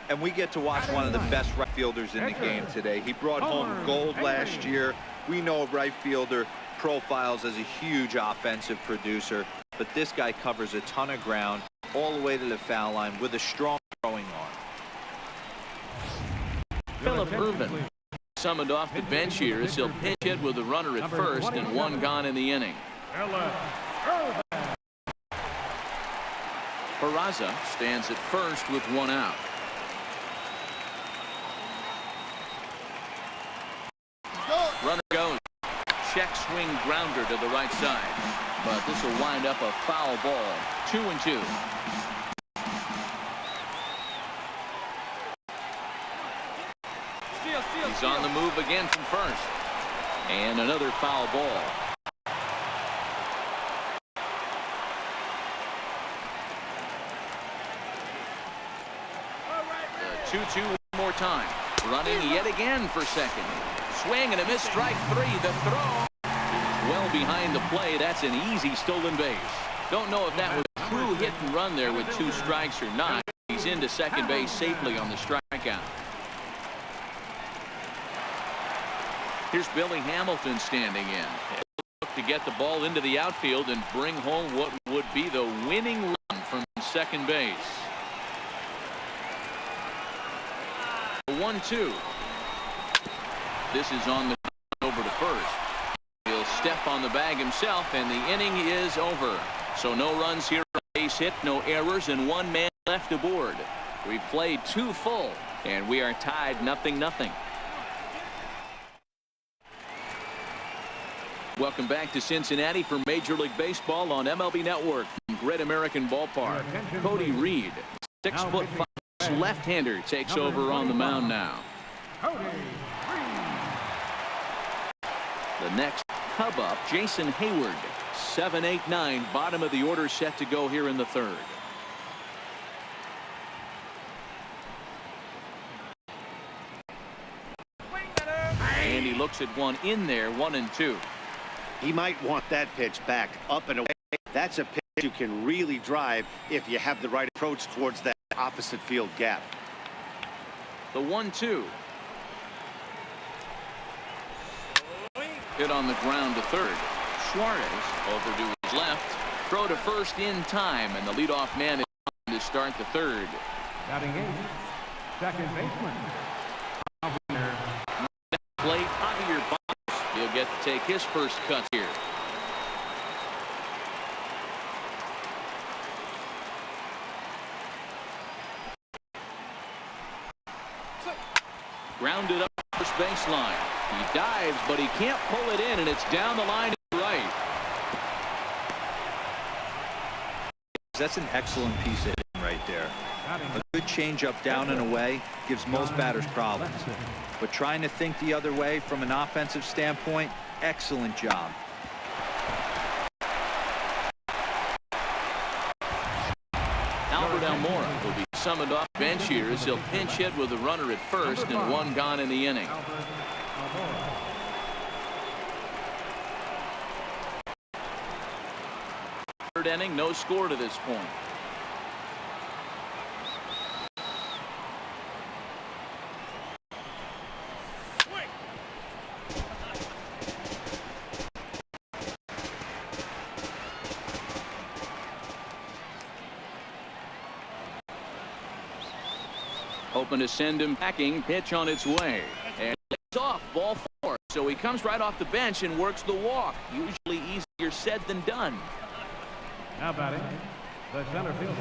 Speaker 3: And we get to watch one of the best right fielders in the game today. He brought home gold last year. We know a right fielder profiles as a huge offensive producer, but this guy covers a ton of ground all the way to the foul line with a strong throwing arm.
Speaker 1: Phillip Ervin summoned off the bench here as he'll pitch it with a runner at first and one gone in the inning. Peraza stands at first with one out. Runner goes. Check swing grounder to the right side. But this will wind up a foul ball. 2-2. He's on the move again from first. And another foul ball. The 2-2 one more time. Running yet again for second. Swing and a miss, strike 3. The throw well behind the play. That's an easy stolen base. Don't know if that was a true hit and run there with 2 strikes or not. He's into second base safely on the strikeout. Here's Billy Hamilton standing in. Look to get the ball into the outfield and bring home what would be the winning run from second base. 1-2. This is on the over to first. He'll step on the bag himself, and the inning is over. So no runs here, base hit, no errors, and 1 man left aboard. We've played 2 full, and we are tied 0-0. Welcome back to Cincinnati for Major League Baseball on MLB Network from Great American Ballpark. Cody Reed, 6'5" left-hander, takes over on the mound now. The next Cub up, Jason Hayward. 7, 8, 9, bottom of the order set to go here in the third. And he looks at one in there, 1 and 2.
Speaker 2: He might want that pitch back up and away. That's a pitch you can really drive if you have the right approach towards that opposite field gap.
Speaker 1: The 1-2. Hit on the ground to third. Suarez over to his left. Throw to first in time, and the leadoff man is on to start the third.
Speaker 6: Batting 8, second baseman.
Speaker 1: Plate, Javier Baez. He'll get to take his first cut here. Grounded up first baseline. He dives, but he can't pull it in, and it's down the line to right.
Speaker 3: That's an excellent piece of hitting right there. A good changeup down and away gives most batters problems. But trying to think the other way from an offensive standpoint, excellent job.
Speaker 1: Albert Almora will be summoned off bench here as he'll pinch hit with a runner at first and 1 gone in the inning. Third inning, no score to this point. Hoping to send him packing. Pitch on its way. And it's off. Ball 4. So he comes right off the bench and works the walk. Usually easier said than done.
Speaker 6: Now batting, the center fielder.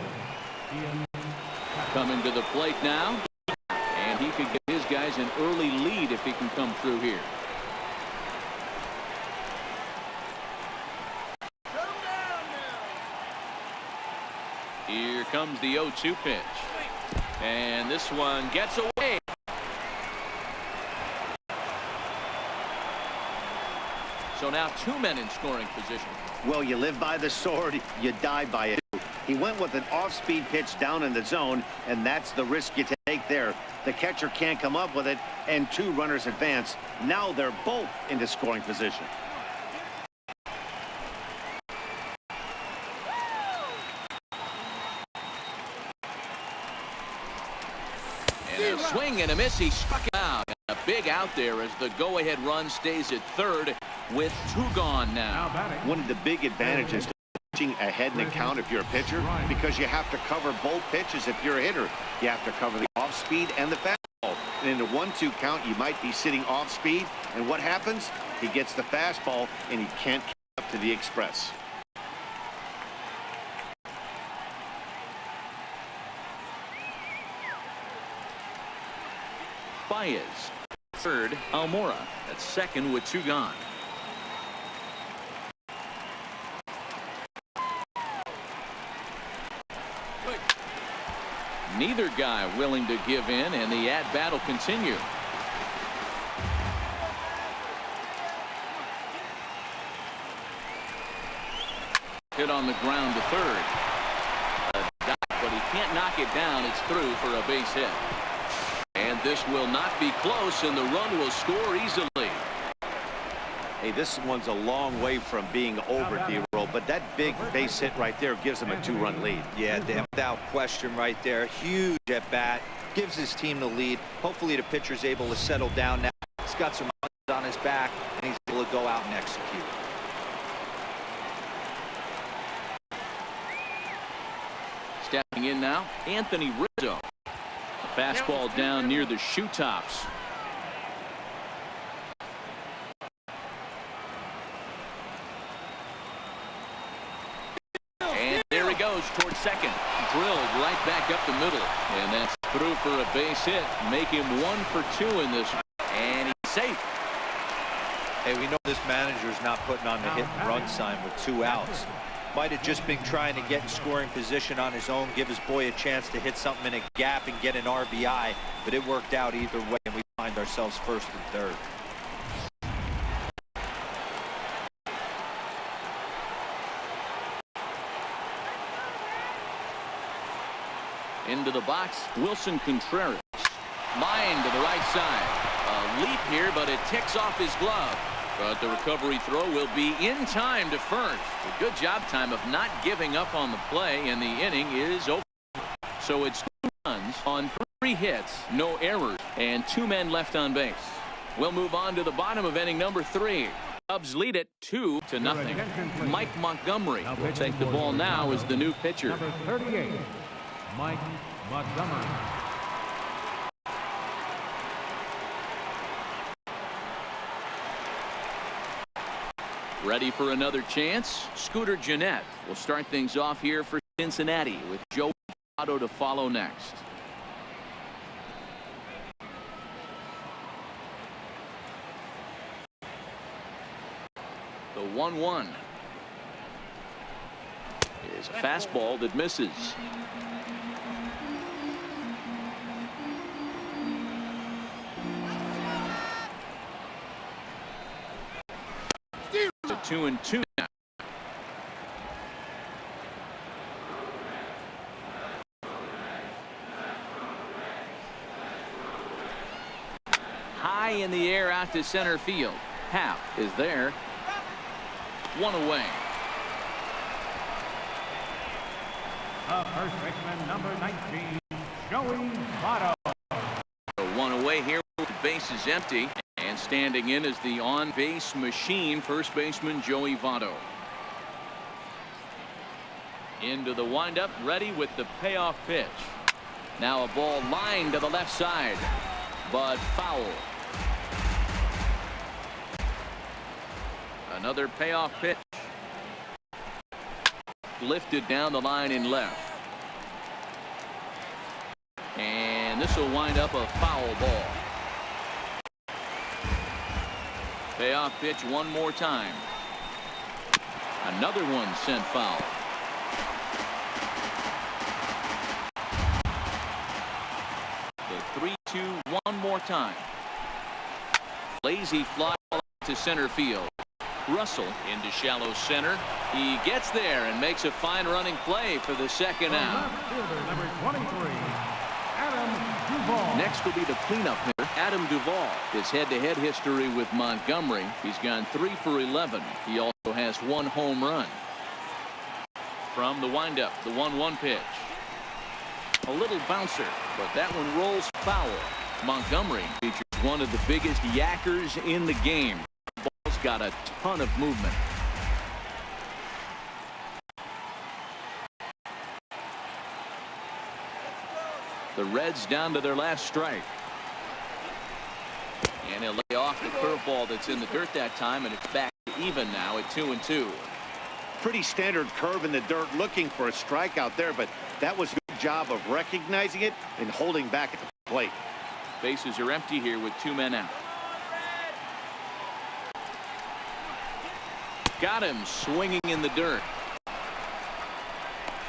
Speaker 1: Coming to the plate now. And he could get his guys an early lead if he can come through here. Here comes the 0-2 pitch. And this one gets away. So now 2 men in scoring position.
Speaker 2: Well, you live by the sword, you die by it. He went with an off-speed pitch down in the zone, and that's the risk you take there. The catcher can't come up with it, and 2 runners advance. Now they're both into scoring position.
Speaker 1: And a swing and a miss. He struck it out. A big out there as the go-ahead run stays at third with 2 gone now.
Speaker 2: One of the big advantages to pitching ahead in the count if you're a pitcher, because you have to cover both pitches if you're a hitter. You have to cover the off-speed and the fastball. And in the 1-2 count, you might be sitting off-speed. And what happens? He gets the fastball, and he can't keep up to the express.
Speaker 1: Baez. Third, Almora at second with 2 gone. Neither guy willing to give in, and the at-bat will continue. Hit on the ground to third. A dot, but he can't knock it down. It's through for a base hit. And this will not be close, and the run will score easily.
Speaker 2: Hey, this one's a long way from being over, D-roll, but that big base hit right there gives him a 2-run lead.
Speaker 3: Yeah, without question right there. Huge at bat. Gives his team the lead. Hopefully the pitcher's able to settle down now. He's got some on his back, and he's able to go out and execute.
Speaker 1: Stepping in now, Anthony Rizzo. Fastball down near the shoe tops. And there he goes towards second. Drilled right back up the middle. And that's through for a base hit. Make him 1 for 2 in this. And he's safe.
Speaker 3: Hey, we know this manager's not putting on the hit and run sign with 2 outs. Might have just been trying to get in scoring position on his own, give his boy a chance to hit something in a gap and get an RBI, but it worked out either way, and we find ourselves first and third.
Speaker 1: Into the box, Wilson Contreras. Line to the right side. A leap here, but it ticks off his glove. But the recovery throw will be in time to first. A good job time of not giving up on the play, and the inning is over. So it's 2 runs on 3 hits, no errors, and 2 men left on base. We'll move on to the bottom of inning number 3. Cubs lead it 2-0. Mike Montgomery will take the ball now as the new pitcher.
Speaker 6: Number 38, Mike Montgomery.
Speaker 1: Ready for another chance? Scooter Gennett will start things off here for Cincinnati with Joey Votto to follow next. The 1-1 is a fastball that misses. It's a 2-2 now. High in the air out to center field. Happ is there. 1 away.
Speaker 6: First baseman, number 19, Joey Votto.
Speaker 1: 1 away here with the bases empty. And standing in is the on-base machine, first baseman Joey Votto. Into the windup, ready with the payoff pitch. Now a ball lined to the left side, but foul. Another payoff pitch. Lifted down the line in left. And this will wind up a foul ball. Payoff pitch one more time. Another one sent foul. The 3-2 one more time. Lazy fly to center field. Russell into shallow center. He gets there and makes a fine running play for the second out.
Speaker 6: Number 23, Adam Duvall.
Speaker 1: Next will be the cleanup hitter, Adam Duvall. His head-to-head history with Montgomery. He's gone 3 for 11. He also has 1 home run. From the windup, the 1-1 pitch. A little bouncer, but that one rolls foul. Montgomery features one of the biggest yackers in the game. The ball's got a ton of movement. The Reds down to their last strike. And he'll lay off the curveball that's in the dirt that time, and it's back even now at 2-2.
Speaker 2: Pretty standard curve in the dirt, looking for a strikeout there, but that was a good job of recognizing it and holding back at the plate.
Speaker 1: Bases are empty here with 2 men out. Got him swinging in the dirt.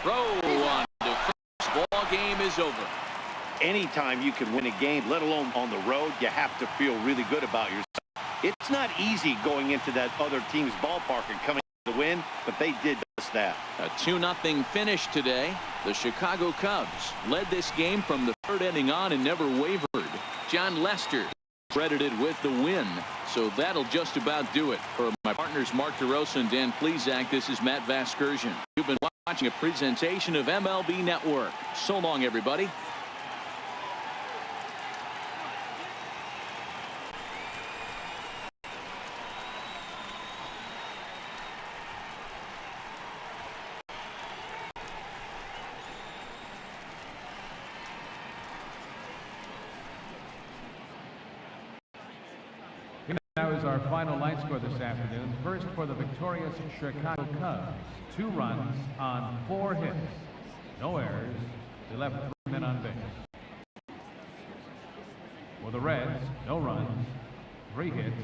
Speaker 1: Throw on to first. Ball game is over.
Speaker 2: Anytime you can win a game, let alone on the road, you have to feel really good about yourself. It's not easy going into that other team's ballpark and coming to win, but they did just that.
Speaker 1: A 2-0 finish today. The Chicago Cubs led this game from the 3rd inning on and never wavered. John Lester credited with the win. So that'll just about do it. For my partners Mark DeRosa and Dan Plesac, this is Matt Vasgersian. You've been watching a presentation of MLB Network. So long, everybody.
Speaker 6: Now is our final line score this afternoon. First for the victorious Chicago Cubs. 2 runs on 4 hits. No errors. They left 3 men on base. For the Reds, no runs, 3 hits,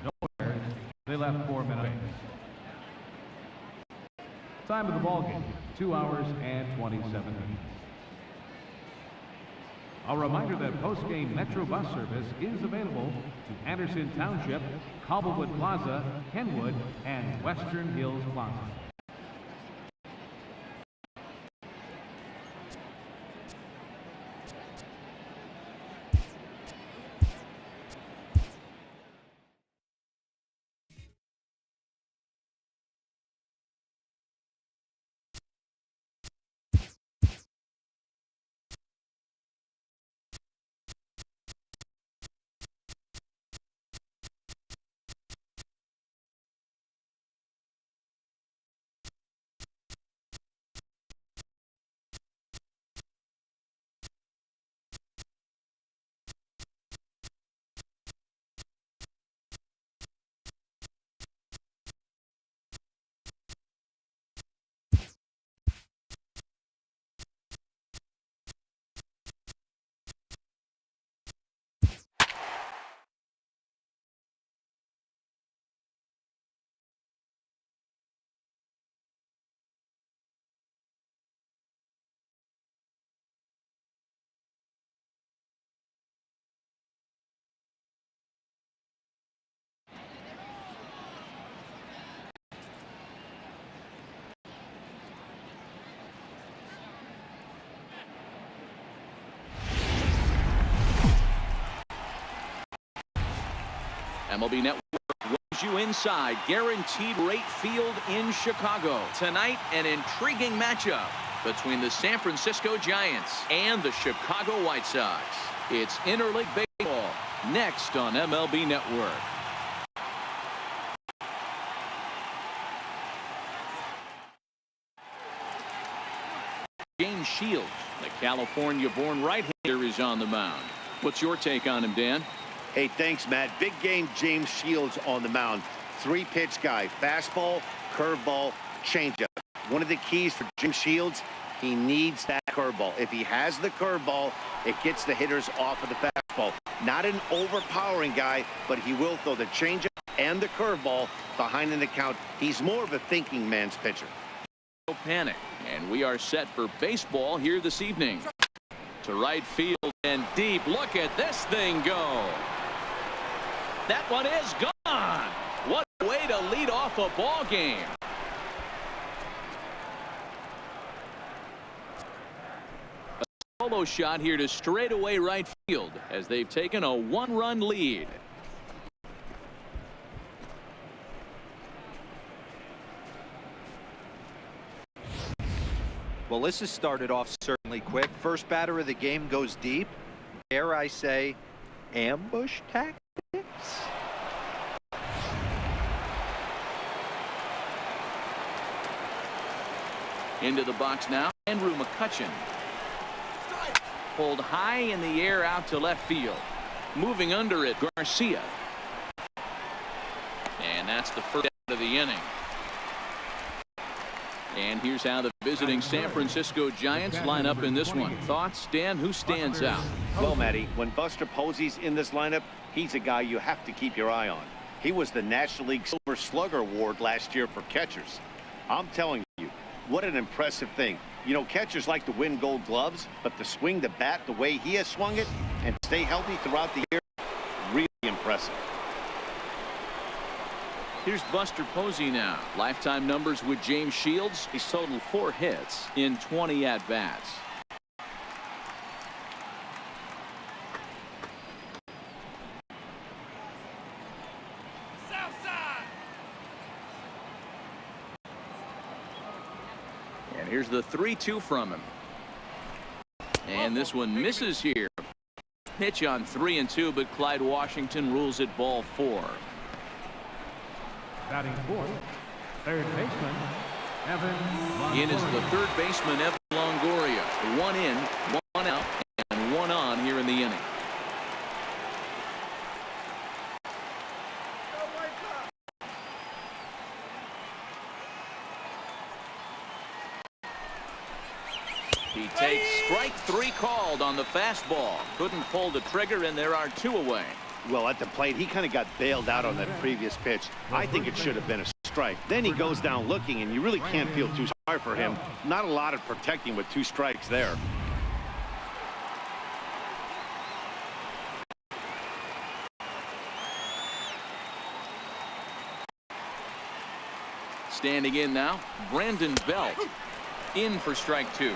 Speaker 6: no errors. They left 4 men on base. Time of the ball game, 2 hours and 27 minutes. A reminder that post-game Metro bus service is available to Anderson Township, Cobblewood Plaza, Kenwood, and Western Hills Plaza.
Speaker 1: MLB Network rolls you inside guaranteed rate field in Chicago. Tonight, an intriguing matchup between the San Francisco Giants and the Chicago White Sox. It's interleague baseball next on MLB Network. James Shields, the California-born right-hander, is on the mound. What's your take on him, Dan?
Speaker 2: Hey, thanks, Matt. Big game James Shields on the mound. 3-pitch guy. Fastball, curveball, changeup. One of the keys for James Shields, he needs that curveball. If he has the curveball, it gets the hitters off of the fastball. Not an overpowering guy, but he will throw the changeup and the curveball behind in the count. He's more of a thinking man's pitcher.
Speaker 1: No panic, and we are set for baseball here this evening. To right field and deep. Look at this thing go. That one is gone. What a way to lead off a ball game. A solo shot here to straightaway right field as they've taken a 1-run lead.
Speaker 3: Well, this has started off certainly quick. First batter of the game goes deep. Dare I say, ambush tactics?
Speaker 1: Into the box now, Andrew McCutcheon. Pulled high in the air out to left field. Moving under it, Garcia. And that's the first out of the inning. And here's how the visiting San Francisco Giants line up in this one. Thoughts, Dan? Who stands out?
Speaker 2: Well, Matty, when Buster Posey's in this lineup, he's a guy you have to keep your eye on. He was the National League Silver Slugger Award last year for catchers. I'm telling you, what an impressive thing. You know, catchers like to win gold gloves, but to swing the bat the way he has swung it and stay healthy throughout the year, really impressive.
Speaker 1: Here's Buster Posey now. Lifetime numbers with James Shields. He's totaled 4 hits in 20 at-bats. And here's the 3-2 from him. And this one misses here. Pitch on 3-2, but Clyde Washington rules it ball 4.
Speaker 6: Batting fourth, third baseman, Evan Longoria.
Speaker 1: In is the third baseman, Evan Longoria. 1 in, 1 out, and 1 on here in the inning. He takes strike 3 called on the fastball. Couldn't pull the trigger, and there are 2 away.
Speaker 2: Well, at the plate, he kind of got bailed out on that previous pitch. I think it should have been a strike. Then he goes down looking, and you really can't feel too sorry for him. Not a lot of protecting with 2 strikes there.
Speaker 1: Standing in now, Brandon Belt. In for strike 2.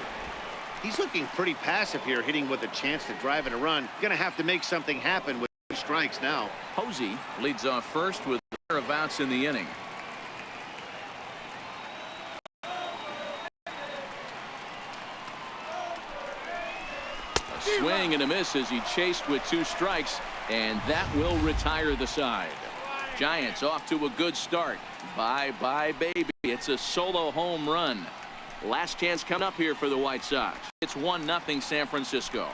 Speaker 2: He's looking pretty passive here, hitting with a chance to drive in a run. Going to have to make something happen with 2 strikes now.
Speaker 1: Posey leads off first with a pair of outs in the inning. A swing and a miss as he chased with 2 strikes, and that will retire the side. Giants off to a good start. Bye-bye, baby. It's a solo home run. Last chance coming up here for the White Sox. It's 1-0 San Francisco.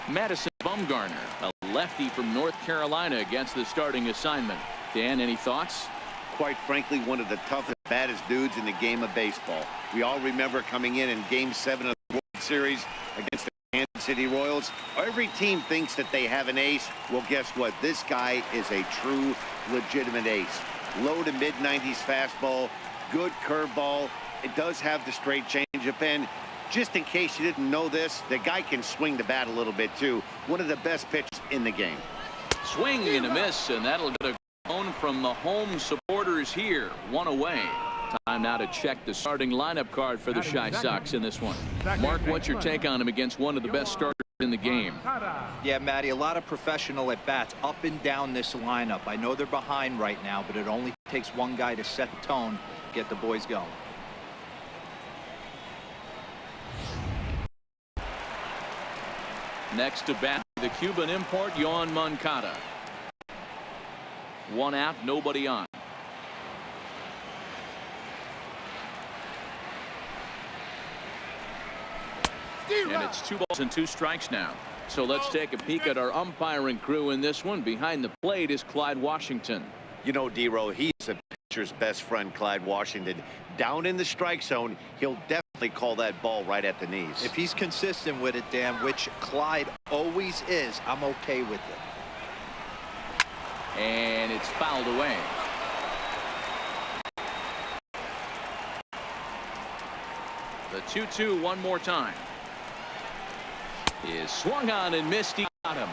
Speaker 1: Madison Bumgarner, a lefty from North Carolina, against the starting assignment. Dan, any thoughts?
Speaker 2: Quite frankly, one of the toughest, baddest dudes in the game of baseball. We all remember coming in Game 7 of the World Series against the Kansas City Royals. Every team thinks that they have an ace. Well, guess what? This guy is a true, legitimate ace. Low to mid-90s fastball, good curveball. It does have the straight changeup, and just in case you didn't know this, the guy can swing the bat a little bit too. One of the best pitches in the game.
Speaker 1: Swing and a miss, and that'll get a phone from the home supporters here. 1 away. Time now to check the starting lineup card for the Chi Sox in this one. Mark, what's your take on him against one of the best starters in the game?
Speaker 3: Yeah, Matty, a lot of professional at bats up and down this lineup. I know they're behind right now, but it only takes one guy to set the tone, get the boys going.
Speaker 1: Next to bat, the Cuban import, Yoan Moncada. One out, nobody on. And it's 2 balls and 2 strikes now. So let's take a peek at our umpiring crew in this one. Behind the plate is Clyde Washington.
Speaker 2: You know, D-Row, he's a pitcher's best friend, Clyde Washington. Down in the strike zone, he'll definitely call that ball right at the knees.
Speaker 3: If he's consistent with it, Dan, which Clyde always is, I'm okay with it.
Speaker 1: And it's fouled away. The 2-2 one more time. Is swung on and missed. He got him.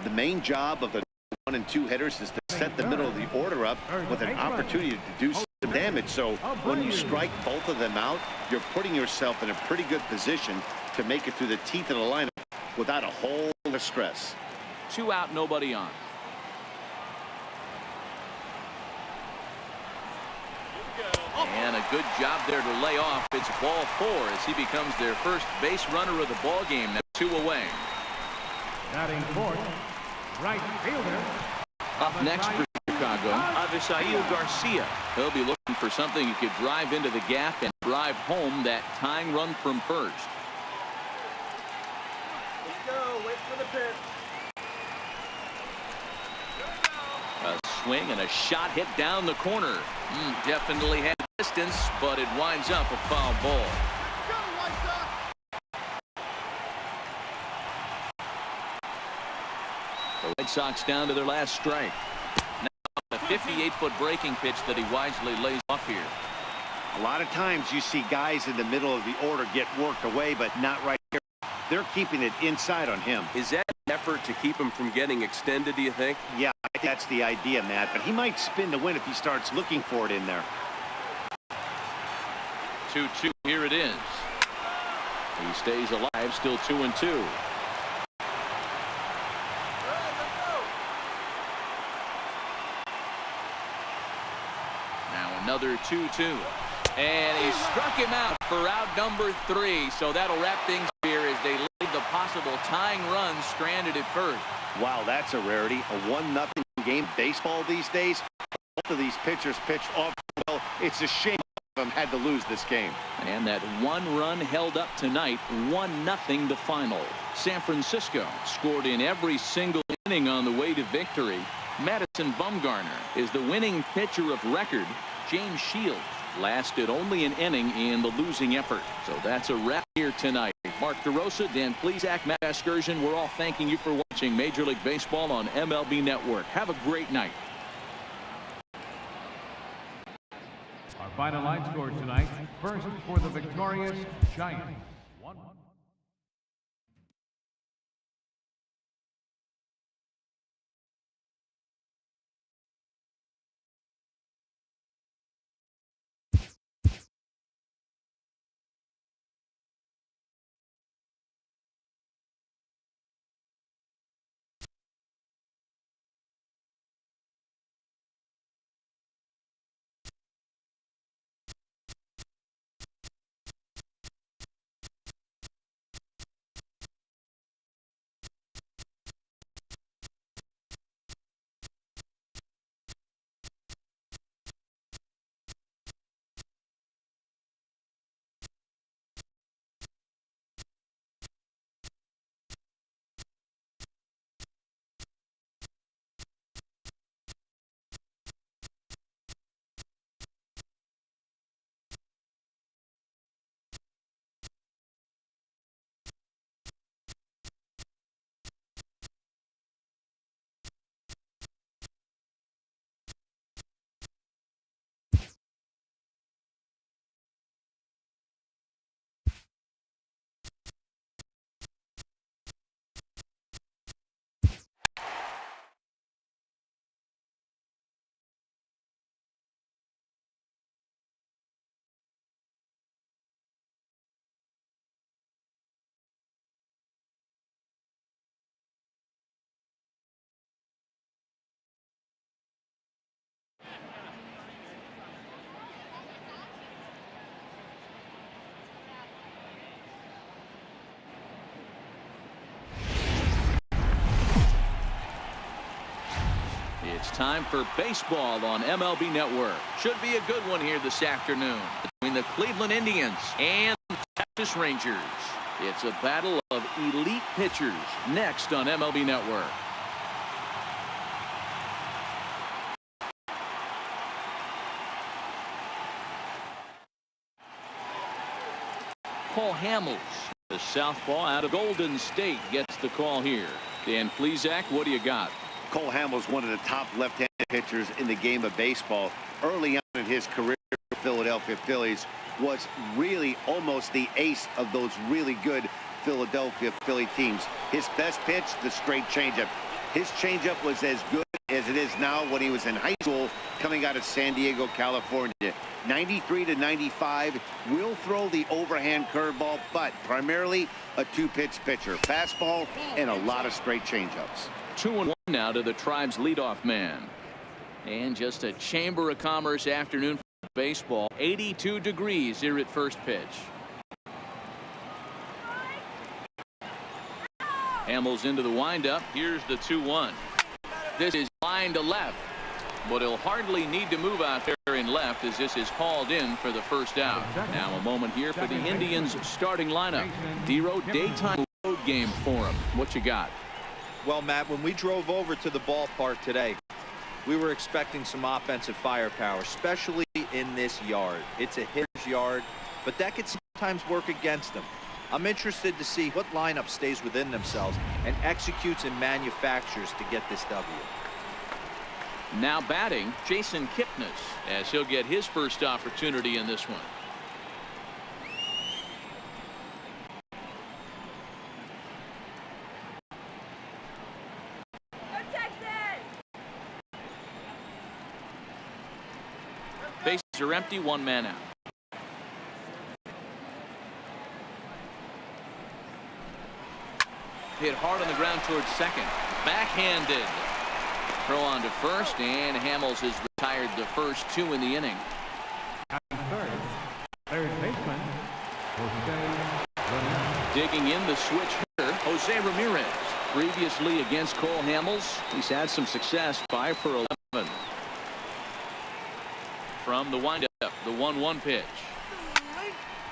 Speaker 2: The main job of the 1 and 2 hitters is to set the middle of the order up with an opportunity to do some damage. So when you strike both of them out, you're putting yourself in a pretty good position to make it through the teeth of the lineup without a whole lot of stress.
Speaker 1: 2 out, nobody on. And a good job there to lay off. It's ball 4 as he becomes their first base runner of the ball game. Now 2 away.
Speaker 6: Batting fourth, right fielder.
Speaker 1: Up next for Chicago, Avisail Garcia. He'll be looking for something he could drive into the gap and drive home that tying run from first.
Speaker 5: Let's go. Wait for the pitch.
Speaker 1: A swing and a shot hit down the corner. Definitely had distance, but it winds up a foul ball.
Speaker 5: Go, White Sox.
Speaker 1: The White Sox down to their last strike. Now a 58-foot breaking pitch that he wisely lays off here.
Speaker 2: A lot of times you see guys in the middle of the order get worked away, but not right here. They're keeping it inside on him.
Speaker 4: Is that an effort to keep him from getting extended, do you think?
Speaker 2: Yeah, I think that's the idea, Matt, but he might spin to win if he starts looking for it in there.
Speaker 1: 2-2, here it is. He stays alive, still 2-2. Now another 2-2. And he struck him out for out number 3. So that'll wrap things here as they leave the possible tying run stranded at first.
Speaker 2: Wow, that's a rarity. A 1-0 game baseball these days. Both of these pitchers pitch off well. It's a shame of them had to lose this game.
Speaker 1: And that 1 run held up tonight, 1-0 the final. San Francisco scored in every single inning on the way to victory. Madison Bumgarner is the winning pitcher of record. James Shields lasted only an inning in the losing effort. So that's a wrap here tonight. Mark DeRosa, Dan Plesac, Matt Askersion, we're all thanking you for watching Major League Baseball on MLB Network. Have a great night.
Speaker 6: Our final line score tonight, first for the victorious Giants.
Speaker 1: It's time for baseball on MLB Network. Should be a good one here this afternoon between the Cleveland Indians and the Texas Rangers. It's a battle of elite pitchers next on MLB Network. Cole Hamels, the southpaw out of Golden State, gets the call here. Dan Plesac, what do you got?
Speaker 2: Cole Hamels, one of the top left-handed pitchers in the game of baseball. Early on in his career, the Philadelphia Phillies was really almost the ace of those really good Philadelphia Philly teams. His best pitch, the straight changeup. His changeup was as good as it is now when he was in high school coming out of San Diego, California. 93 to 95, will throw the overhand curveball, but primarily a two-pitch pitcher. Fastball and a lot of straight changeups.
Speaker 1: 2-1 now to the Tribe's leadoff man. And just a Chamber of Commerce afternoon for baseball. 82 degrees here at first pitch. Hamels into the windup. Here's the 2-1. This is line to left, but he'll hardly need to move out there in left as this is hauled in for the first out. Now a moment here for the Indians starting lineup. Dero, daytime road game for him. What you got?
Speaker 3: Well, Matt, when we drove over to the ballpark today, we were expecting some offensive firepower, especially in this yard. It's a hitter's yard, but that could sometimes work against them. I'm interested to see what lineup stays within themselves and executes and manufactures to get this W.
Speaker 1: Now batting, Jason Kipnis, as he'll get his first opportunity in this one.
Speaker 7: Go Texas!
Speaker 1: Bases are empty, one man out. Hit hard on the ground towards second. Backhanded. Throw on to first, and Hamels has retired the first two in the inning.
Speaker 6: Third baseman, Jose Ramirez.
Speaker 1: Digging in the switch hitter, Jose Ramirez. Previously against Cole Hamels, he's had some success. 5 for 11. From the windup, the 1-1 pitch.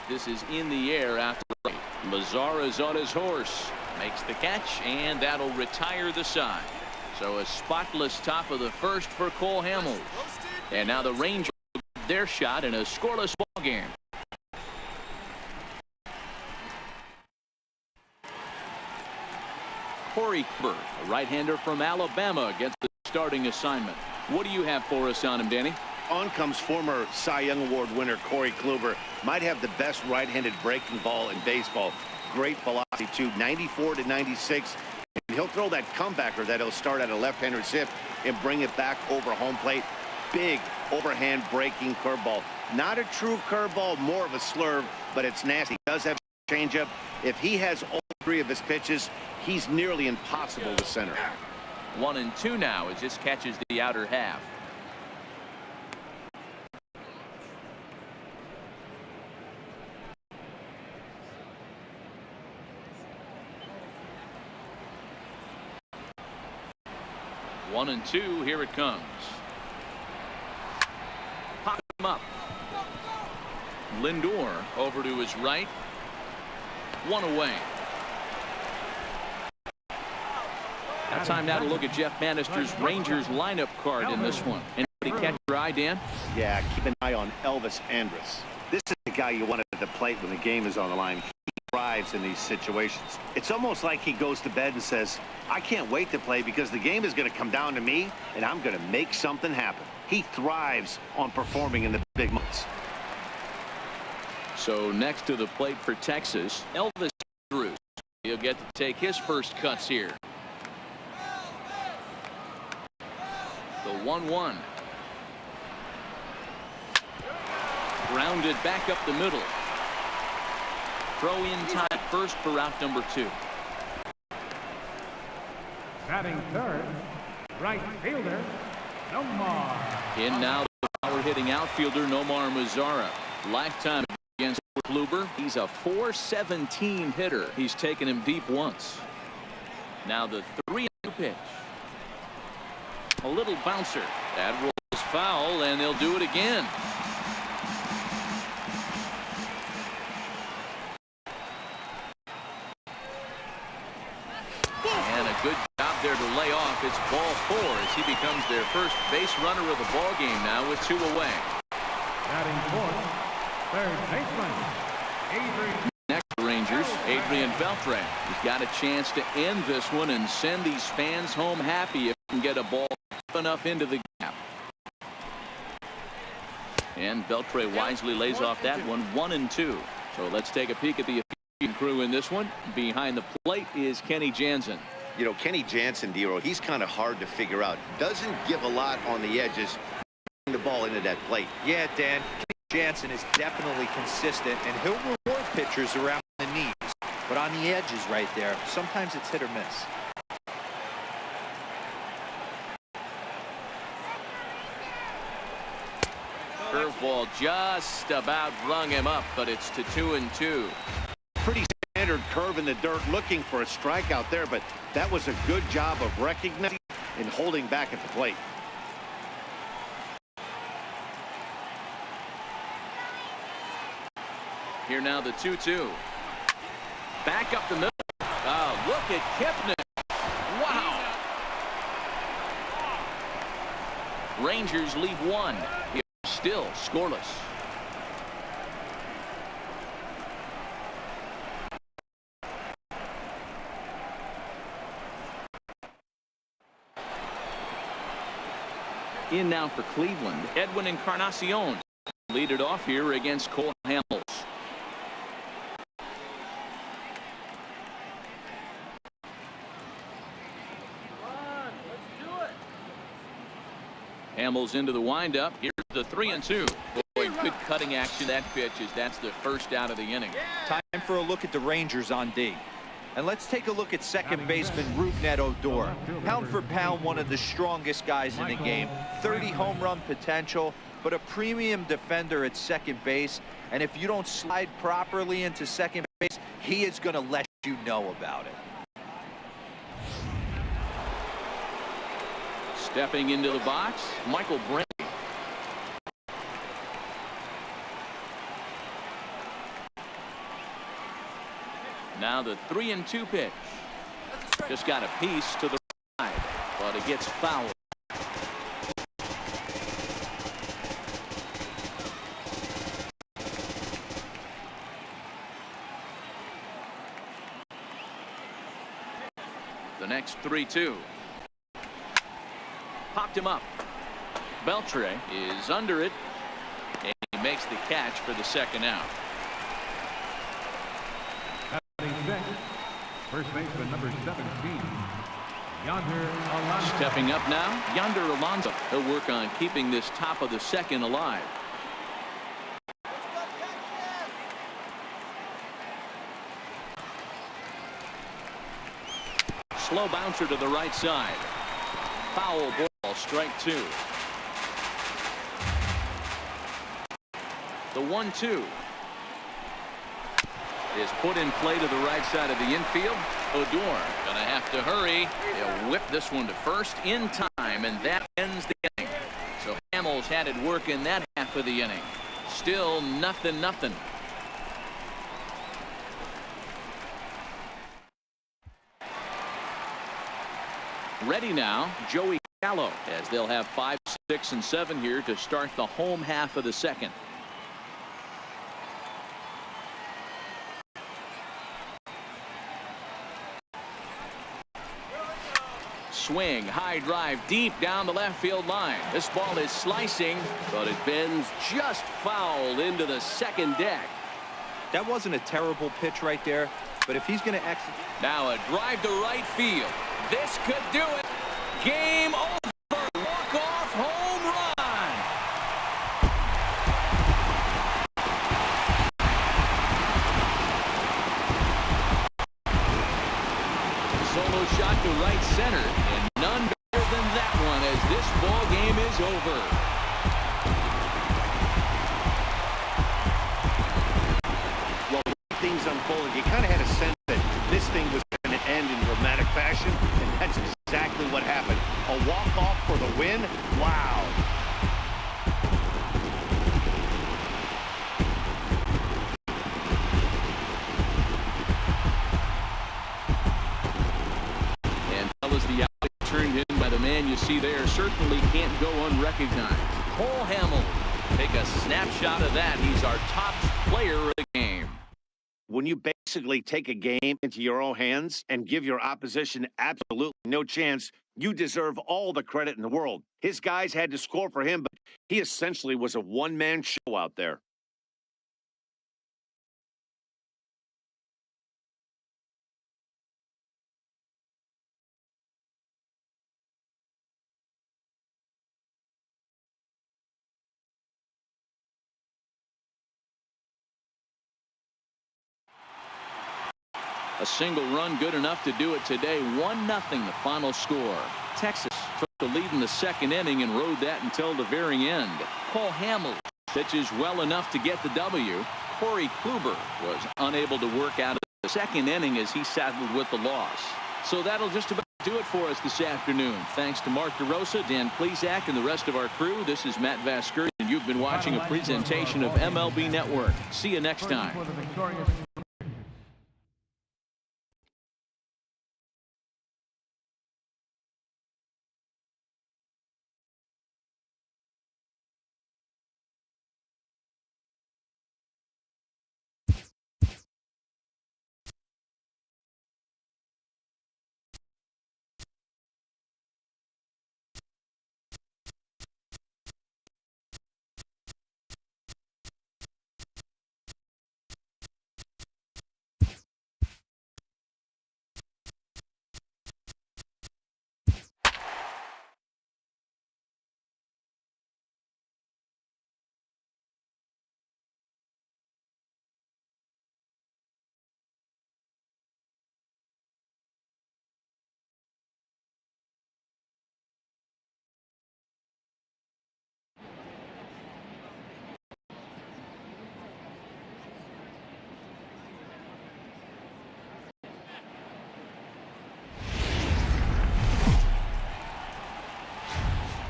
Speaker 1: This is in the air after the right. Mazara's on his horse. Makes the catch, and that'll retire the side. So a spotless top of the first for Cole Hamels. And now the Rangers get their shot in a scoreless ball game. Corey Kluber, a right-hander from Alabama, gets the starting assignment. What do you have for us on him, Danny?
Speaker 2: On comes former Cy Young Award winner Corey Kluber. Might have the best right-handed breaking ball in baseball. Great velocity too, 94 to 96. And he'll throw that comebacker that he'll start at a left-hander shift and bring it back over home plate. Big overhand breaking curveball. Not a true curveball, more of a slurve, but it's nasty. He does have a changeup. If he has all three of his pitches, he's nearly impossible to center.
Speaker 1: 1-2 now as this catches the outer half. One and two, here it comes. Pop him up. Lindor over to his right. One away. Now time now to look at Jeff Bannister's Rangers lineup card in this one. Anybody catch your eye, Dan?
Speaker 2: Yeah, keep an eye on Elvis Andrus. This is the guy you want at the plate when the game is on the line. He thrives in these situations. It's almost like he goes to bed and says, I can't wait to play because the game is going to come down to me and I'm going to make something happen. He thrives on performing in the big months.
Speaker 1: So next to the plate for Texas, Elvis Andrus. He'll get to take his first cuts here. The 1-1. Grounded back up the middle. Throw in time first for out number 2.
Speaker 6: Batting third, right fielder, Nomar.
Speaker 1: In now the power hitting outfielder Nomar Mazara. Lifetime against Kluber. He's a .417 hitter. He's taken him deep once. Now the 3-2 pitch. A little bouncer. That rolls foul, and they'll do it again. And a good job there to lay off. It's ball 4 as he becomes their first base runner of the ball game now with 2 away.
Speaker 6: Batting fourth, third baseman, Adrian.
Speaker 1: Next, Rangers, Adrian Beltre. He's got a chance to end this one and send these fans home happy if he can get a ball enough into the gap. And Beltre wisely lays off that one, 1-2. So let's take a peek at the crew in this one. Behind the plate is Kenny Jansen.
Speaker 2: You know, Kenny Jansen, Dero, he's kind of hard to figure out. Doesn't give a lot on the edges. The ball into that plate.
Speaker 3: Yeah, Dan, Kenny Jansen is definitely consistent, and he'll reward pitchers around the knees. But on the edges right there, sometimes it's hit or miss.
Speaker 1: Curveball just about rung him up, but it's to 2-2.
Speaker 2: Pretty standard curve in the dirt, looking for a strikeout there, but that was a good job of recognizing and holding back at the plate.
Speaker 1: Here now the 2-2. Back up the middle. Oh, look at Kipnis. Wow. Rangers lead 1. Here still scoreless. In now for Cleveland, Edwin Encarnacion. Lead it off here against Cole Hamels. Hamels into the windup. Here's the 3-2. Boy, good cutting action. That pitch is that's the first out of the inning.
Speaker 3: Time for a look at the Rangers on D. And let's take a look at second baseman Rougned Odor. Pound for pound, one of the strongest guys in the game. 30 home run potential, but a premium defender at second base. And if you don't slide properly into second base, he is going to let you know about it.
Speaker 1: Stepping into the box, Michael Brantley. Now the 3-2 pitch. Just got a piece to the right, but it gets fouled. The next 3-2. Popped him up. Beltre is under it, and he makes the catch for the second out.
Speaker 6: First baseman number 17, Yonder Alonso.
Speaker 1: Stepping up now, Yonder Alonso. He'll work on keeping this top of the second alive. Slow bouncer to the right side. Foul ball, strike 2. The 1-2 is put in play to the right side of the infield. Odor gonna have to hurry. They'll whip this one to first in time, and that ends the inning. So Hamels had it work in that half of the inning. Still 0-0. Ready now, Joey Gallo, as they'll have 5, 6, and 7 here to start the home half of the second. Swing, high drive, deep down the left field line. This ball is slicing, but it bends just foul into the second deck.
Speaker 3: That wasn't a terrible pitch right there, but if he's going to exit.
Speaker 1: Now a drive to right field. This could do it. Game over. Walk-off home run. Solo shot to right center, and none better than that one as this ball game is over.
Speaker 2: Well, things unfolded, you kind of had a sense that this thing was going to end in dramatic fashion, and that's exactly what happened. A walk-off for the
Speaker 1: man you see there certainly can't go unrecognized. Cole Hamels. Take a snapshot of that. He's our top player of the game.
Speaker 2: When you basically take a game into your own hands and give your opposition absolutely no chance, you deserve all the credit in the world. His guys had to score for him, but he essentially was a one-man show out there.
Speaker 1: A single run good enough to do it today. 1-0 the final score. Texas took the lead in the second inning and rode that until the very end. Cole Hamels pitches well enough to get the W. Corey Kluber was unable to work out of the second inning as he saddled with the loss. So that'll just about do it for us this afternoon. Thanks to Mark DeRosa, Dan Plesac, and the rest of our crew. This is Matt Vasquez, and you've been watching a presentation of MLB Network. See you next time.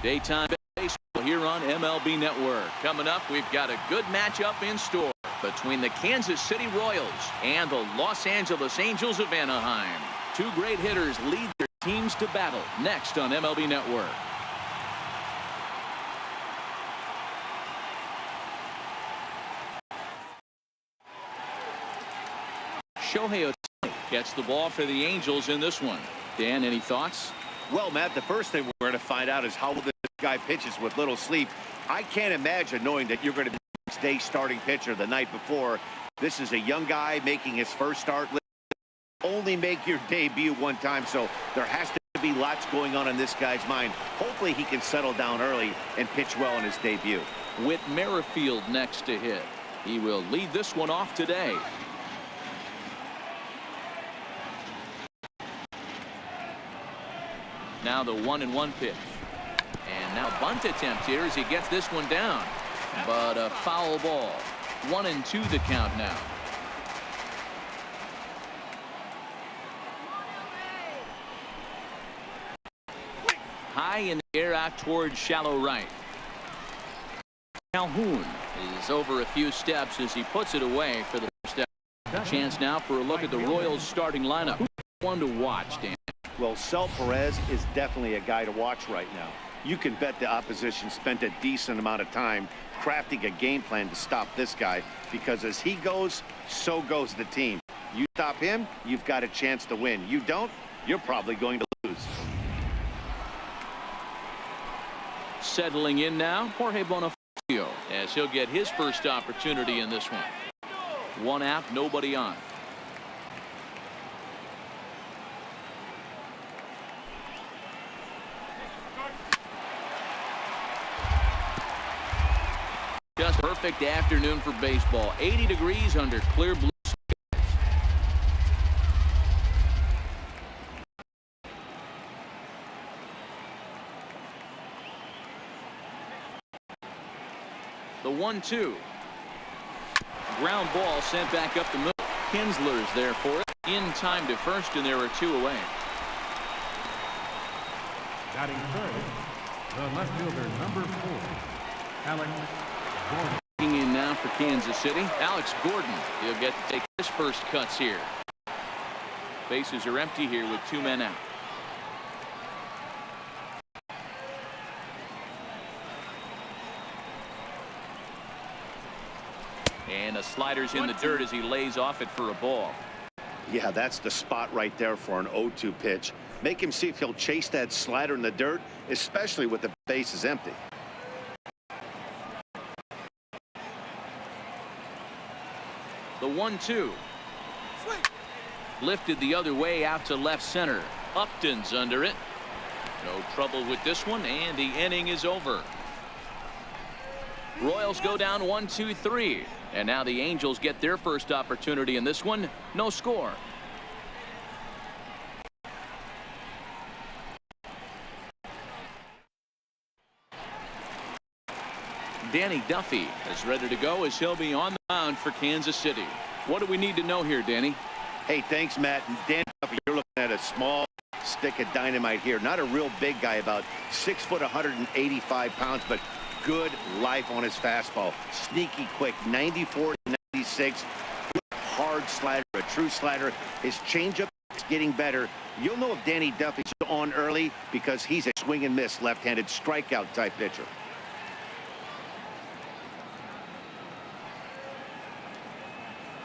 Speaker 1: Daytime baseball here on MLB Network. Coming up, we've got a good matchup in store between the Kansas City Royals and the Los Angeles Angels of Anaheim. Two great hitters lead their teams to battle next on MLB Network. Shohei Ohtani gets the ball for the Angels in this one. Dan, any thoughts?
Speaker 2: Well, Matt, the first thing we're going to find out is how this guy pitches with little sleep. I can't imagine knowing that you're going to be the next day starting pitcher the night before. This is a young guy making his first start. Only make your debut one time, so there has to be lots going on in this guy's mind. Hopefully he can settle down early and pitch well in his debut.
Speaker 1: With Merrifield next to hit, he will lead this one off today. Now the 1-1 pitch. And now bunt attempt here as he gets this one down. But a foul ball. 1-2 the count now. High in the air out towards shallow right. Calhoun is over a few steps as he puts it away for the first step. Chance now for a look at the Royals starting lineup. Who's one to watch, Dan?
Speaker 2: Well, Sel Perez is definitely a guy to watch right now. You can bet the opposition spent a decent amount of time crafting a game plan to stop this guy, because as he goes, so goes the team. You stop him, you've got a chance to win. You don't, you're probably going to lose.
Speaker 1: Settling in now, Jorge Bonifacio, as he'll get his first opportunity in this one. One out, nobody on. Just perfect afternoon for baseball. 80 degrees under clear blue skies. The 1-2. Ground ball sent back up the middle. Kinsler's there for it. In time to first, and there are two away.
Speaker 6: Batting third, the left fielder, number 4, Alex Gordon.
Speaker 1: In now for Kansas City, Alex Gordon. He'll get to take his first cuts here. Bases are empty here with 2 men out. And the slider's in the dirt as he lays off it for a ball.
Speaker 2: Yeah, that's the spot right there for an 0-2 pitch. Make him see if he'll chase that slider in the dirt, especially with the bases empty.
Speaker 1: The 1-2. Lifted the other way out to left center. Upton's under it. No trouble with this one, and the inning is over. Royals go down 1-2-3. And now the Angels get their first opportunity in this one. No score. Danny Duffy is ready to go as he'll be on the mound for Kansas City. What do we need to know here, Danny?
Speaker 2: Hey, thanks, Matt. And Danny Duffy, you're looking at a small stick of dynamite here. Not a real big guy, about 6 foot, 185 pounds, but good life on his fastball. Sneaky quick, 94 to 96. Hard slider, a true slider. His changeup is getting better. You'll know if Danny Duffy's on early because he's a swing and miss left-handed strikeout type pitcher.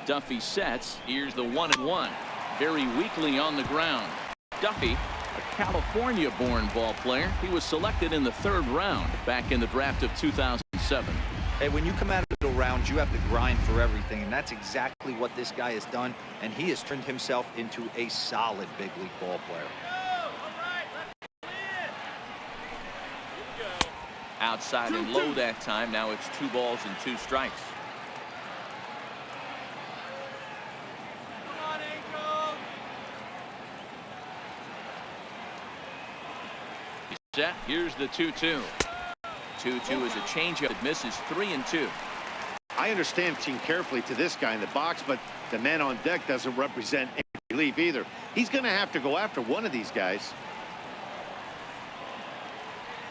Speaker 1: Duffy sets. Here's the 1-1. Very weakly on the ground. Duffy, a California-born ball player. He was selected in the 3rd round back in the draft of 2007.
Speaker 3: Hey, when you come out of the middle rounds, you have to grind for everything, and that's exactly what this guy has done, and he has turned himself into a solid big league ball player.
Speaker 1: Outside and low that time. Now it's 2 balls and 2 strikes. Set. Here's the 2-2. 2-2 is a changeup. It misses 3-2.
Speaker 2: I understand pitching carefully to this guy in the box, but the man on deck doesn't represent any relief either. He's going to have to go after one of these guys.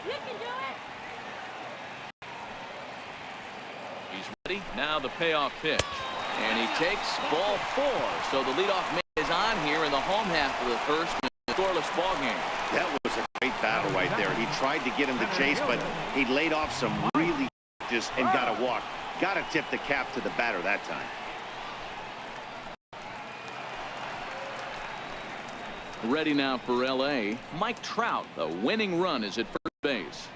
Speaker 7: You can do it.
Speaker 1: He's ready. Now the payoff pitch. And he takes ball 4. So the leadoff man is on here in the home half of the first. Scoreless ball game.
Speaker 2: That was a great battle right there. He tried to get him to chase, but he laid off some really just and got a walk. Got to tip the cap to the batter that time.
Speaker 1: Ready now for L.A. Mike Trout. The winning run is at first base.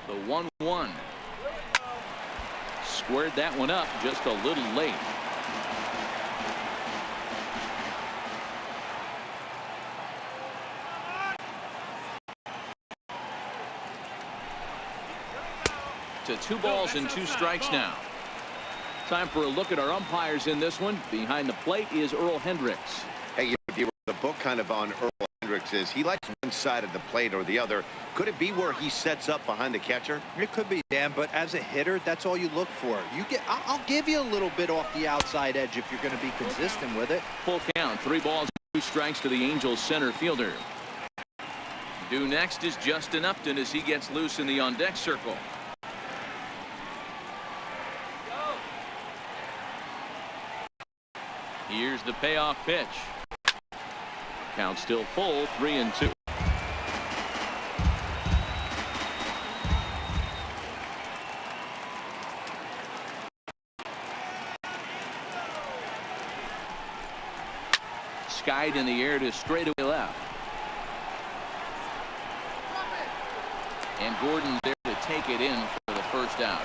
Speaker 1: The 1-1. Squared that one up just a little late. To 2 balls and 2 strikes now. Time for a look at our umpires in this one. Behind the plate is Earl Hendricks.
Speaker 2: Hey, the book kind of on Earl Hendricks is he likes one side of the plate or the other. Could it be where he sets up behind the catcher?
Speaker 3: It could be, Dan, but as a hitter, that's all you look for. I'll give you a little bit off the outside edge if you're going to be consistent with it.
Speaker 1: Full count. 3 balls, 2 strikes to the Angels center fielder. Due next is Justin Upton as he gets loose in the on-deck circle. Here's the payoff pitch. Count still full, 3-2. Skied in the air to straightaway left. And Gordon there to take it in for the first out.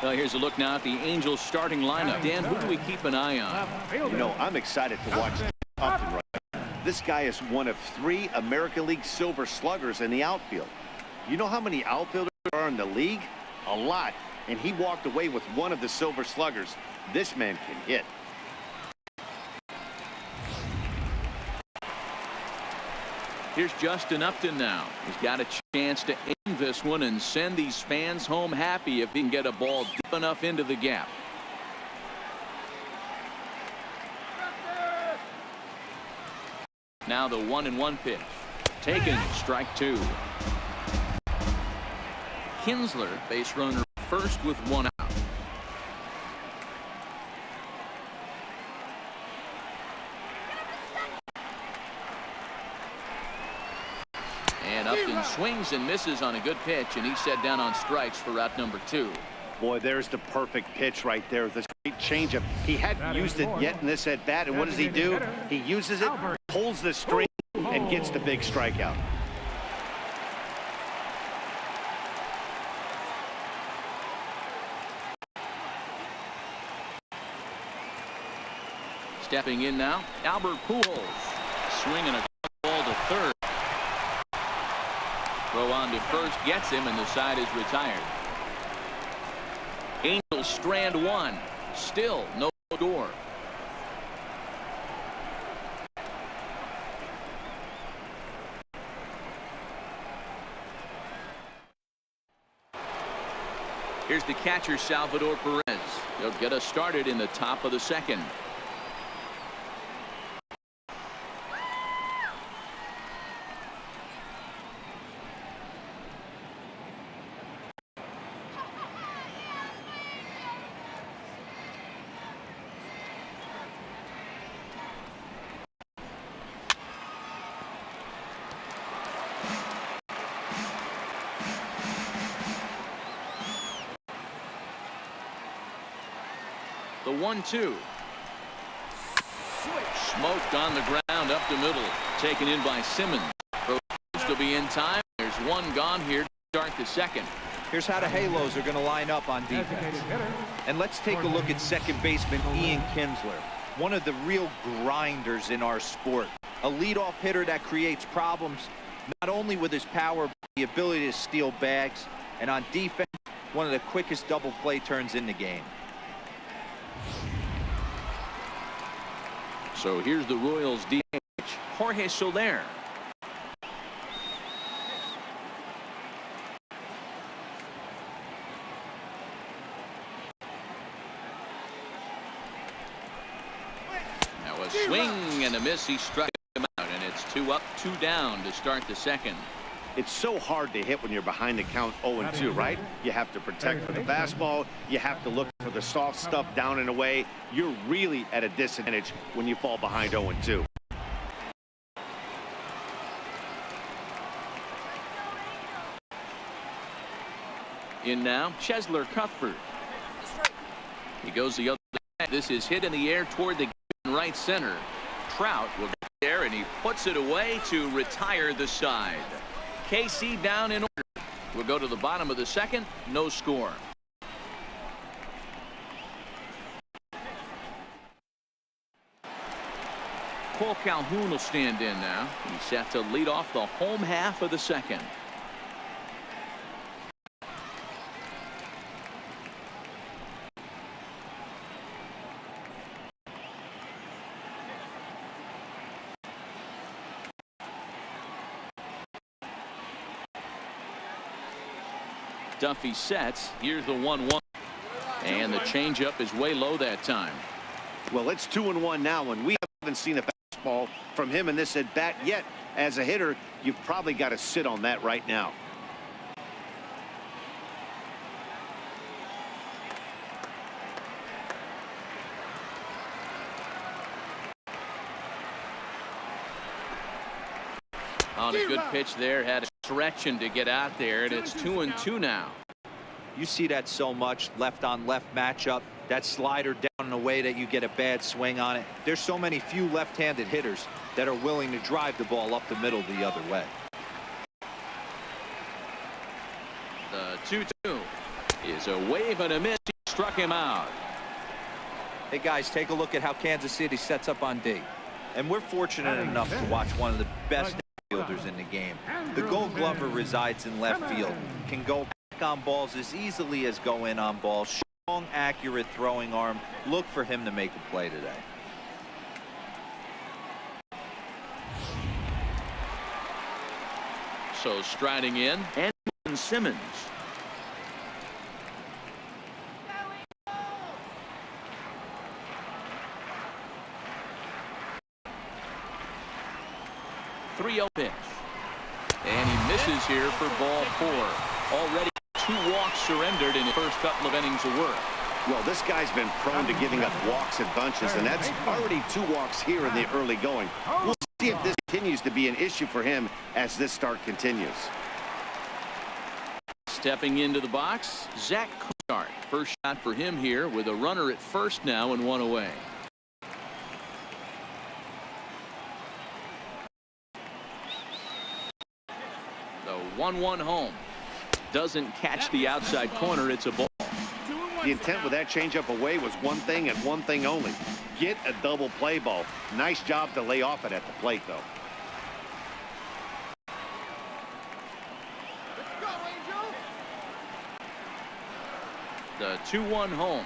Speaker 1: Well, here's a look now at the Angels starting lineup. Dan, who do we keep an eye on?
Speaker 2: You know, I'm excited to watch Upton right now. This guy is one of 3 American League Silver Sluggers in the outfield. You know how many outfielders there are in the league? A lot. And he walked away with one of the Silver Sluggers. This man can hit.
Speaker 1: Here's Justin Upton now. He's got a chance to aim this one and send these fans home happy if he can get a ball deep enough into the gap. Now the 1-1 pitch. Taken, strike 2. Kinsler, base runner first with one out. And Upton swings and misses on a good pitch, and he's set down on strikes for out number 2.
Speaker 2: Boy, there's the perfect pitch right there. The great changeup. He hadn't used it yet in this at bat, and what does he do? He uses it, pulls the string, and gets the big strikeout.
Speaker 1: Stepping in now, Albert Pujols. Swinging a ball to third. Throw on to first gets him, and the side is retired. Angels strand one. Still no score. Here's the catcher, Salvador Perez. He'll get us started in the top of the second. The 1-2. Smoked on the ground up the middle. Taken in by Simmons. Supposed to be in time. There's one gone here to start the second.
Speaker 3: Here's how the Halos are going to line up on defense. And let's take a look at second baseman Ian Kinsler. One of the real grinders in our sport. A leadoff hitter that creates problems, not only with his power, but the ability to steal bags. And on defense, one of the quickest double play turns in the game.
Speaker 1: So here's the Royals DH, Jorge Soler. Now a swing and a miss. He struck him out, and it's 2 up, 2 down to start the second.
Speaker 2: It's so hard to hit when you're behind the count 0-2, right? You have to protect for the fastball. You have to look for the soft stuff down and away. You're really at a disadvantage when you fall behind 0-2.
Speaker 1: In now, Chesler Cuthbert. He goes the other way. This is hit in the air toward the right center. Trout will get there, and he puts it away to retire the side. KC down in order. We'll go to the bottom of the second. No score. Cole Calhoun will stand in now. He's set to lead off the home half of the second. Duffy sets. Here's the 1-1. And the changeup is way low that time.
Speaker 2: Well, it's 2-1 now, and we haven't seen a fastball from him in this at bat yet. As a hitter, you've probably got to sit on that right now.
Speaker 1: On a good pitch there, had a stretching to get out there, and it's 2-2 now.
Speaker 3: You see that so much, left on left matchup. That slider down in a way that you get a bad swing on it. There's so many few left-handed hitters that are willing to drive the ball up the middle the other way.
Speaker 1: The 2-2 is a wave and a miss. He struck him out.
Speaker 3: Hey guys, take a look at how Kansas City sets up on D. And we're fortunate enough to watch one of the best fielders in the game. The Gold Glover resides in left field. Can go back on balls as easily as go in on balls. Strong, accurate throwing arm. Look for him to make a play today.
Speaker 1: So striding in, and Simmons. ...3-0 pitch. And he misses here for ball 4. Already 2 walks surrendered in the first couple of innings of work.
Speaker 2: Well, this guy's been prone to giving up walks at bunches, and that's already 2 walks here in the early going. We'll see if this continues to be an issue for him as this start continues.
Speaker 1: Stepping into the box, Zach Kwai. First shot for him here with a runner at first now and 1 away. The 1-1 home. Doesn't catch the outside corner. It's a ball.
Speaker 2: The intent with that changeup away was one thing and one thing only. Get a double play ball. Nice job to lay off it at the plate, though.
Speaker 1: The 2-1 home.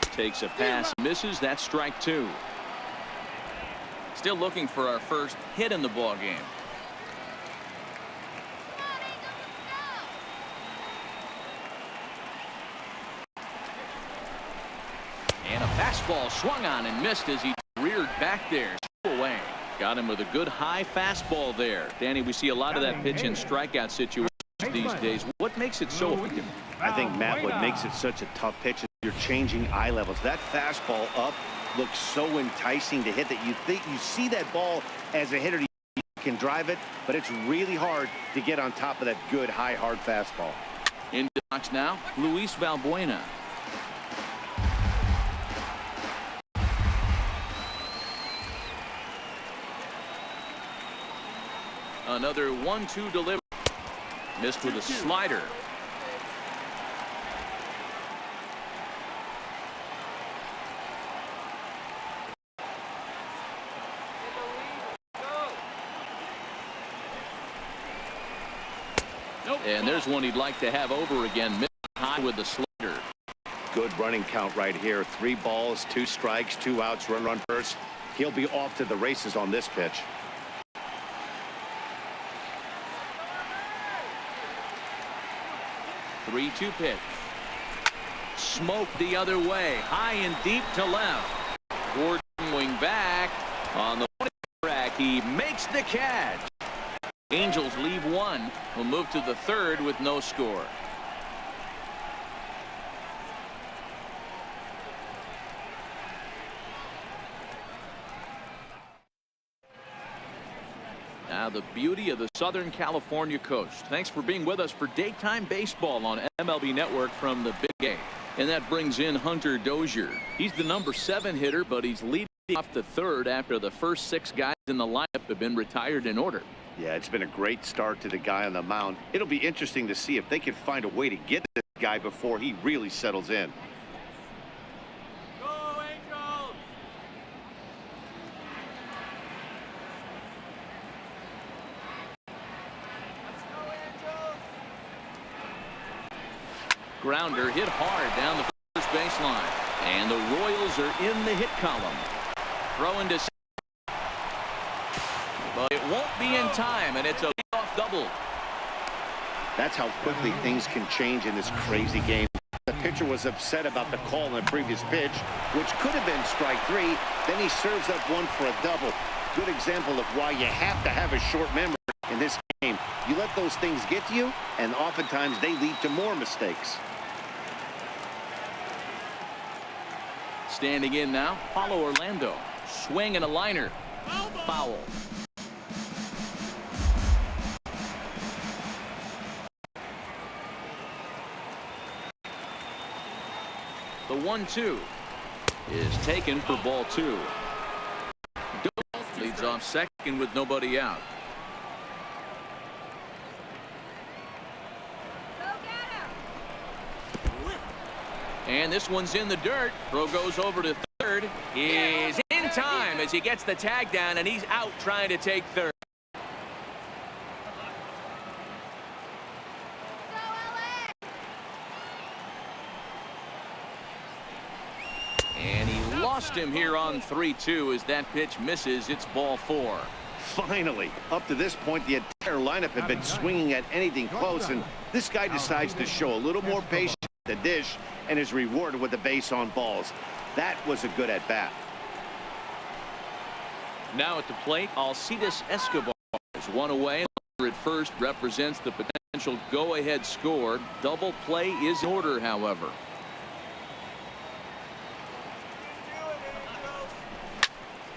Speaker 1: Takes a pass, misses. That's strike 2. Still looking for our first hit in the ball game. And a fastball swung on and missed as he reared back there. Away. Got him with a good high fastball there. Danny, we see a lot of that pitch and strikeout situations these days. What makes it so effective?
Speaker 2: I think, Matt, what makes it such a tough pitch is you're changing eye levels. That fastball up looks so enticing to hit that you think you see that ball as a hitter, you can drive it, but it's really hard to get on top of that good high hard fastball.
Speaker 1: In the box now, Luis Valbuena. Another 1-2 delivery. Missed with a slider. And there's one he'd like to have over again. Missed high with the slider.
Speaker 2: Good running count right here. 3 balls, 2 strikes, 2 outs, run first. He'll be off to the races on this pitch.
Speaker 1: 3-2 pitch. Smoke the other way. High and deep to left. Gordon going back. On the track, he makes the catch. Angels leave 1. Will move to the 3rd with no score. Now the beauty of the Southern California coast. Thanks for being with us for daytime baseball on MLB Network from the Big A. And that brings in Hunter Dozier. He's the number 7 hitter, but he's leading off the 3rd after the first 6 guys in the lineup have been retired in order.
Speaker 2: Yeah, it's been a great start to the guy on the mound. It'll be interesting to see if they can find a way to get this guy before he really settles in.
Speaker 5: Go, Angels! Let's go, Angels!
Speaker 1: Grounder hit hard down the first baseline. And the Royals are in the hit column. Throwing to, but it won't be in time, and it's a leadoff double.
Speaker 2: That's how quickly things can change in this crazy game. The pitcher was upset about the call on the previous pitch, which could have been strike 3. Then he serves up one for a double. Good example of why you have to have a short memory in this game. You let those things get to you, and oftentimes they lead to more mistakes.
Speaker 1: Standing in now, Paulo Orlando. Swing and a liner. Foul. The 1-2 is taken for ball 2. Leads off second with nobody out. And this one's in the dirt. Throw goes over to 3rd. Is in time as he gets the tag down, and he's out trying to take 3rd. And he lost him here on 3-2 as that pitch misses. It's ball 4.
Speaker 2: Finally, up to this point, the entire lineup had been swinging at anything close, and this guy decides to show a little more patience at the dish and is rewarded with the base on balls. That was a good at-bat.
Speaker 1: Now at the plate, Alcides Escobar is 1 away. At first represents the potential potential go-ahead score. Double play is in order, however.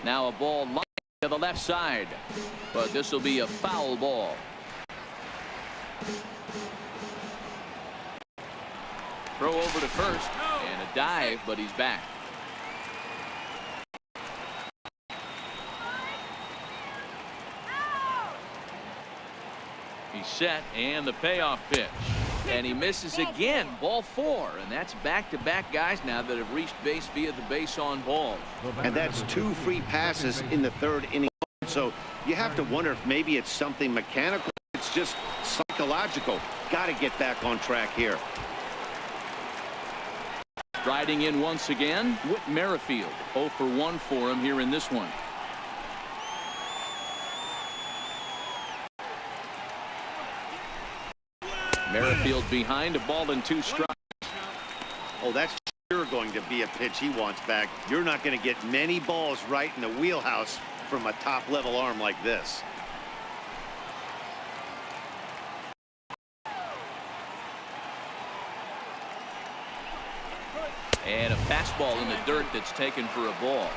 Speaker 1: Now a ball lined to the left side, but this will be a foul ball. Throw over to first and a dive, but he's back. He's set, and the payoff pitch. And he misses again. Ball 4, and that's back-to-back guys now that have reached base via the base on balls.
Speaker 2: And that's 2 free passes in the 3rd inning. So you have to wonder if maybe it's something mechanical. It's just psychological. Got to get back on track here.
Speaker 1: Riding in once again, Whit Merrifield. 0 for 1 for him here in this one. Merrifield behind, a ball and 2 strikes.
Speaker 2: Oh, that's sure going to be a pitch he wants back. You're not going to get many balls right in the wheelhouse from a top-level arm like this.
Speaker 1: And a fastball in the dirt that's taken for a ball.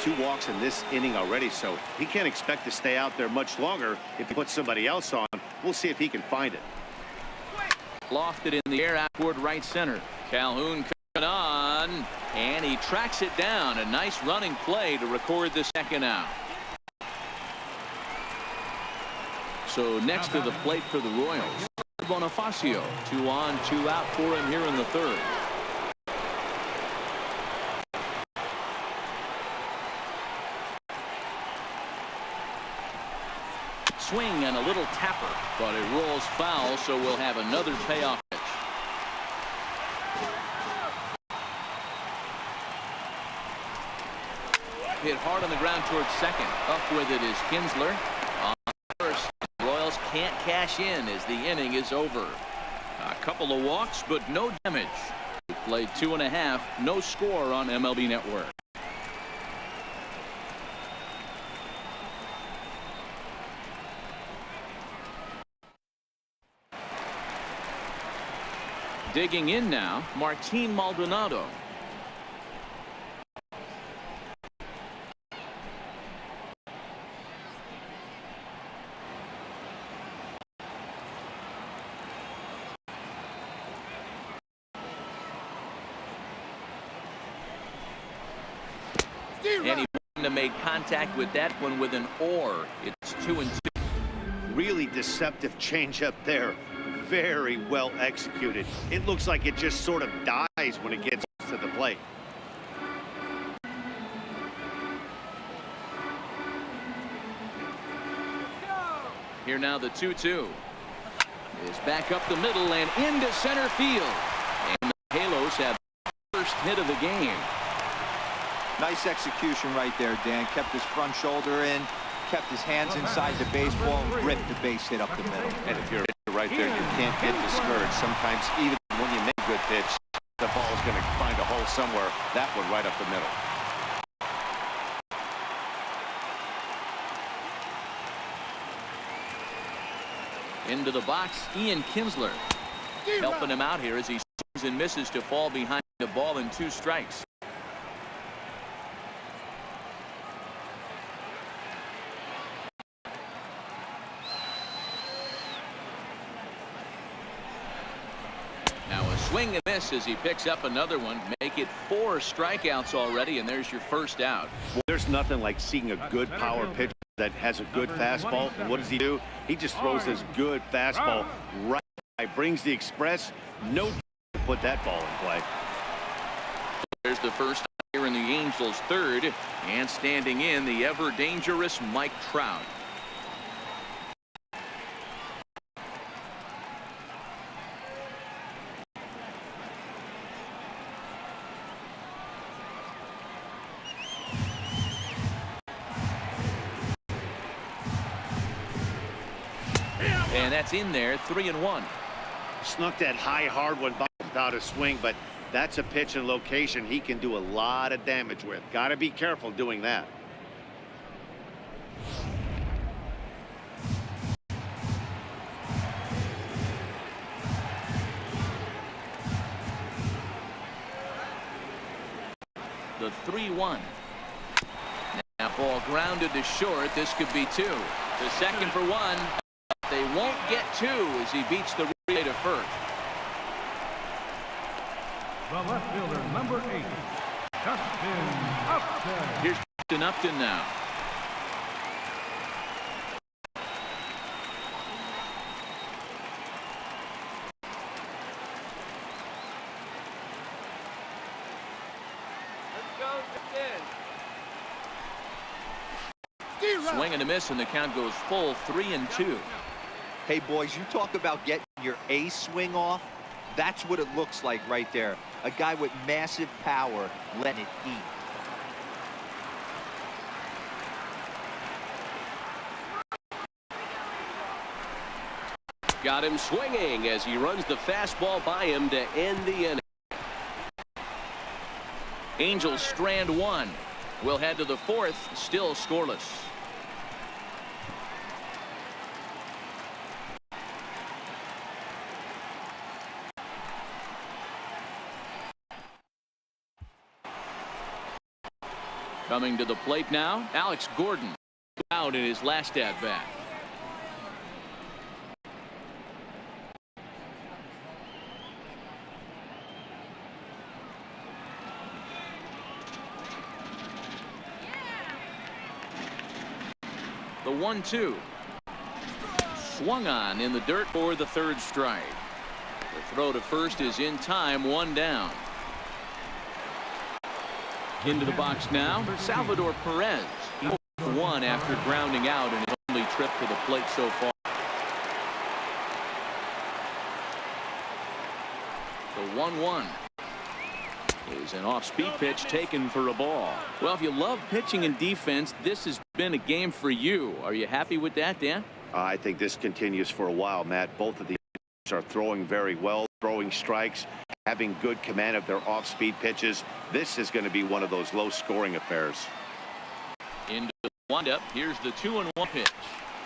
Speaker 2: 2 walks in this inning already, so he can't expect to stay out there much longer. If he puts somebody else on, we'll see if he can find it.
Speaker 1: Lofted in the air out toward right center. Calhoun coming on, and he tracks it down. A nice running play to record the 2nd out. So next to the plate for the Royals, Bonifacio. 2 on, 2 out for him here in the 3rd. Swing and a little tapper, but it rolls foul, so we'll have another payoff pitch. Hit hard on the ground towards second. Up with it is Kinsler. On first, the Royals can't cash in as the inning is over. A couple of walks, but no damage. We played 2.5, no score on MLB Network. Digging in now, Martin Maldonado. And he wouldn't have made contact with that one with an oar. It's 2-2.
Speaker 2: Really deceptive changeup there. Very well executed. It looks like it just sort of dies when it gets to the plate.
Speaker 1: Here now the 2-2 is back up the middle and into center field. And the Halos have the first hit of the game.
Speaker 3: Nice execution right there, Dan. Kept his front shoulder in, kept his hands inside the baseball, and ripped the base hit up the middle.
Speaker 2: And if you're right there, you can't get discouraged. Sometimes even when you make a good pitch, the ball is going to find a hole somewhere. That one right up the middle.
Speaker 1: Into the box, Ian Kinsler helping him out here as he swings and misses to fall behind the ball and 2 strikes. Now a swing and miss as he picks up another one. Make it 4 strikeouts already, and there's your first out.
Speaker 2: Well, there's nothing like seeing a good power pitcher that has a good fastball. And what does he do? He just throws this good fastball right by, brings the express. No to put that ball in play.
Speaker 1: There's the first out here in the Angels' 3rd, and standing in the ever dangerous Mike Trout. And that's in there, 3-1.
Speaker 2: Snuck that high, hard one by without a swing, but that's a pitch and location he can do a lot of damage with. Got to be careful doing that.
Speaker 1: The 3-1. Now ball grounded to short. This could be two. The second for one. They won't get two as he beats the relay to first.
Speaker 6: The left fielder, number 8, Justin Upton.
Speaker 1: Here's Justin Upton now.
Speaker 5: Let's go, Justin.
Speaker 1: Swing and a miss, and the count goes full 3-2.
Speaker 3: Hey, boys, you talk about getting your A swing off. That's what it looks like right there. A guy with massive power letting it eat.
Speaker 4: Got him swinging as he runs the fastball by him to end the inning.
Speaker 1: Angels strand one. We'll head to the fourth, still scoreless. Coming to the plate now, Alex Gordon out in his last at bat. The 1-2. Swung on in the dirt for the third strike. The throw to first is in time, one down. Into the box now, Salvador Perez. He 0-1 after grounding out in his only trip to the plate so far. The 1-1 is an off-speed pitch taken for a ball. Well, if you love pitching and defense, this has been a game for you. Are you happy with that, Dan?
Speaker 2: I think this continues for a while, Matt. Both of these are throwing very well, throwing strikes, having good command of their off-speed pitches. This is going to be one of those low-scoring affairs.
Speaker 1: Into the windup. Here's the 2-1 pitch.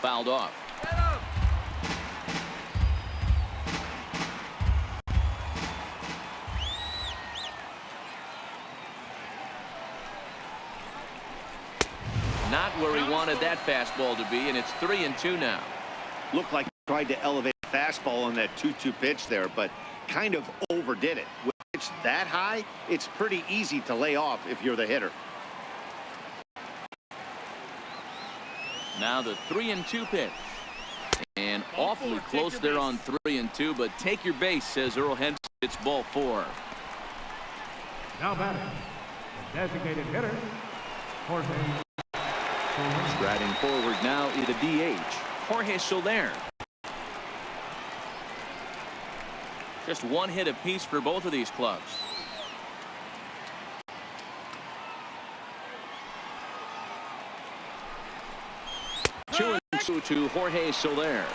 Speaker 1: Fouled off. Not where he wanted that fastball to be, and it's 3-2 now.
Speaker 2: Looked like he tried to elevate the fastball on that 2-2 pitch there, but kind of overdid it. When it's that high, it's pretty easy to lay off if you're the hitter.
Speaker 1: Now the 3-2 pitch. And awfully close there on 3-2, but take your base, says Earl Henson. It's ball 4.
Speaker 6: Now batting, the designated hitter, Jorge.
Speaker 1: Striding forward now is the DH, Jorge Soler. Just one hit apiece for both of these clubs. Two and two to Jorge Soler.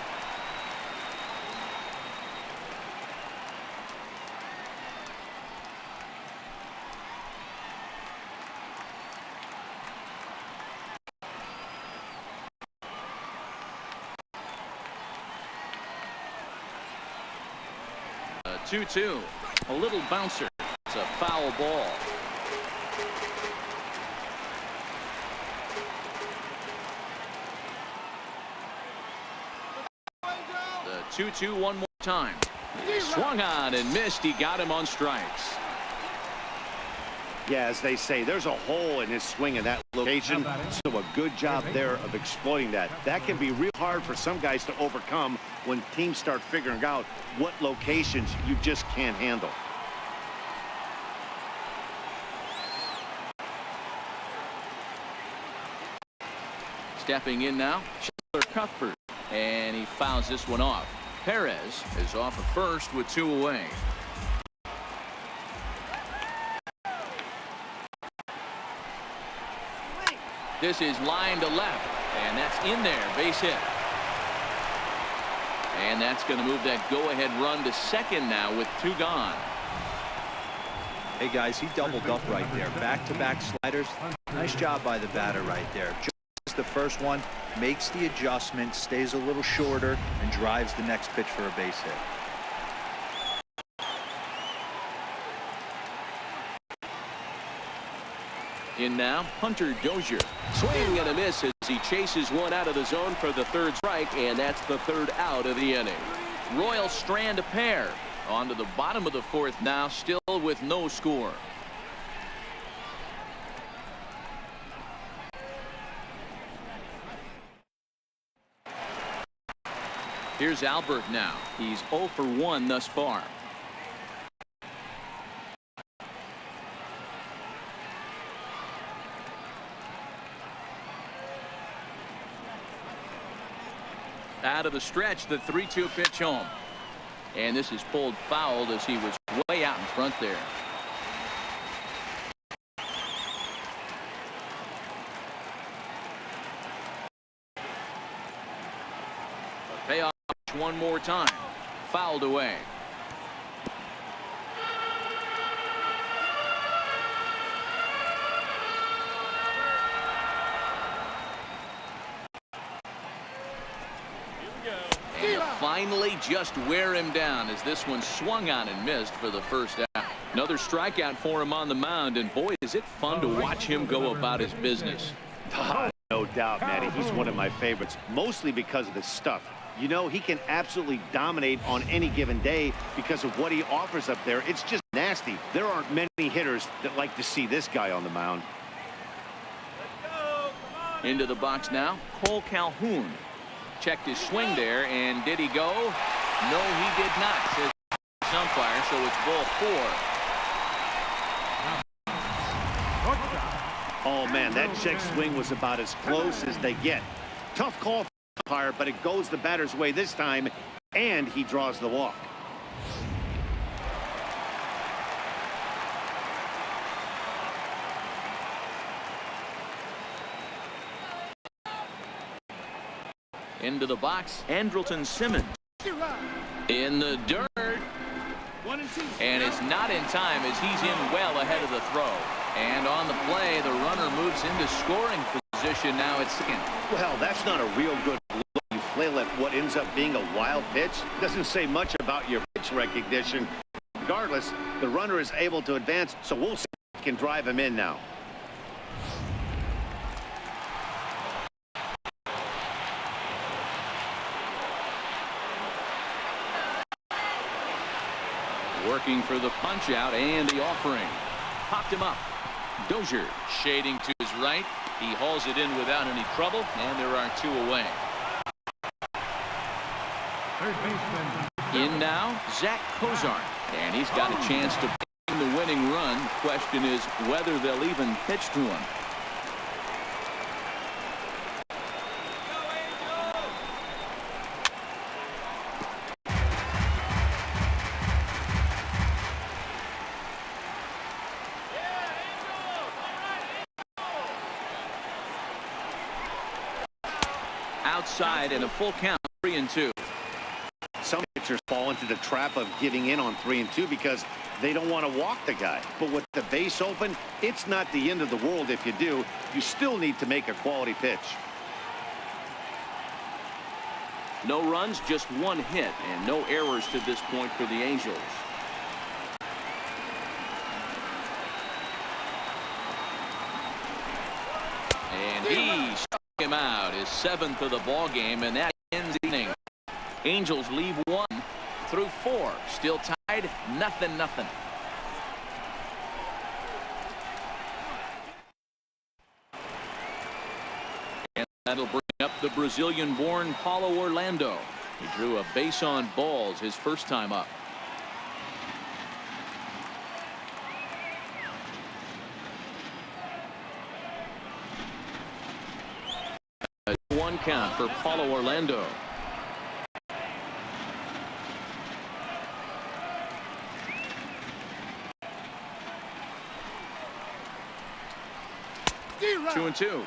Speaker 1: A 2-2. A little bouncer. It's a foul ball. The 2-2 one more time. Swung on and missed. He got him on strikes.
Speaker 2: Yeah, as they say, there's a hole in his swing in that location, so a good job there of exploiting that. That can be real hard for some guys to overcome when teams start figuring out what locations you just can't handle.
Speaker 1: Stepping in now, Cuthbert, and he fouls this one off. Perez is off at first with 2 away. This is line to left, and that's in there, base hit. And that's going to move that go-ahead run to second now with 2 gone.
Speaker 3: Hey, guys, he doubled up right there. Back-to-back sliders. Nice job by the batter right there. Just the first one, makes the adjustment, stays a little shorter, and drives the next pitch for a base hit.
Speaker 1: In now, Hunter Dozier. Swing and a miss as he chases one out of the zone for the third strike, and that's the third out of the inning. Royals strand a pair. On to the bottom of the fourth now, still with no score. Here's Albert now. He's 0 for 1 thus far. Out of the stretch, the 3-2 pitch home. And this is pulled foul as he was way out in front there. A payoff one more time. Fouled away. Finally just wear him down as this one swung on and missed for the first out. Another strikeout for him on the mound, and boy, is it fun to watch him go about his business.
Speaker 2: No doubt, Matty. He's one of my favorites, mostly because of his stuff. You know, he can absolutely dominate on any given day because of what he offers up there. It's just nasty. There aren't many hitters that like to see this guy on the mound.
Speaker 1: Into the box now, Cole Calhoun. Checked his swing there, and did he go? No, he did not, says the umpire, so it's ball 4.
Speaker 2: Oh, man, that check swing was about as close as they get. Tough call for the umpire, but it goes the batter's way this time, and he draws the walk.
Speaker 1: Into the box, Andrelton Simmons. In the dirt.
Speaker 5: 1 and 2.
Speaker 1: And it's not in time as he's in well ahead of the throw. And on the play, the runner moves into scoring position now at second.
Speaker 2: Well, that's not a real good look. You flail at what ends up being a wild pitch. Doesn't say much about your pitch recognition. Regardless, the runner is able to advance, so we'll see if we can drive him in now.
Speaker 1: Working for the punch out and the offering. Popped him up. Dozier shading to his right. He hauls it in without any trouble, and there are 2 away.
Speaker 6: Third baseman.
Speaker 1: In now, Zach Cozart. And he's got a chance to bring the winning run. The question is whether they'll even pitch to him. Outside and a full count, 3-2.
Speaker 2: Some pitchers fall into the trap of giving in on 3-2 because they don't want to walk the guy. But with the base open, it's not the end of the world if you do. You still need to make a quality pitch.
Speaker 1: No runs, just 1 hit, and no errors to this point for the Angels. And he struck him out, his 7th of the ball game, and that ends the inning. Angels leave 1 through 4, still tied, 0-0. And that'll bring up the Brazilian-born Paulo Orlando. He drew a base on balls his first time up. A 1 count for Paulo Orlando. Two and two.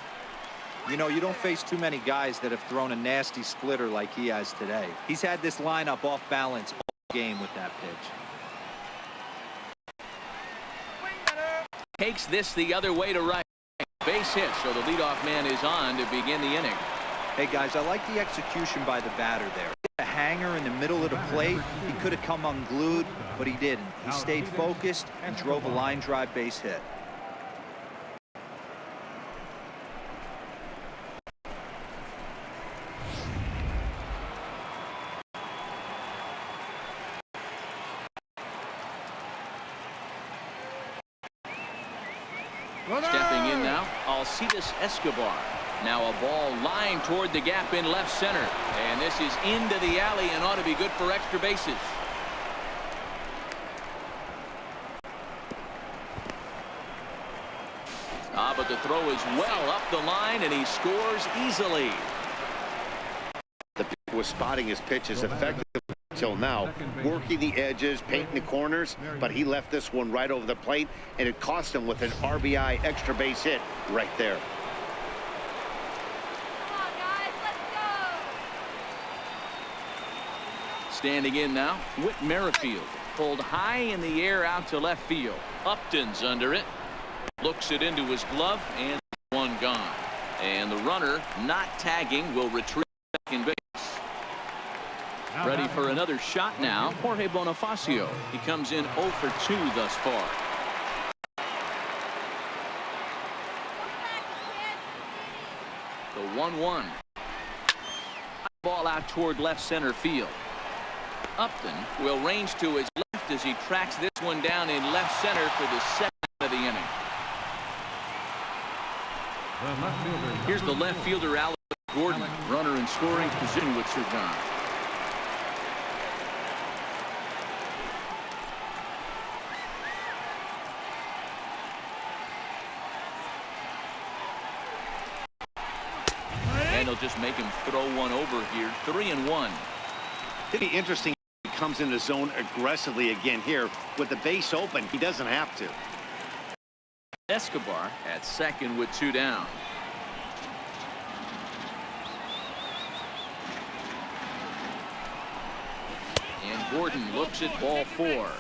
Speaker 3: You know, you don't face too many guys that have thrown a nasty splitter like he has today. He's had this lineup off balance all game with that pitch.
Speaker 1: Takes this the other way to right. Base hit, so the leadoff man is on to begin the inning.
Speaker 3: Hey, guys, I like the execution by the batter there. A hanger in the middle of the plate. He could have come unglued, but he didn't. He stayed focused and drove a line drive base hit.
Speaker 1: Stepping in now, Alcides Escobar. Now a ball lined toward the gap in left center. And this is into the alley and ought to be good for extra bases. But the throw is well up the line, and he scores easily.
Speaker 2: The pitcher was spotting his pitches effectively until now, working the edges, painting the corners, but he left this one right over the plate, and it cost him with an RBI extra base hit right there.
Speaker 7: Come on, guys, let's go.
Speaker 1: Standing in now, Whit Merrifield. Pulled high in the air out to left field. Upton's under it. Looks it into his glove, and one gone. And the runner, not tagging, will retrieve second base. Ready for another shot now, Jorge Bonifacio. He comes in 0 for 2 thus far. The 1-1. Ball out toward left center field. Upton will range to his left as he tracks this one down in left center for the second of the inning. Here's the left fielder, Alex Gordon. Runner in scoring position with Sir John. And they'll just make him throw one over here. 3-1.
Speaker 2: It'd be interesting if he comes in the zone aggressively again here. With the base open, he doesn't have to.
Speaker 1: Escobar at second with 2 down. And Gordon looks at ball 4.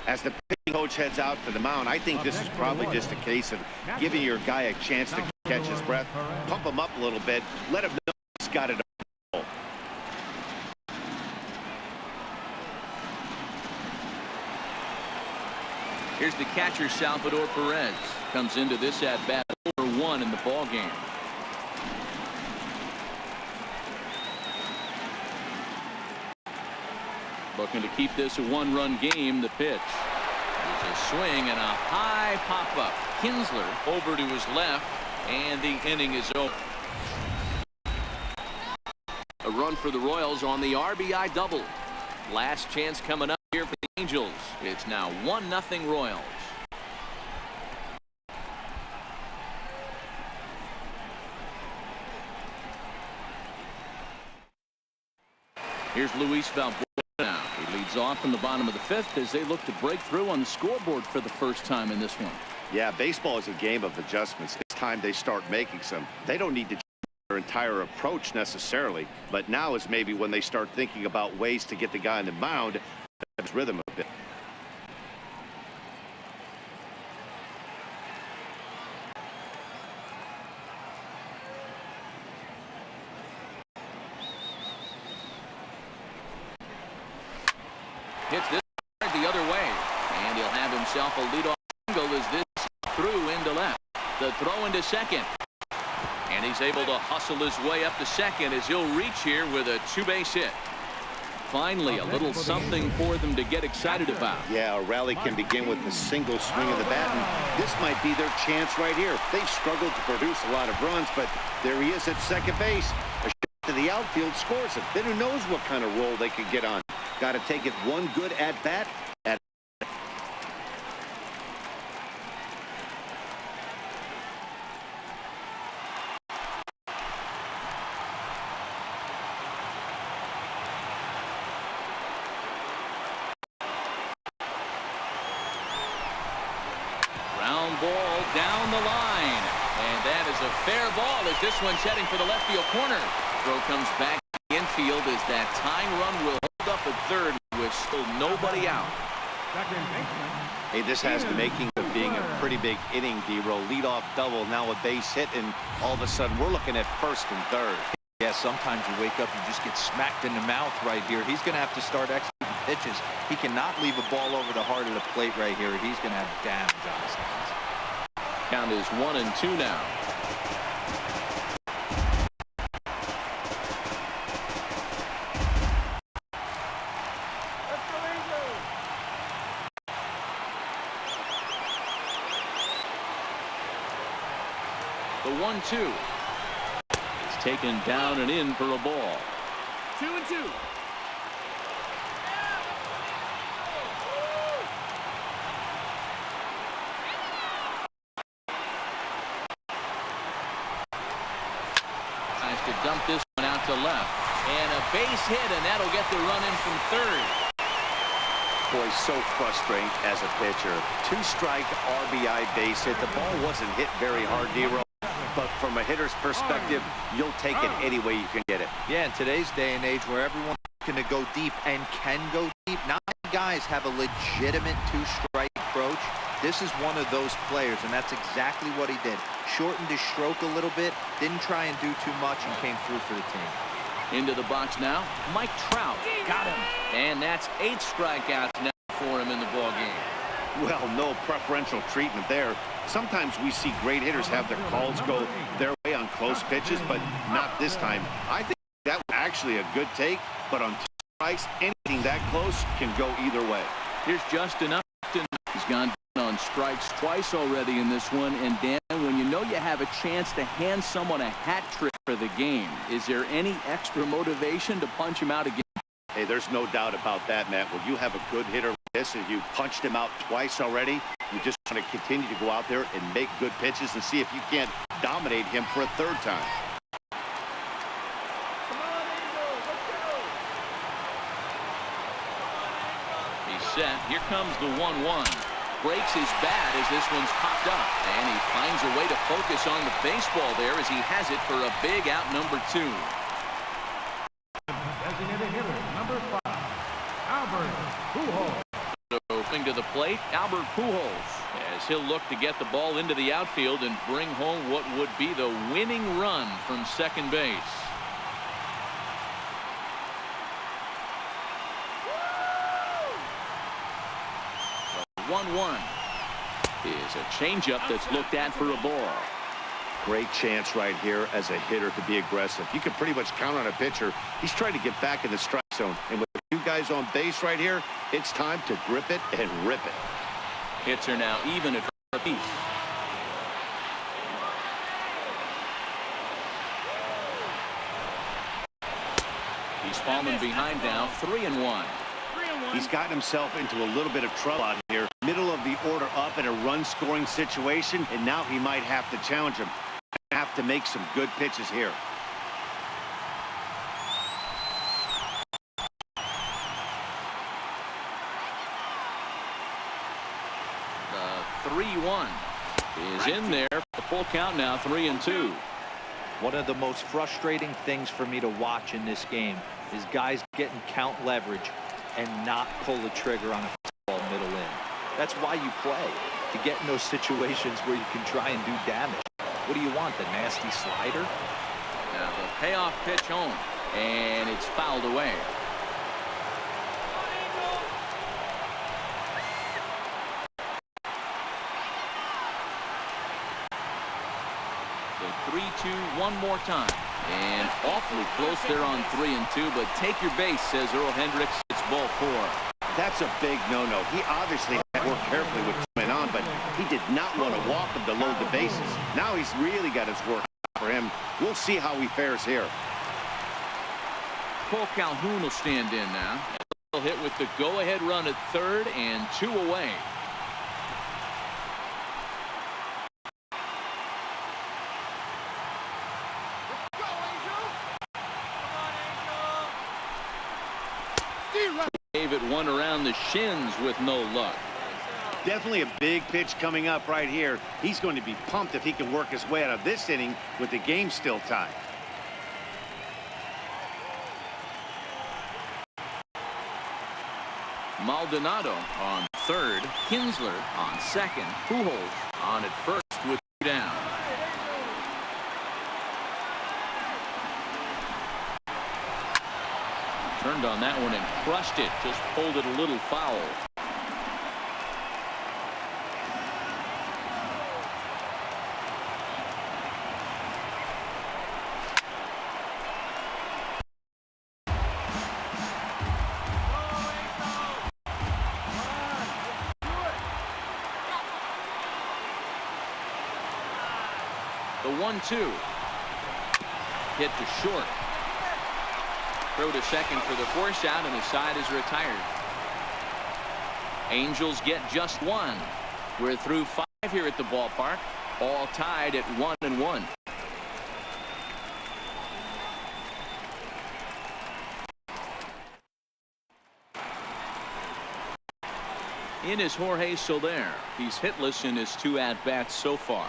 Speaker 2: As the pitching coach heads out to the mound, I think this is probably just a case of giving your guy a chance to catch his breath, pump him up a little bit, let him know he's got it.
Speaker 1: Here's the catcher, Salvador Perez. Comes into this at-bat over 1 in the ball game. Looking to keep this a 1-run game. The pitch. There's a swing and a high pop-up. Kinsler over to his left, and the inning is over. A run for the Royals on the RBI double. Last chance coming up here for the Angels. It's now 1-0 Royals. Here's Luis Valbuena now. He leads off in the bottom of the 5th as they look to break through on the scoreboard for the first time in this one.
Speaker 2: Yeah, baseball is a game of adjustments. It's time they start making some. They don't need to change their entire approach necessarily, but now is maybe when they start thinking about ways to get the guy on the mound his rhythm a bit.
Speaker 1: Hits this the other way, and he'll have himself a leadoff single as this through into left. The throw into second, and he's able to hustle his way up to second as he'll reach here with a 2-base hit. Finally, a little something for them to get excited about.
Speaker 2: Yeah, a rally can begin with a single swing of the bat, and this might be their chance right here. They've struggled to produce a lot of runs, but there he is at second base. A shot to the outfield scores it. Then who knows what kind of roll they could get on. Got to take it one good at-bat.
Speaker 1: Ground ball down the line, and that is a fair ball as this one's heading for the left field corner. Throw comes back infield as that tying run will hold up at third with still nobody out.
Speaker 2: Hey, this has the making of being a pretty big inning, D-roll. Leadoff double, now a base hit, and all of a sudden we're looking at first and third.
Speaker 3: Yeah, sometimes you wake up and just get smacked in the mouth right here. He's going to have to start executing pitches. He cannot leave a ball over the heart of the plate right here. He's going to have damage on his hands.
Speaker 1: Count is 1-2 now. 1-2. It's taken down and in for a ball.
Speaker 5: 2-2.
Speaker 1: Tries to dump this one out to left. And a base hit, and that'll get the run in from third.
Speaker 2: Boy, so frustrating as a pitcher. 2-strike RBI base hit. The ball wasn't hit very hard, Nero. But from a hitter's perspective, you'll take it any way you can get it.
Speaker 3: Yeah, in today's day and age where everyone's going to go deep and can go deep, not many guys have a legitimate 2-strike approach. This is one of those players, and that's exactly what he did. Shortened his stroke a little bit, didn't try and do too much, and came through for the team.
Speaker 1: Into the box now, Mike Trout. Got him. And that's 8 strikeouts now for him in the ballgame.
Speaker 2: Well, no preferential treatment there. Sometimes we see great hitters have their calls go their way on close pitches, but not this time. I think that was actually a good take, but on 2 strikes, anything that close can go either way.
Speaker 1: Here's Justin Upton. He's gone down on strikes twice already in this one. And Dan, when you know you have a chance to hand someone a hat trick for the game, is there any extra motivation to punch him out again?
Speaker 2: Hey, there's no doubt about that, Matt. When you have a good hitter like this and you punched him out twice already, you just want to continue to go out there and make good pitches and see if you can't dominate him for a 3rd time.
Speaker 1: He's set. Here comes the 1-1. Breaks his bat as this one's popped up. And he finds a way to focus on the baseball there as he has it for a big out number 2.
Speaker 6: Designated hitter, number 5, Albert Pujols.
Speaker 1: Moving to the plate, Albert Pujols, as he'll look to get the ball into the outfield and bring home what would be the winning run from second base. The 1-1 is a changeup that's looked at for a ball.
Speaker 2: Great chance right here as a hitter to be aggressive. You can pretty much count on a pitcher. He's trying to get back in the strike zone. And with 2 guys on base right here, it's time to grip it and rip it.
Speaker 1: Hits are now even at a piece. He's fallen behind now, 3-1.
Speaker 2: He's gotten himself into a little bit of trouble out here. Middle of the order up in a run-scoring situation, and now he might have to challenge him. Have to make some good pitches here.
Speaker 1: The 3-1 is in there. The full count now, 3-2.
Speaker 3: One of the most frustrating things for me to watch in this game is guys getting count leverage and not pull the trigger on a ball middle in. That's why you play, to get in those situations where you can try and do damage. What do you want, the nasty slider?
Speaker 1: Now the payoff pitch home, and it's fouled away. The 3-2 one more time. And awfully close there on 3-2, but take your base, says Earl Hendricks. It's ball 4.
Speaker 2: That's a big no-no. He obviously had to work carefully with what's going on, but he did not want to walk him to load the bases. Now he's really got his work for him. We'll see how he fares here.
Speaker 1: Cole Calhoun will stand in now. He'll hit with the go-ahead run at 3rd and 2 away. Gave it one around the shins with no luck.
Speaker 2: Definitely a big pitch coming up right here. He's going to be pumped if he can work his way out of this inning with the game still tied.
Speaker 1: Maldonado on 3rd, Kinsler on 2nd, Pujols on at 1st with 2 down. Turned on that one and crushed it. Just pulled it a little foul. The 1-2. Hit to short. Throw to second for the force out, and the side is retired. Angels get just one. We're through 5 here at the ballpark, all tied at 1-1. In is Jorge Soler. He's hitless in his 2 at-bats so far.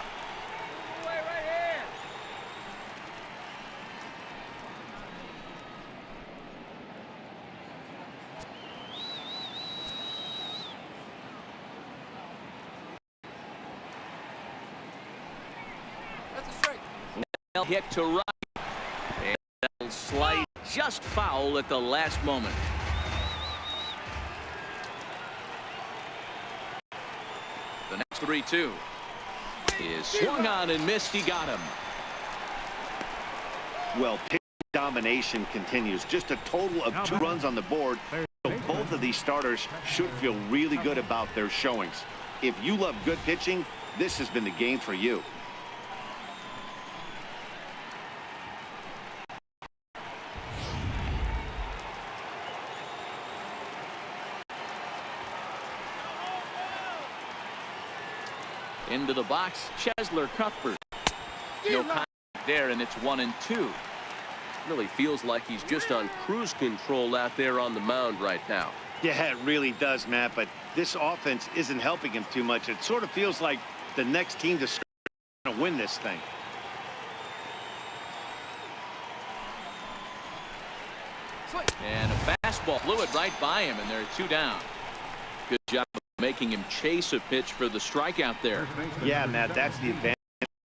Speaker 1: Hit to right, and that'll slide just foul at the last moment. The next 3-2 is swung on and missed. He got him.
Speaker 2: Well, pitch domination continues. Just a total of 2 runs on the board. So both of these starters should feel really good about their showings. If you love good pitching, this has been the game for you.
Speaker 1: Into the box, Chesler Cuthbert. No contact there, and it's 1-2.
Speaker 4: Really feels like he's just on cruise control out there on the mound right now.
Speaker 2: Yeah, it really does, Matt, but this offense isn't helping him too much. It sort of feels like the next team to score is going to win this thing.
Speaker 1: And a fastball flew it right by him, and there are 2 down. Good job of making him chase a pitch for the strikeout there.
Speaker 2: Yeah, Matt, that's the advantage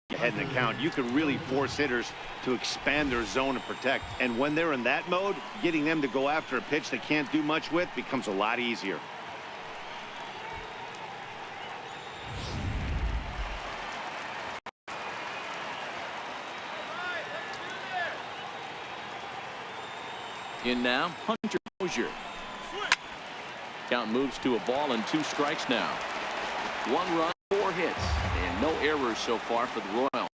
Speaker 2: you had in the count. You can really force hitters to expand their zone and protect. And when they're in that mode, getting them to go after a pitch they can't do much with becomes a lot easier.
Speaker 1: In now, Hunter Dozier. Count moves to a ball and 2 strikes now. 1 run, 4 hits, and no errors so far for the Royals.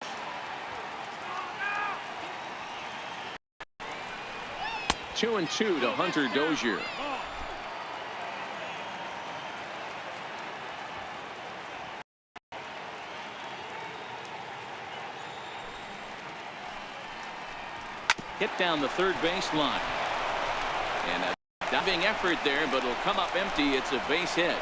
Speaker 1: Two and 2 to Hunter Dozier. Hit down the third baseline. And a diving effort there, but it'll come up empty. It's a base hit.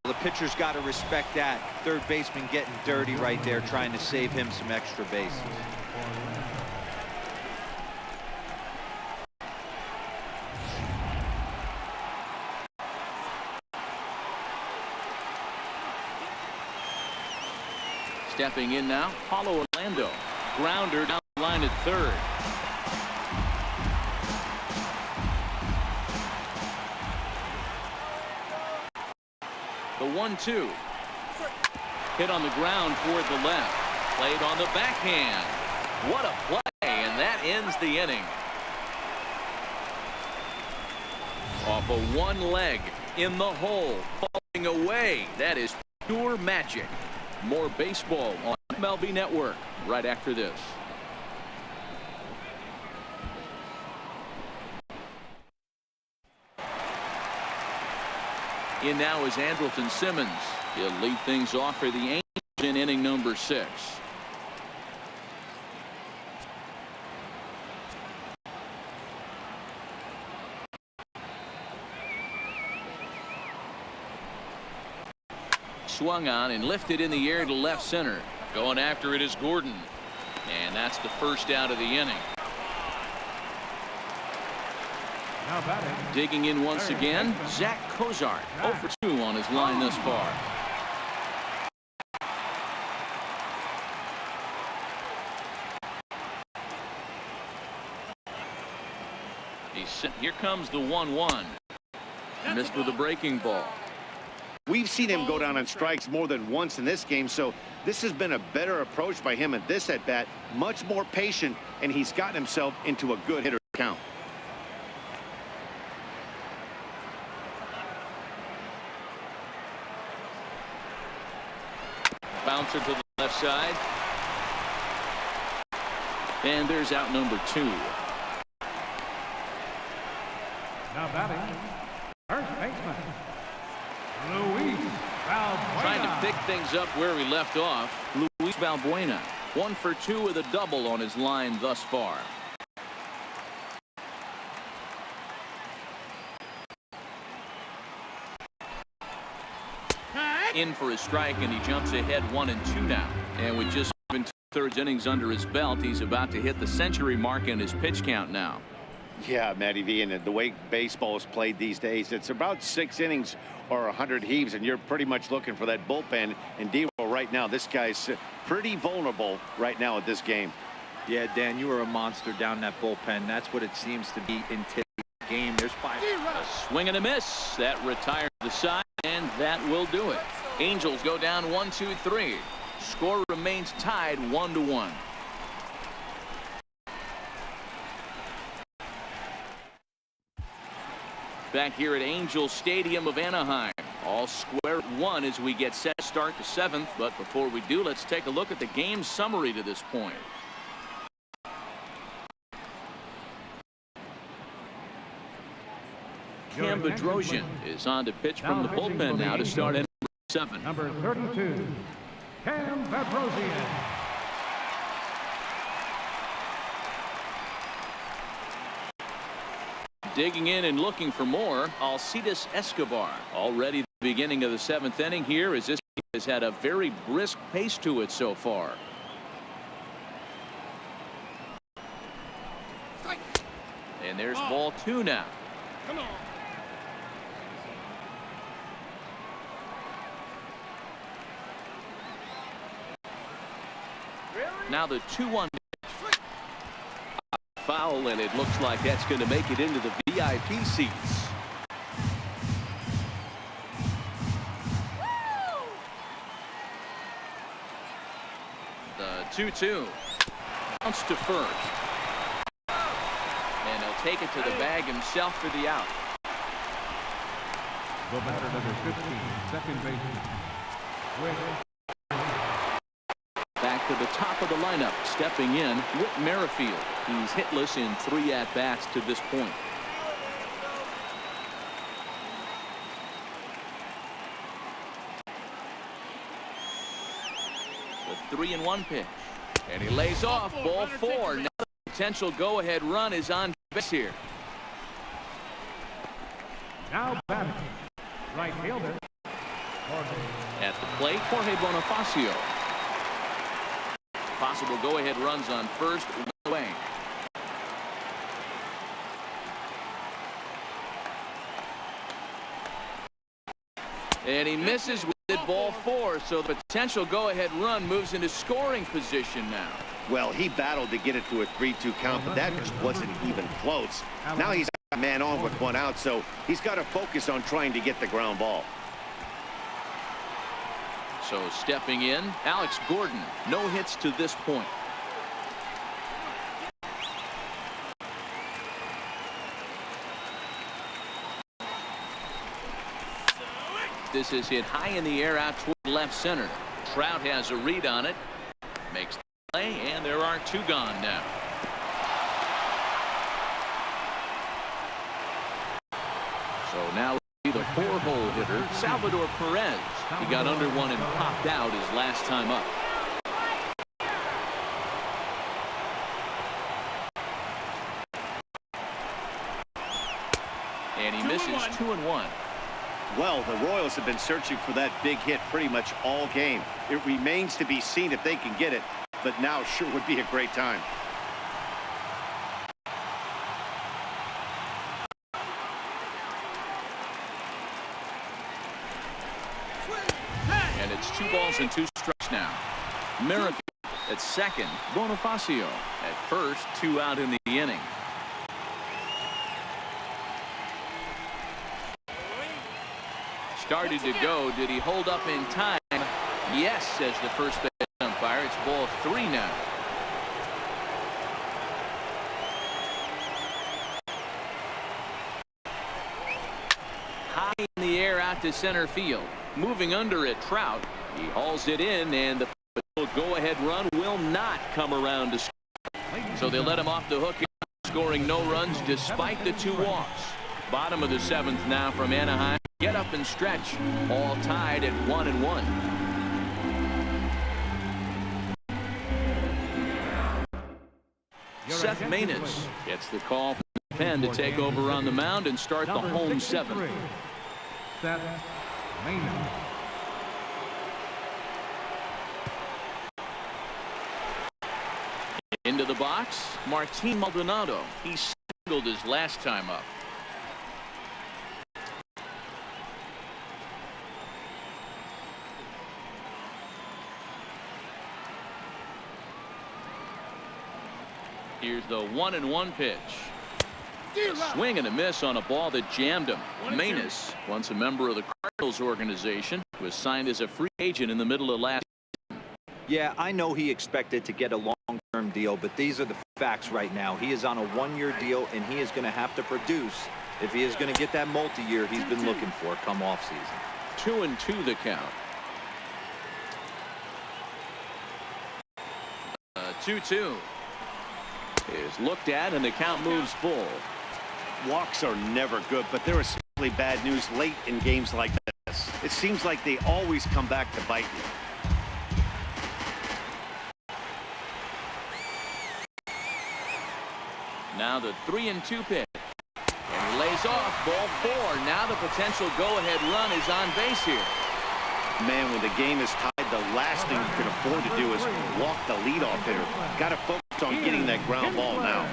Speaker 3: The pitcher's got to respect that. Third baseman getting dirty right there, trying to save him some extra bases.
Speaker 1: Stepping in now, Paulo Orlando. Grounder down the line at third. The 1-2. Hit on the ground toward the left. Played on the backhand. What a play, and that ends the inning. Off of one leg, in the hole, falling away. That is pure magic. More baseball on MLB Network right after this. In now is Andrelton Simmons. He'll lead things off for the Angels in inning number 6. Swung on and lifted in the air to left center. Going after it is Gordon. And that's the first out of the inning.
Speaker 6: Now batting.
Speaker 1: Digging in once again, Zach Cozart. 0 for 2 on his line thus far. Here comes the 1-1. Missed with a breaking ball.
Speaker 2: We've seen him go down on strikes more than once in this game, so this has been a better approach by him at this at-bat. Much more patient, and he's gotten himself into a good hitter count.
Speaker 1: Bouncer to the left side. And there's out number 2.
Speaker 6: Now batting, first baseman, Luis Valbuena.
Speaker 1: Trying to pick things up where he left off. Luis Valbuena, 1 for 2 with a double on his line thus far. In for a strike, and he jumps ahead 1-2 now. And with just 7 2/3 innings under his belt, he's about to hit the century mark in his pitch count now.
Speaker 2: Yeah, Matty V, and the way baseball is played these days, it's about 6 innings or 100 heaves, and you're pretty much looking for that bullpen. And Devo, right now, this guy's pretty vulnerable right now at this game.
Speaker 3: Yeah, Dan, you are a monster down that bullpen. That's what it seems to be in today's game. There's 5.
Speaker 1: A swing and a miss. That retires the side, and that will do it. Angels go down 1-2-3. Score remains tied 1-1. Back here at Angel Stadium of Anaheim. All square at 1 as we get set to start the 7th. But before we do, let's take a look at the game summary to this point. Cam Bedrosian is on to pitch from the bullpen now to start at number 7.
Speaker 6: Number 32, Cam Bedrosian.
Speaker 1: Digging in and looking for more, Alcides Escobar. Already the beginning of the 7th inning here, as this has had a very brisk pace to it so far. And there's ball 2 now.
Speaker 5: Come on.
Speaker 1: Now the 2-1 foul, and it looks like that's going to make it into the VIP seats. The 2-2 bounce to first, and he'll take it to the bag himself for the out.
Speaker 6: The batter, number 15, second baseman,
Speaker 1: Back to the top of the lineup, stepping in, Whit Merrifield. He's hitless in 3 at-bats to this point. The 3-1 pitch. And he lays off, ball 4. Now the potential go-ahead run is on base here.
Speaker 6: now batting, right fielder,
Speaker 1: At the plate, Jorge Bonifacio. Possible go-ahead runs on first, away. And he misses with it, ball 4, so the potential go-ahead run moves into scoring position now.
Speaker 2: Well, he battled to get it to a 3-2 count, but that just wasn't even close. Now he's a man on with 1 out, so he's got to focus on trying to get the ground ball.
Speaker 1: So stepping in, Alex Gordon. No hits to this point. This is hit high in the air out toward left center. Trout has a read on it. Makes the play, and there are 2 gone now. So now the 4-hole hitter, Salvador Perez. He got under 1 and popped out his last time up. And he misses 2-1.
Speaker 2: Well, the Royals have been searching for that big hit pretty much all game. It remains to be seen if they can get it, but now sure would be a great time.
Speaker 1: And it's 2 balls and 2 strikes now. Merrifield at second, Bonifacio at first, 2 out in the inning. Started to go. Did he hold up in time? Yes, says the first base umpire. It's ball 3 now. High in the air out to center field. Moving under it, Trout. He hauls it in, and the Go-ahead run will not come around to score. So they let him off the hook, scoring no runs despite the 2 walks. Bottom of the 7th now from Anaheim. Get up and stretch. All tied at 1-1. Seth Maness gets the call from the pen to take over on the mound and start the home 7th.
Speaker 6: Seth Maness.
Speaker 1: Into the box, Martin Maldonado. He singled his last time up. Here's the 1-1 pitch. A swing and a miss on a ball that jammed him. Maness, once a member of the Cardinals organization, was signed as a free agent in the middle of last.
Speaker 3: Yeah, I know he expected to get a long-term deal, but these are the facts right now. He is on a 1-year deal, and he is going to have to produce if he is going to get that multi-year he's been looking for come off-season.
Speaker 1: 2-2 the count. 2-2 is looked at, and the count moves full.
Speaker 2: Walks are never good, but there is especially bad news late in games like this. It seems like they always come back to bite you.
Speaker 1: Now the 3-2 pitch. And he lays off. Ball 4. Now the potential go-ahead run is on base here.
Speaker 2: Man, when the game is tied, the last thing you can afford to do is walk the leadoff hitter. Got to focus on getting that ground ball now.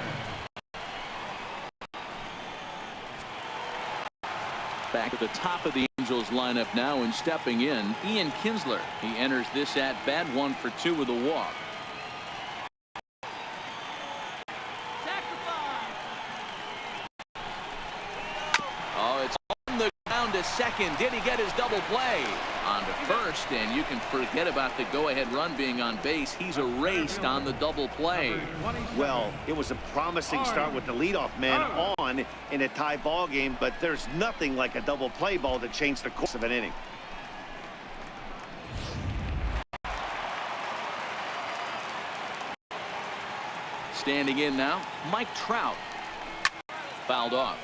Speaker 1: Back at the top of the Angels lineup now and stepping in, Ian Kinsler. He enters this at bat 1 for 2 with a walk. Oh, it's on the ground to second. Did he get his double play? On to first, and you can forget about the go-ahead run being on base. He's erased on the double play.
Speaker 2: Well, it was a promising start with the leadoff man on in a tie ball game, but there's nothing like a double play ball to change the course of an inning.
Speaker 1: Standing in now, Mike Trout. Fouled off.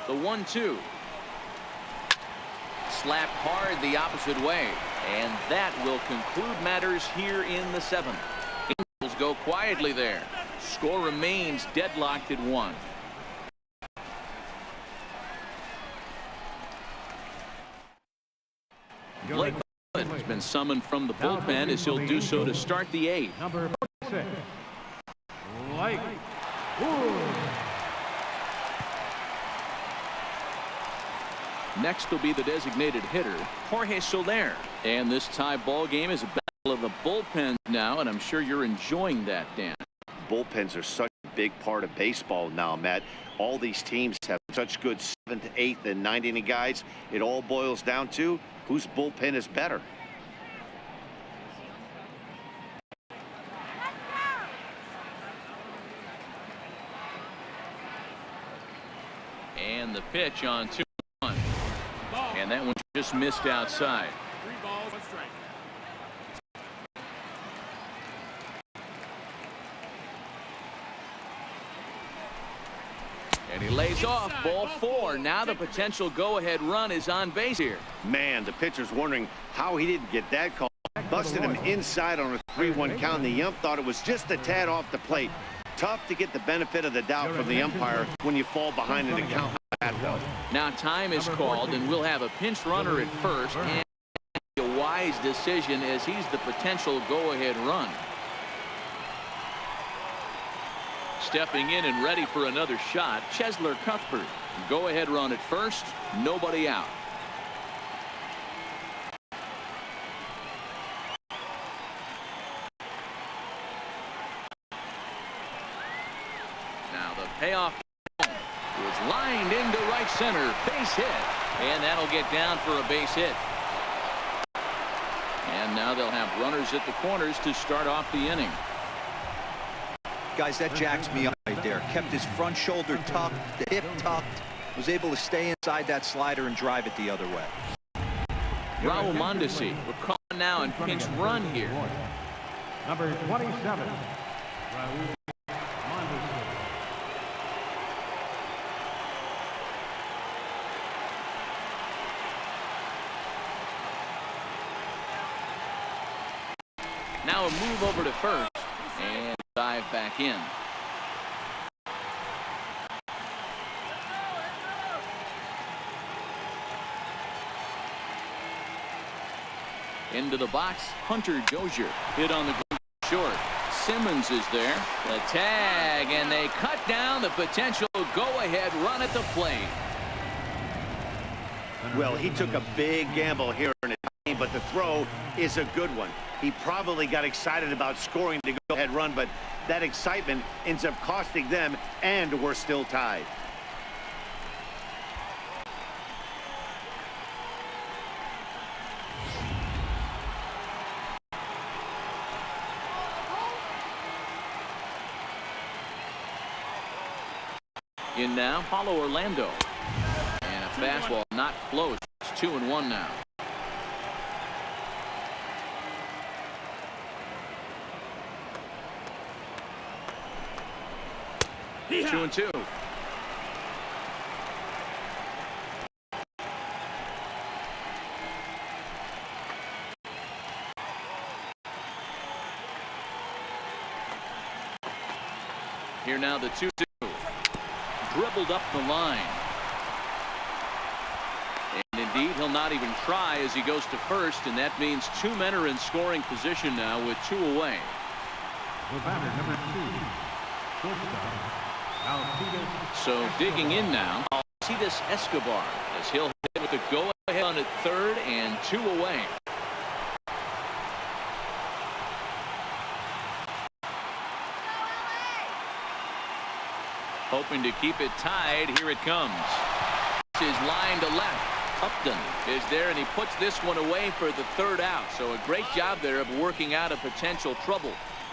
Speaker 1: The 1-2. Slapped hard the opposite way. And that will conclude matters here in the 7th. Angels go quietly there. Score remains deadlocked at 1. Blake has been summoned from the bullpen as he'll do so to start the 8th.
Speaker 6: Number 46. Blake Wood.
Speaker 1: Next will be the designated hitter, Jorge Soler. And this tie ball game is a battle of the bullpen now, and I'm sure you're enjoying that, Dan.
Speaker 2: Bullpens are such a big part of baseball now, Matt. All these teams have such good 7th, 8th, and 9th inning guys. It all boils down to whose bullpen is better.
Speaker 1: And the pitch on 2-1. And that one just missed outside.
Speaker 5: 3 balls, 1 strike.
Speaker 1: And he lays off. Ball 4. Now the potential go-ahead run is on base here.
Speaker 2: Man, the pitcher's wondering how he didn't get that call. Busted him inside on a 3-1 count. The ump thought it was just a tad off the plate. Tough to get the benefit of the doubt from the umpire when you fall behind in the count like that, though.
Speaker 1: Now time is called, and we'll have a pinch runner at first, and a wise decision as he's the potential go-ahead run. Stepping in and ready for another shot, Chesler Cuthbert. Go-ahead run at first, nobody out. Now the payoff was lined into right center. Base hit. And that'll get down for a base hit. And now they'll have runners at the corners to start off the inning.
Speaker 3: Guys, that jacks me up right there. Kept his front shoulder tucked, the hip tucked. Was able to stay inside that slider and drive it the other way.
Speaker 1: Raul Mondesi, we're calling now and pinch run here.
Speaker 6: Number 27, Raul Mondesi.
Speaker 1: Now a move over to first and dive back in. Into the box, Hunter Dozier hit on the ground short. Simmons is there. The tag, and they cut down the potential go-ahead run at the plate.
Speaker 2: Well, he took a big gamble here in the game, but the throw is a good one. He probably got excited about scoring the go-ahead run, but that excitement ends up costing them, and we're still tied.
Speaker 1: In now, Paulo Orlando. And a fastball not close. It's 2-1 now.
Speaker 5: He
Speaker 1: 2-2. Here now the 2-2. Dribbled up the line. And indeed, he'll not even try as he goes to first, and that means two men are in scoring position now with two away.
Speaker 6: The batter, number 2, shortstop, Alcides.
Speaker 1: So digging in now, Alcides Escobar, as he'll hit with the go-ahead on at third and two away. Hoping to keep it tied. Here it comes. This is line to left. Upton is there, and he puts this one away for the third out. So a great job there of working out a potential trouble.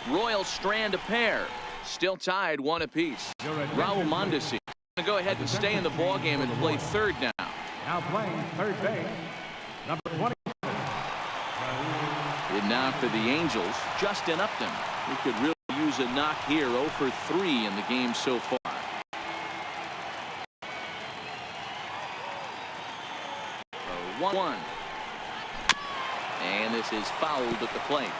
Speaker 1: Royals strand a pair. Still tied 1 apiece. Raul Mondesi going to go ahead and stay in the ballgame and play third now.
Speaker 6: Now playing third base, number 27.
Speaker 1: And now for the Angels, Justin Upton. He could really use a knock here. 0 for 3 in the game so far. 1-1. And this is fouled at the plate.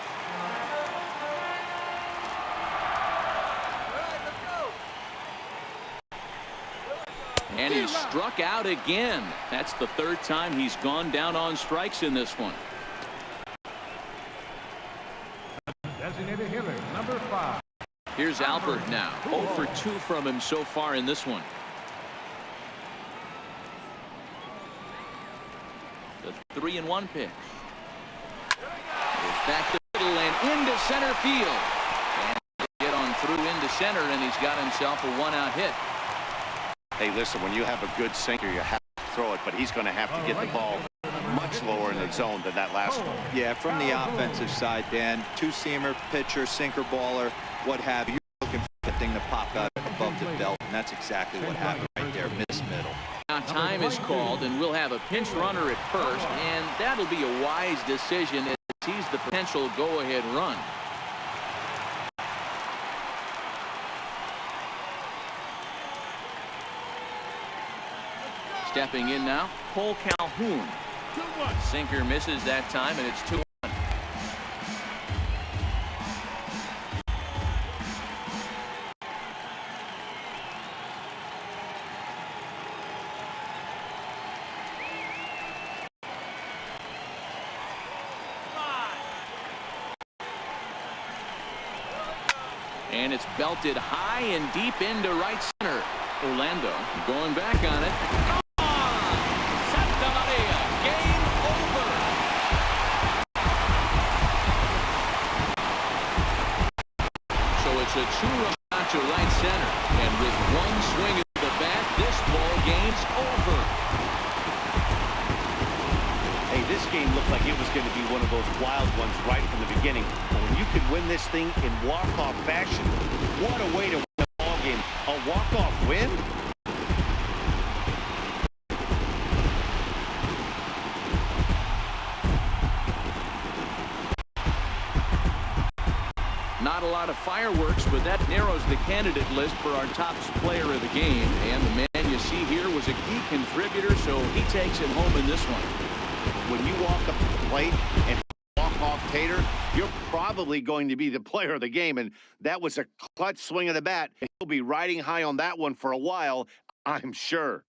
Speaker 1: And he's struck out again. That's the third time he's gone down on strikes in this one.
Speaker 6: Designated hitter, number 5.
Speaker 1: Here's Albert now. 0 for 2 from him so far in this one. The 3-1 pitch. Goes back to the middle and into center field. And get on through into center, and he's got himself a 1-out hit.
Speaker 2: Hey, listen, when you have a good sinker, you have to throw it, but he's going to have to get the ball much lower in the zone than that last one.
Speaker 3: Yeah, from the offensive side, Dan, two-seamer, pitcher, sinker baller, what have you. You're looking for the thing to pop out above the belt, and that's exactly what happened right there. Miss middle.
Speaker 1: Now time is called, and we'll have a pinch runner at first, and that'll be a wise decision as he sees the potential go-ahead run. Stepping in now, Cole Calhoun. Sinker misses that time, and it's 2-1. And it's belted high and deep into right center. Orlando going back on it. Come on! Santa Maria. Game over. So it's a 2-run out to right center. And with one swing of the bat, this ball game's over.
Speaker 2: Hey, this game looked like it was going to be one of those wild ones right from the beginning. But when you can win this thing in walk-off fashion, what a way to win a ball game. A walk-off win?
Speaker 1: not a lot of fireworks, but that narrows the candidate list for our top player of the game. And the man you see here was a key contributor, so he takes it home in this one.
Speaker 2: When you walk up to the plate and walk off Tater, you're probably going to be the player of the game. And that was a clutch swing of the bat. He'll be riding high on that one for a while, I'm sure.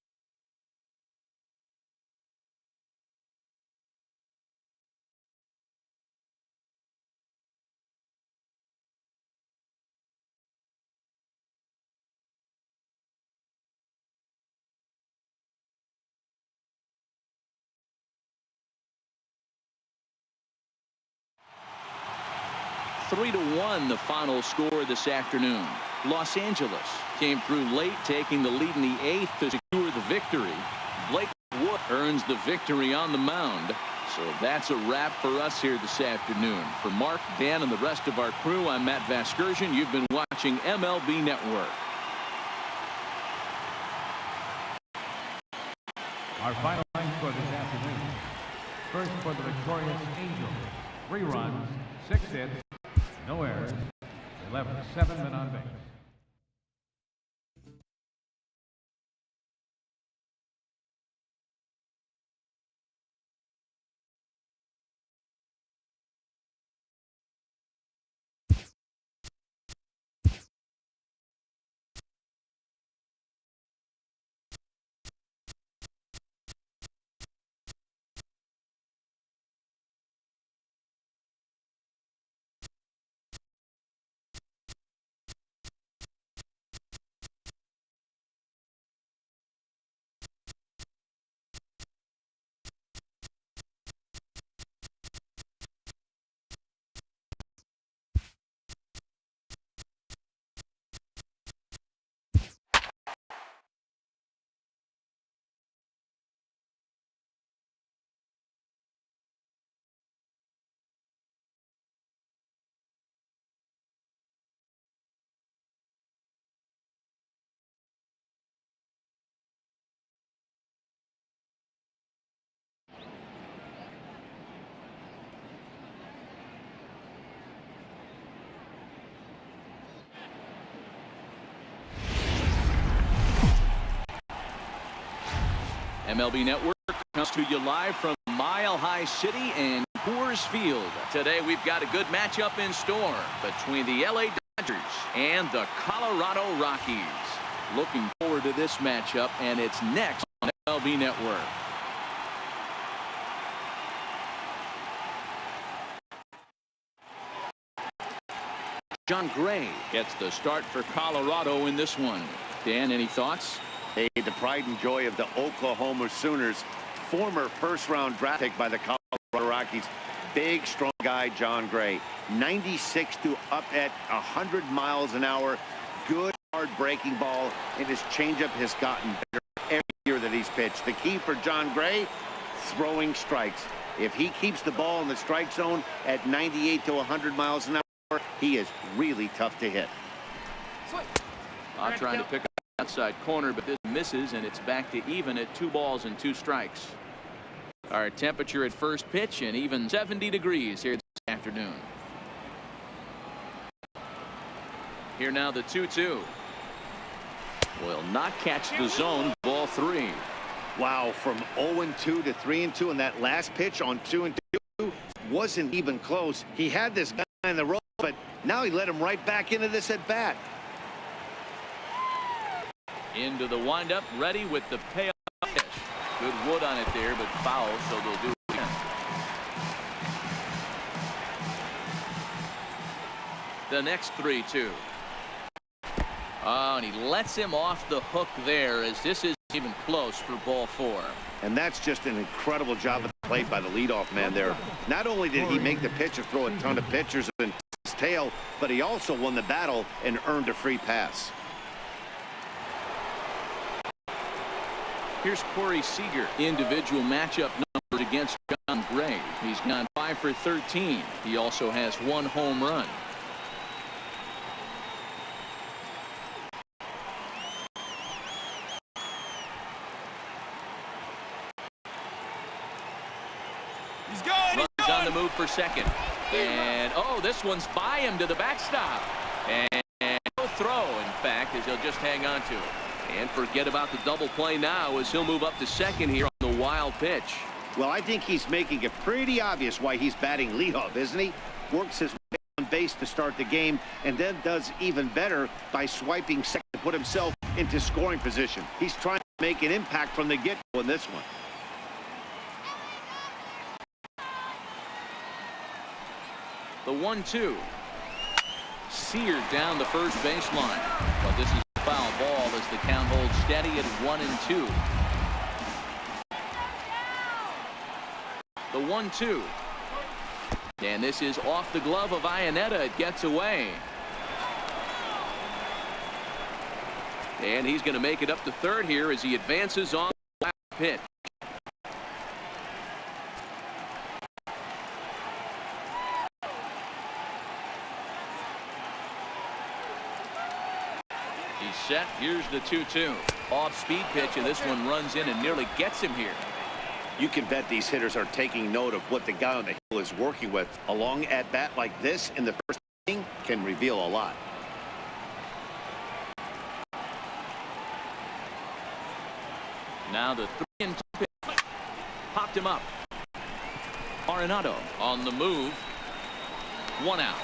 Speaker 1: Three to 1, the final score this afternoon. Los Angeles came through late, taking the lead in the 8th to secure the victory. Blake Wood earns the victory on the mound. So that's a wrap for us here this afternoon. For Mark, Dan, and the rest of our crew, I'm Matt Vasgersian. You've been watching MLB Network.
Speaker 6: Our final line score this afternoon. First for the victorious Angels. 3 runs, 6 hits, no errors. They left 7 men on base.
Speaker 1: MLB Network comes to you live from Mile High City and Coors Field. Today we've got a good matchup in store between the LA Dodgers and the Colorado Rockies. Looking forward to this matchup, and it's next on MLB Network. John Gray gets the start for Colorado in this one. Dan, any thoughts?
Speaker 2: Hey, the pride and joy of the Oklahoma Sooners, former first-round draft pick by the Colorado Rockies. Big, strong guy, John Gray. 96 to up at 100 miles an hour. Good, hard breaking ball, and his changeup has gotten better every year that he's pitched. The key for John Gray, throwing strikes. If he keeps the ball in the strike zone at 98 to 100 miles an hour, he is really tough to hit.
Speaker 1: Trying to pick up the outside corner, but this misses, and it's back to even at 2 balls and 2 strikes. Our temperature at first pitch, and even 70 degrees here this afternoon. Here now the 2-2. Will not catch the zone. Ball 3.
Speaker 2: Wow, from 0-2 to 3-2, and that last pitch on 2-2 wasn't even close. He had this guy in the rope, but now he let him right back into this at bat.
Speaker 1: Into the windup, ready with the payoff pitch. Good wood on it there, but foul, so they'll do it again. The next 3-2. Oh, and he lets him off the hook there, as this is even close for ball 4.
Speaker 2: And that's just an incredible job of the plate by the leadoff man there. Not only did he make the pitch and throw a ton of pitchers in his tail, but he also won the battle and earned a free pass.
Speaker 1: Here's Corey Seager. Individual matchup numbers against John Gray. He's gone 5 for 13. He also has 1 home run.
Speaker 5: He's going.
Speaker 1: Runners on the move for second. And, oh, this one's by him to the backstop. And no throw, in fact, as he'll just hang on to it. And forget about the double play now as he'll move up to second here on the wild pitch.
Speaker 2: Well, I think he's making it pretty obvious why he's batting leadoff, isn't he? Works his way on base to start the game and then does even better by swiping second to put himself into scoring position. He's trying to make an impact from the get-go in this one.
Speaker 1: The 1-2. Seared down the first baseline. But this is a foul ball as the count holds steady at 1-2. The 1-2. And this is off the glove of Iannetta. It gets away. And he's going to make it up to third here as he advances on the last pitch. He's set. Here's the 2-2. Off-speed pitch, and this one runs in and nearly gets him here.
Speaker 2: You can bet these hitters are taking note of what the guy on the hill is working with. A long at-bat like this in the first inning can reveal a lot.
Speaker 1: Now the 3-2 pitch. Popped him up. Arenado on the move. 1 out.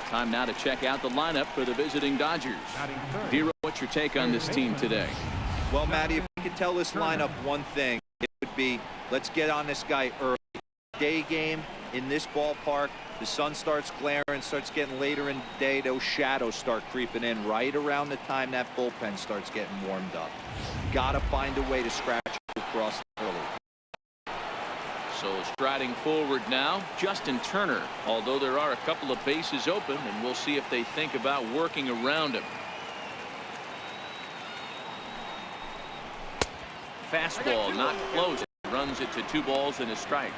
Speaker 1: Time now to check out the lineup for the visiting Dodgers. Vero, what's your take on this team today?
Speaker 3: Well, Matty, if we could tell this lineup one thing, it would be let's get on this guy early. Day game in this ballpark, the sun starts glaring, starts getting later in the day, those shadows start creeping in right around the time that bullpen starts getting warmed up. Got to find a way to scratch across early.
Speaker 1: So striding forward now, Justin Turner, although there are a couple of bases open, and we'll see if they think about working around him. Fastball not close. Runs it to 2 balls and a strike.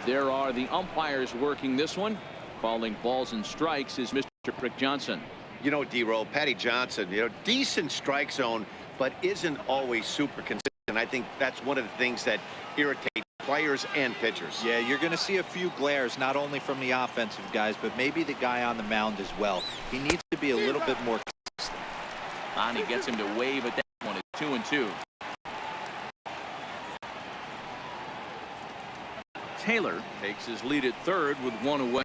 Speaker 1: There are the umpires working this one. Calling balls and strikes is Mr. Rick Johnson.
Speaker 2: You know, D-Roll, Patty Johnson, decent strike zone, but isn't always super consistent. I think that's one of the things that irritates players and pitchers.
Speaker 3: Yeah, you're going to see a few glares, not only from the offensive guys, but maybe the guy on the mound as well. He needs to be a little bit more consistent.
Speaker 1: He gets him to wave at that one. It's 2-2. Taylor takes his lead at third with 1 away.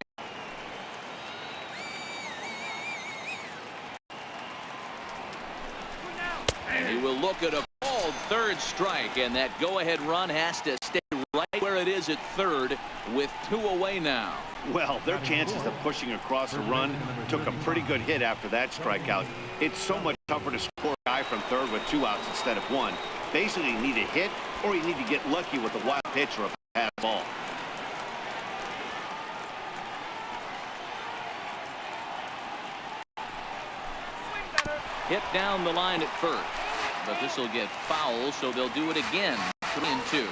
Speaker 1: And he will look at a ball third strike, and that go-ahead run has to stay right where it is at third with 2 away now.
Speaker 2: Well, their chances of pushing across a run took a pretty good hit after that strikeout. It's so much tougher to score a guy from third with 2 outs instead of 1. Basically, you need a hit, or you need to get lucky with a wild pitch or a pass ball.
Speaker 1: Hit down the line at first, but this will get foul, so they'll do it again. 3-2.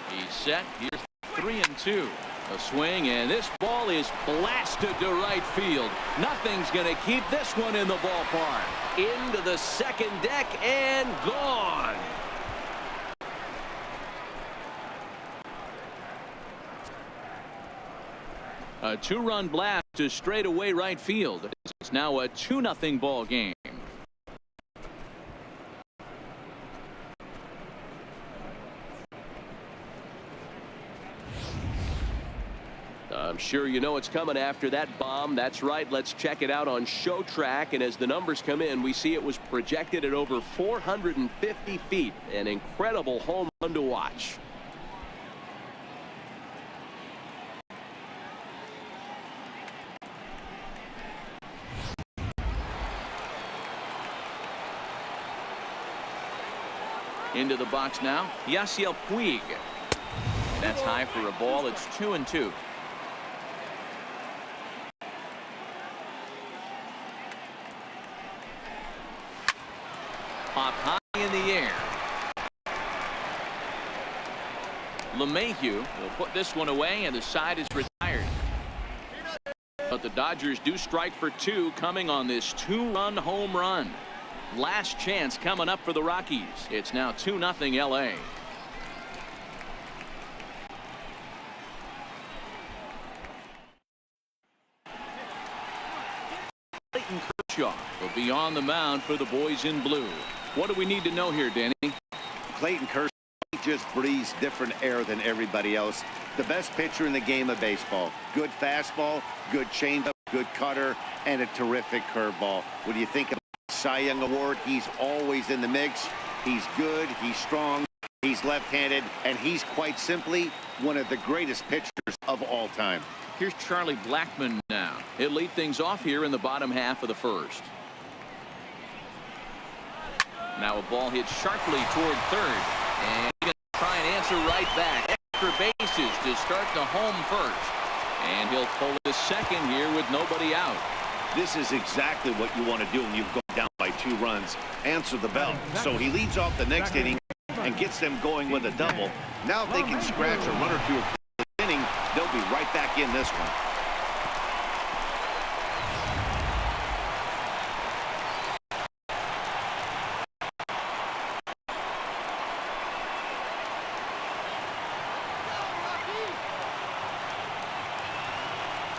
Speaker 1: He's set. Here's 3-2. A swing, and this ball is blasted to right field. Nothing's going to keep this one in the ballpark. Into the second deck and gone. A 2-run blast to straightaway right field. It's now a 2-0 ball game. I'm sure you know it's coming after that bomb. That's right. Let's check it out on Show Track. And as the numbers come in, we see it was projected at over 450 feet. An incredible home run to watch. Into the box now, Yasiel Puig. That's high for a ball. It's 2-2. Pop high in the air. LeMahieu will put this one away, and the side is retired. But the Dodgers do strike for 2 coming on this 2-run home run. Last chance coming up for the Rockies. It's now 2-0 LA. Clayton Kershaw will be on the mound for the boys in blue. What do we need to know here, Danny?
Speaker 2: Clayton Kershaw just breathes different air than everybody else. The best pitcher in the game of baseball. Good fastball, good changeup, good cutter, and a terrific curveball. When you think of the Cy Young Award, he's always in the mix. He's good, he's strong, he's left-handed, and he's quite simply one of the greatest pitchers of all time.
Speaker 1: Here's Charlie Blackmon now. He'll lead things off here in the bottom half of the first. Now a ball hit sharply toward third. And he's going to try and answer right back. Extra bases to start the home first. And he'll pull the second here with nobody out.
Speaker 2: This is exactly what you want to do when you've gone down by 2 runs. Answer the bell. So he leads off the next inning and gets them going with a double. Now if they can scratch a run or two of the inning, they'll be right back in this one.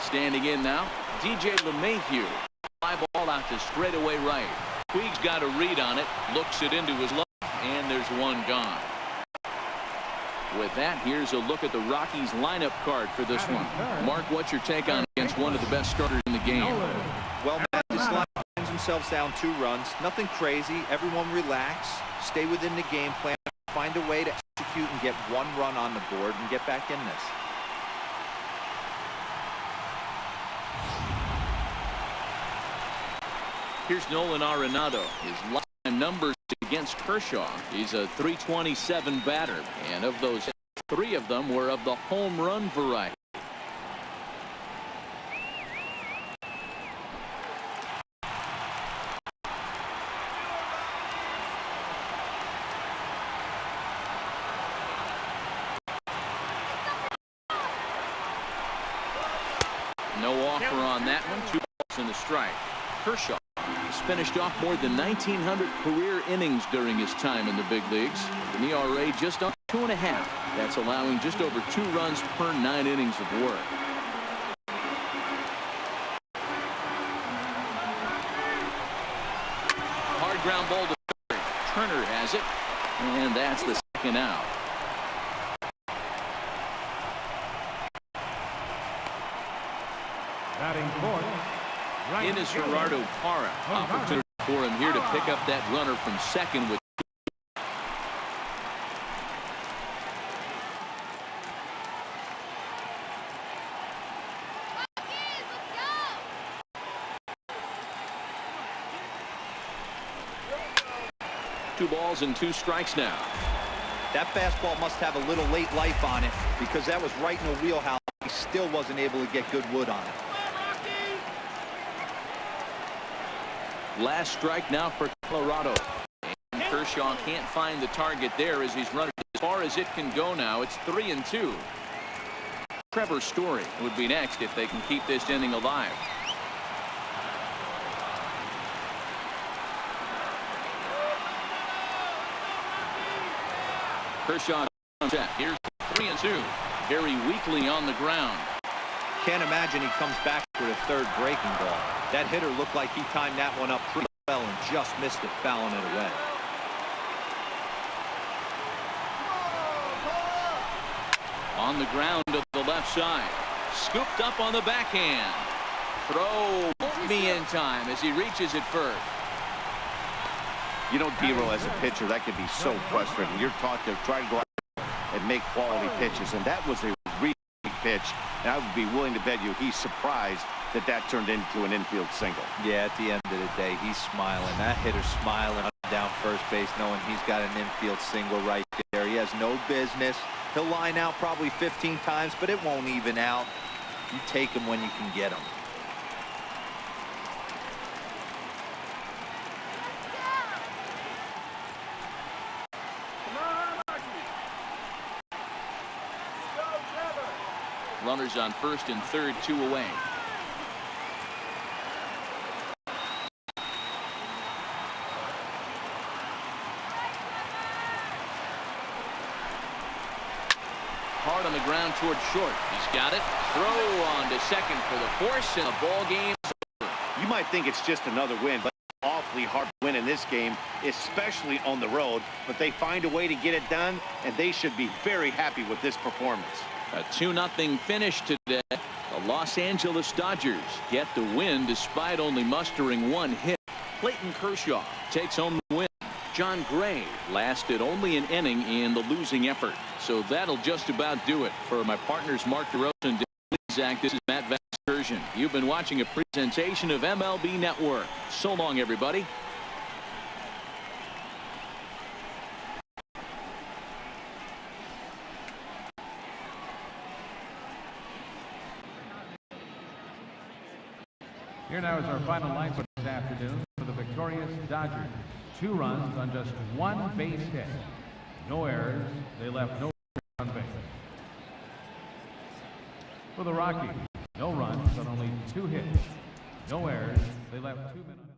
Speaker 1: Standing in now, DJ LeMahieu. Fly ball out to straightaway right. Puig's got a read on it, looks it into his left, and there's one gone. With that, here's a look at the Rockies lineup card for this one. Mark, what's your take on against one of the best starters in the game?
Speaker 3: Well, Matt, this line finds themselves down 2 runs. Nothing crazy. Everyone relax. Stay within the game plan. Find a way to execute and get 1 run on the board and get back in this.
Speaker 1: Here's Nolan Arenado. His lifetime numbers against Kershaw. He's a .327 batter, and of those, 3 of them were of the home run variety. No offer on that one. 2 balls and a strike. Kershaw has finished off more than 1,900 career innings during his time in the big leagues. An ERA just under 2.5. That's allowing just over 2 runs per 9 innings of work. Hard ground ball to third. Turner has it, and that's the second out.
Speaker 6: Batting fourth. Right
Speaker 1: In is Gerardo Parra. Opportunity for him here to pick up that runner from second with. Two balls and 2 strikes now.
Speaker 3: That fastball must have a little late life on it because that was right in the wheelhouse. He still wasn't able to get good wood on it.
Speaker 1: Last strike now for Colorado. And Kershaw can't find the target there as he's running as far as it can go now. It's 3-2. Trevor Story would be next if they can keep this inning alive. Kershaw on set. Here's 3-2. Very weakly on the ground.
Speaker 3: Can't imagine he comes back with a 3rd breaking ball. That hitter looked like he timed that one up pretty well and just missed it, fouling it away.
Speaker 1: On the ground to the left side. Scooped up on the backhand. Throw won't be in time as he reaches it first.
Speaker 2: You know, D-Roll, as a pitcher, that can be so frustrating. You're taught to try to go out and make quality pitches, and that was a really pitch. And I would be willing to bet you he's surprised that that turned into an infield single.
Speaker 3: Yeah, at the end of the day, he's smiling. That hitter's smiling down first base knowing he's got an infield single right there. He has no business. He'll line out probably 15 times, but it won't even out. You take him when you can get him.
Speaker 1: Runners on first and third, 2 away. hard on the ground toward short. He's got it. Throw on to second for the force, and the ball game.
Speaker 2: You might think it's just another win, but awfully hard to win in this game, especially on the road. But they find a way to get it done, and they should be very happy with this performance.
Speaker 1: A 2-0 finish today. The Los Angeles Dodgers get the win despite only mustering one hit. Clayton Kershaw takes home the win. John Gray lasted only an inning in the losing effort. So that'll just about do it. For my partners Mark DeRosa and Dave Zach, this is Matt Vasgersian. You've been watching a presentation of MLB Network. So long, everybody.
Speaker 6: Here now is our final line for this afternoon for the victorious Dodgers. 2 runs on just 1 base hit. No errors. They left no on base. For the Rockies, no runs on only 2 hits. No errors. They left 2 men on.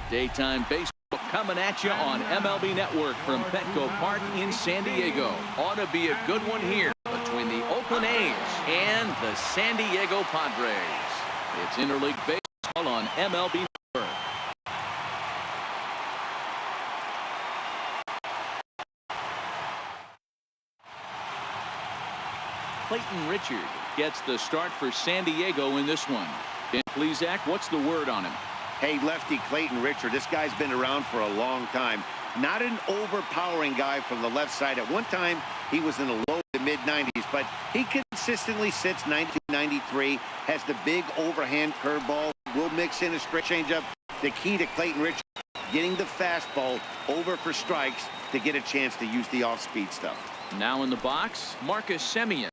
Speaker 1: Daytime baseball coming at you on MLB Network from Petco Park in San Diego. Ought to be a good one here between the Oakland A's and the San Diego Padres. It's interleague baseball on MLB Network. Clayton Richard gets the start for San Diego in this one. Dan Plesac, what's the word on him?
Speaker 2: Hey, lefty Clayton Richard, this guy's been around for a long time. Not an overpowering guy from the left side. At one time, he was in the low to mid-90s, but he consistently sits 92, 93, has the big overhand curveball, will mix in a straight changeup. The key to Clayton Richard, getting the fastball over for strikes to get a chance to use the off-speed stuff.
Speaker 1: Now in the box, Marcus Semien.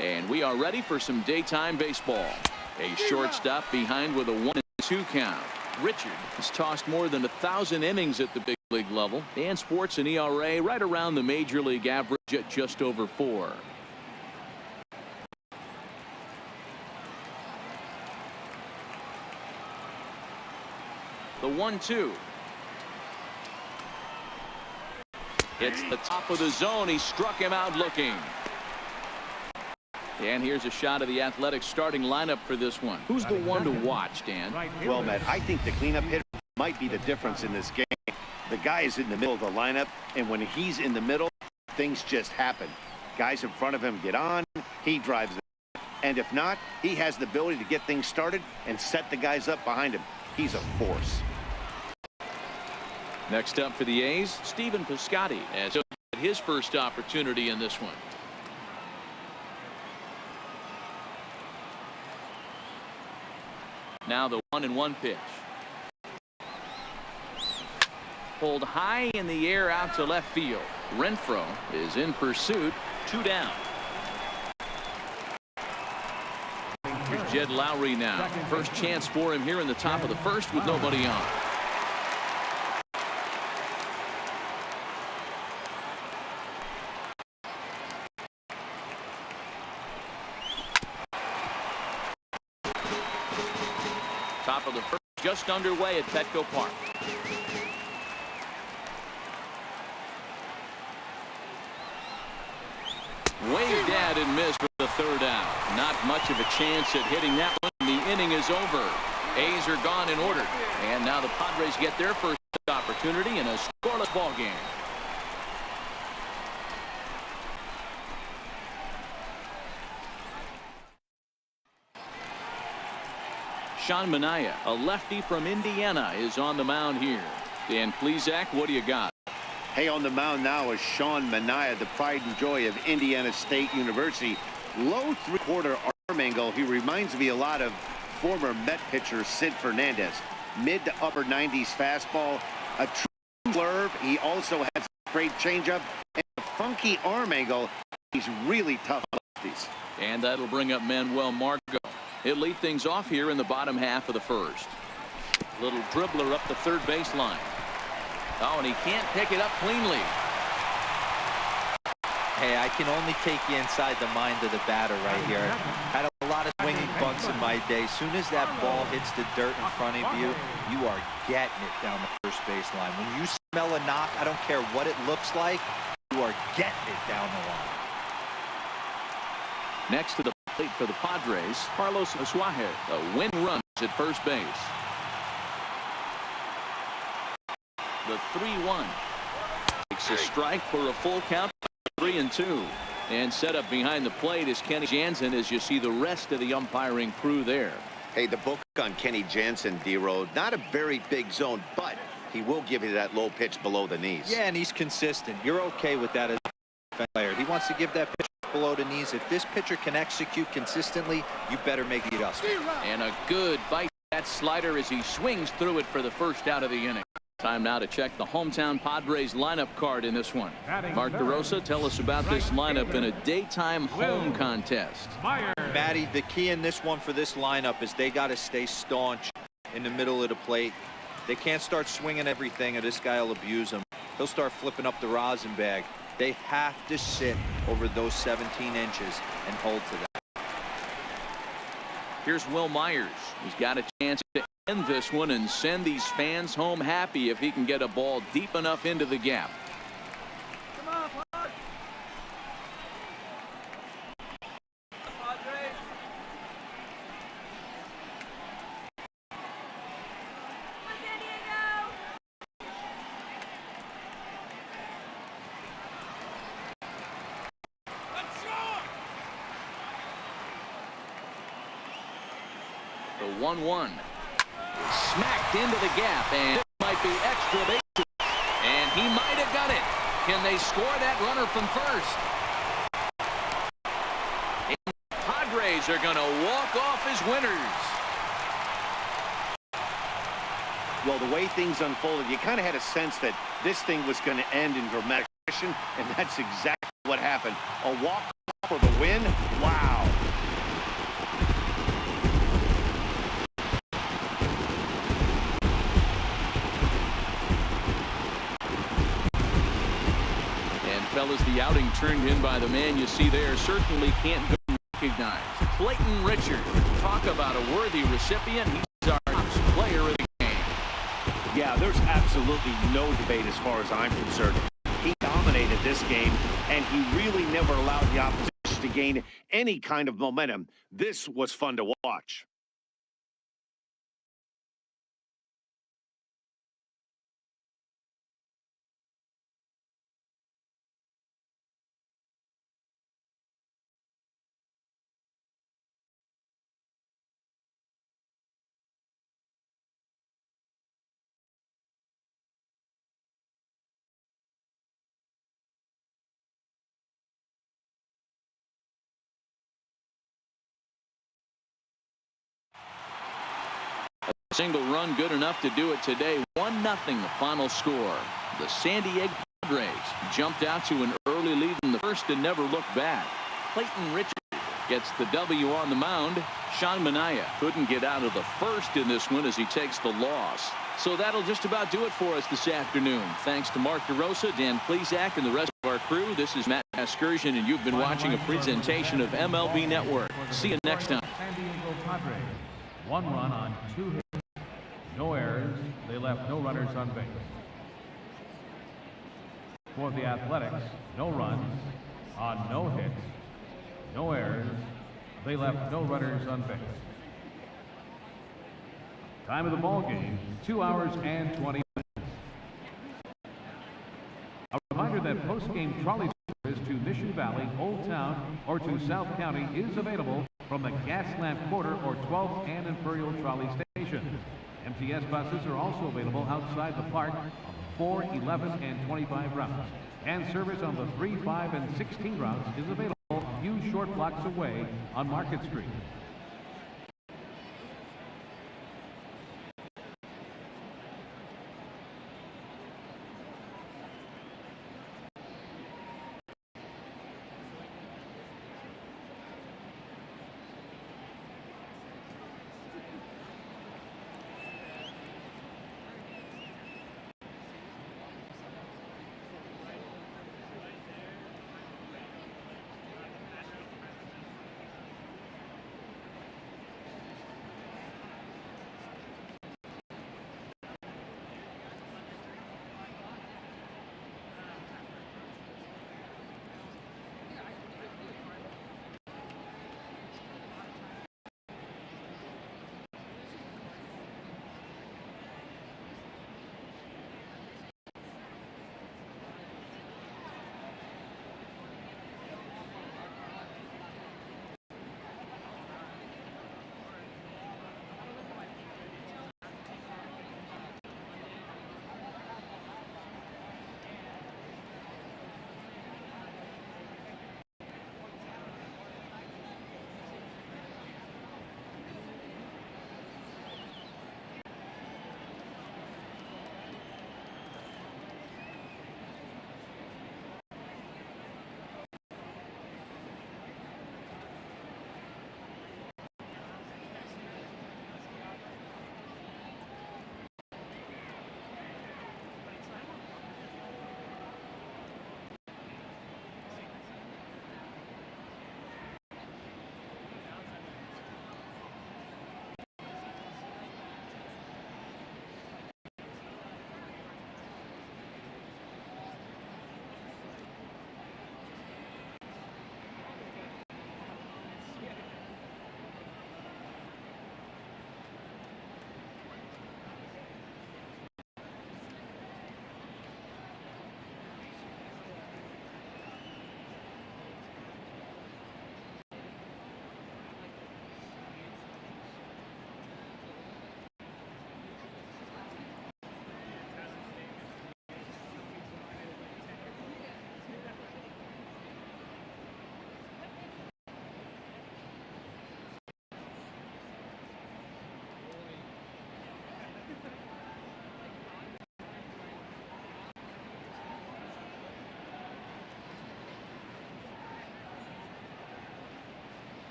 Speaker 1: And we are ready for some daytime baseball. A shortstop behind with a 1-2 count. Richard has tossed more than 1,000 innings at the big league level and sports an ERA right around the major league average at just over 4. The 1-2. It's the top of the zone. He struck him out looking. And here's a shot of the Athletics starting lineup for this one. Who's the one to watch, Dan?
Speaker 2: Well, Matt, I think the cleanup hitter might be the difference in this game. The guy is in the middle of the lineup, and when he's in the middle, things just happen. Guys in front of him get on, he drives it. And if not, he has the ability to get things started and set the guys up behind him. He's a force.
Speaker 1: Next up for the A's, Stephen Piscotty as his first opportunity in this one. Now the 1-1 pitch. Pulled high in the air out to left field. Renfroe is in pursuit. 2 down. Here's Jed Lowry now. First chance for him here in the top of the first with nobody on. Top of the first, just underway at Petco Park. Waved at hit and miss for the third out. Not much of a chance at hitting that one. The inning is over. A's are gone in order. And now the Padres get their first opportunity in a scoreless ball game. Sean Manaea, a lefty from Indiana, is on the mound here. Dan Plesac, what do you got?
Speaker 2: Hey, on the mound now is Sean Manaea, the pride and joy of Indiana State University. Low three-quarter arm angle. He reminds me a lot of former Met pitcher Sid Fernandez. Mid to upper 90s fastball, a true curve. He also has a great changeup and a funky arm angle. He's really tough on lefties.
Speaker 1: And that'll bring up Manuel Margot. He'll lead things off here in the bottom half of the first. Little dribbler up the third baseline. Oh, and he can't pick it up cleanly.
Speaker 3: Hey, I can only take you inside the mind of the batter right here. Had a lot of swinging bunts in my day. As soon as that ball hits the dirt in front of you, you are getting it down the first baseline. When you smell a knock, I don't care what it looks like, you are getting it down the line.
Speaker 1: Next to the plate for the Padres, Carlos Asuaje, a win runs at first base. The 3-1 takes a strike for a full count, 3-2, and set up behind the plate is Kenny Jansen as you see the rest of the umpiring crew there.
Speaker 2: Hey, the book on Kenny Jansen, D-Road, not a very big zone, but he will give you that low pitch below the knees.
Speaker 3: Yeah, and he's consistent. You're okay with that as a player. He wants to give that pitch below the knees. If this pitcher can execute consistently, you better make the adjustment.
Speaker 1: And a good bite that slider as he swings through it for the first out of the inning. Time now to check the hometown Padres lineup card in this one. Mark DeRosa, tell us about this lineup in a daytime home contest.
Speaker 3: Matty, the key in this one for this lineup is they got to stay staunch in the middle of the plate. They can't start swinging everything or this guy will abuse them. He'll start flipping up the rosin bag. They have to sit over those 17 inches and hold to that.
Speaker 1: Here's Will Myers. He's got a chance to end this one and send these fans home happy if he can get a ball deep enough into the gap.
Speaker 5: Come on, Padres.
Speaker 1: The 1-1 smacked into the gap, and it might be extra base, and he might have got it. Can they score that runner from first? And the Padres are going to walk off as winners.
Speaker 2: Well, the way things unfolded, you kind of had a sense that this thing was going to end in dramatic fashion, and that's exactly what happened. A walk for the win. Wow.
Speaker 1: Fellas, the outing turned in by the man you see there certainly can't be recognized. Clayton Richard. Talk about a worthy recipient. He's our top player of the game.
Speaker 2: Yeah, there's absolutely no debate as far as I'm concerned. He dominated this game, and he really never allowed the opposition to gain any kind of momentum. This was fun to watch.
Speaker 1: Single run good enough to do it today. 1-0 the final score. The San Diego Padres jumped out to an early lead in the first and never looked back. Clayton Richard gets the W on the mound. Sean Manaea couldn't get out of the first in this one as he takes the loss. So that'll just about do it for us this afternoon. Thanks to Mark DeRosa, Dan Plesac, and the rest of our crew. This is Matt Askersion, and you've been watching a presentation of MLB Network. See you next time.
Speaker 6: San Diego Padres. 1 run on 2 hits. No errors. They left no runners on base. For the Athletics, no runs on no hits. no errors. They left no runners on base. Time of the ball game, 2 hours and 20 minutes. A reminder that post-game trolley service to Mission Valley, Old Town, or to South County is available from the Gaslamp Quarter or 12th and Imperial Trolley stations. MTS buses are also available outside the park on the 4, 11, and 25 routes. And service on the 3, 5, and 16 routes is available a few short blocks away on Market Street.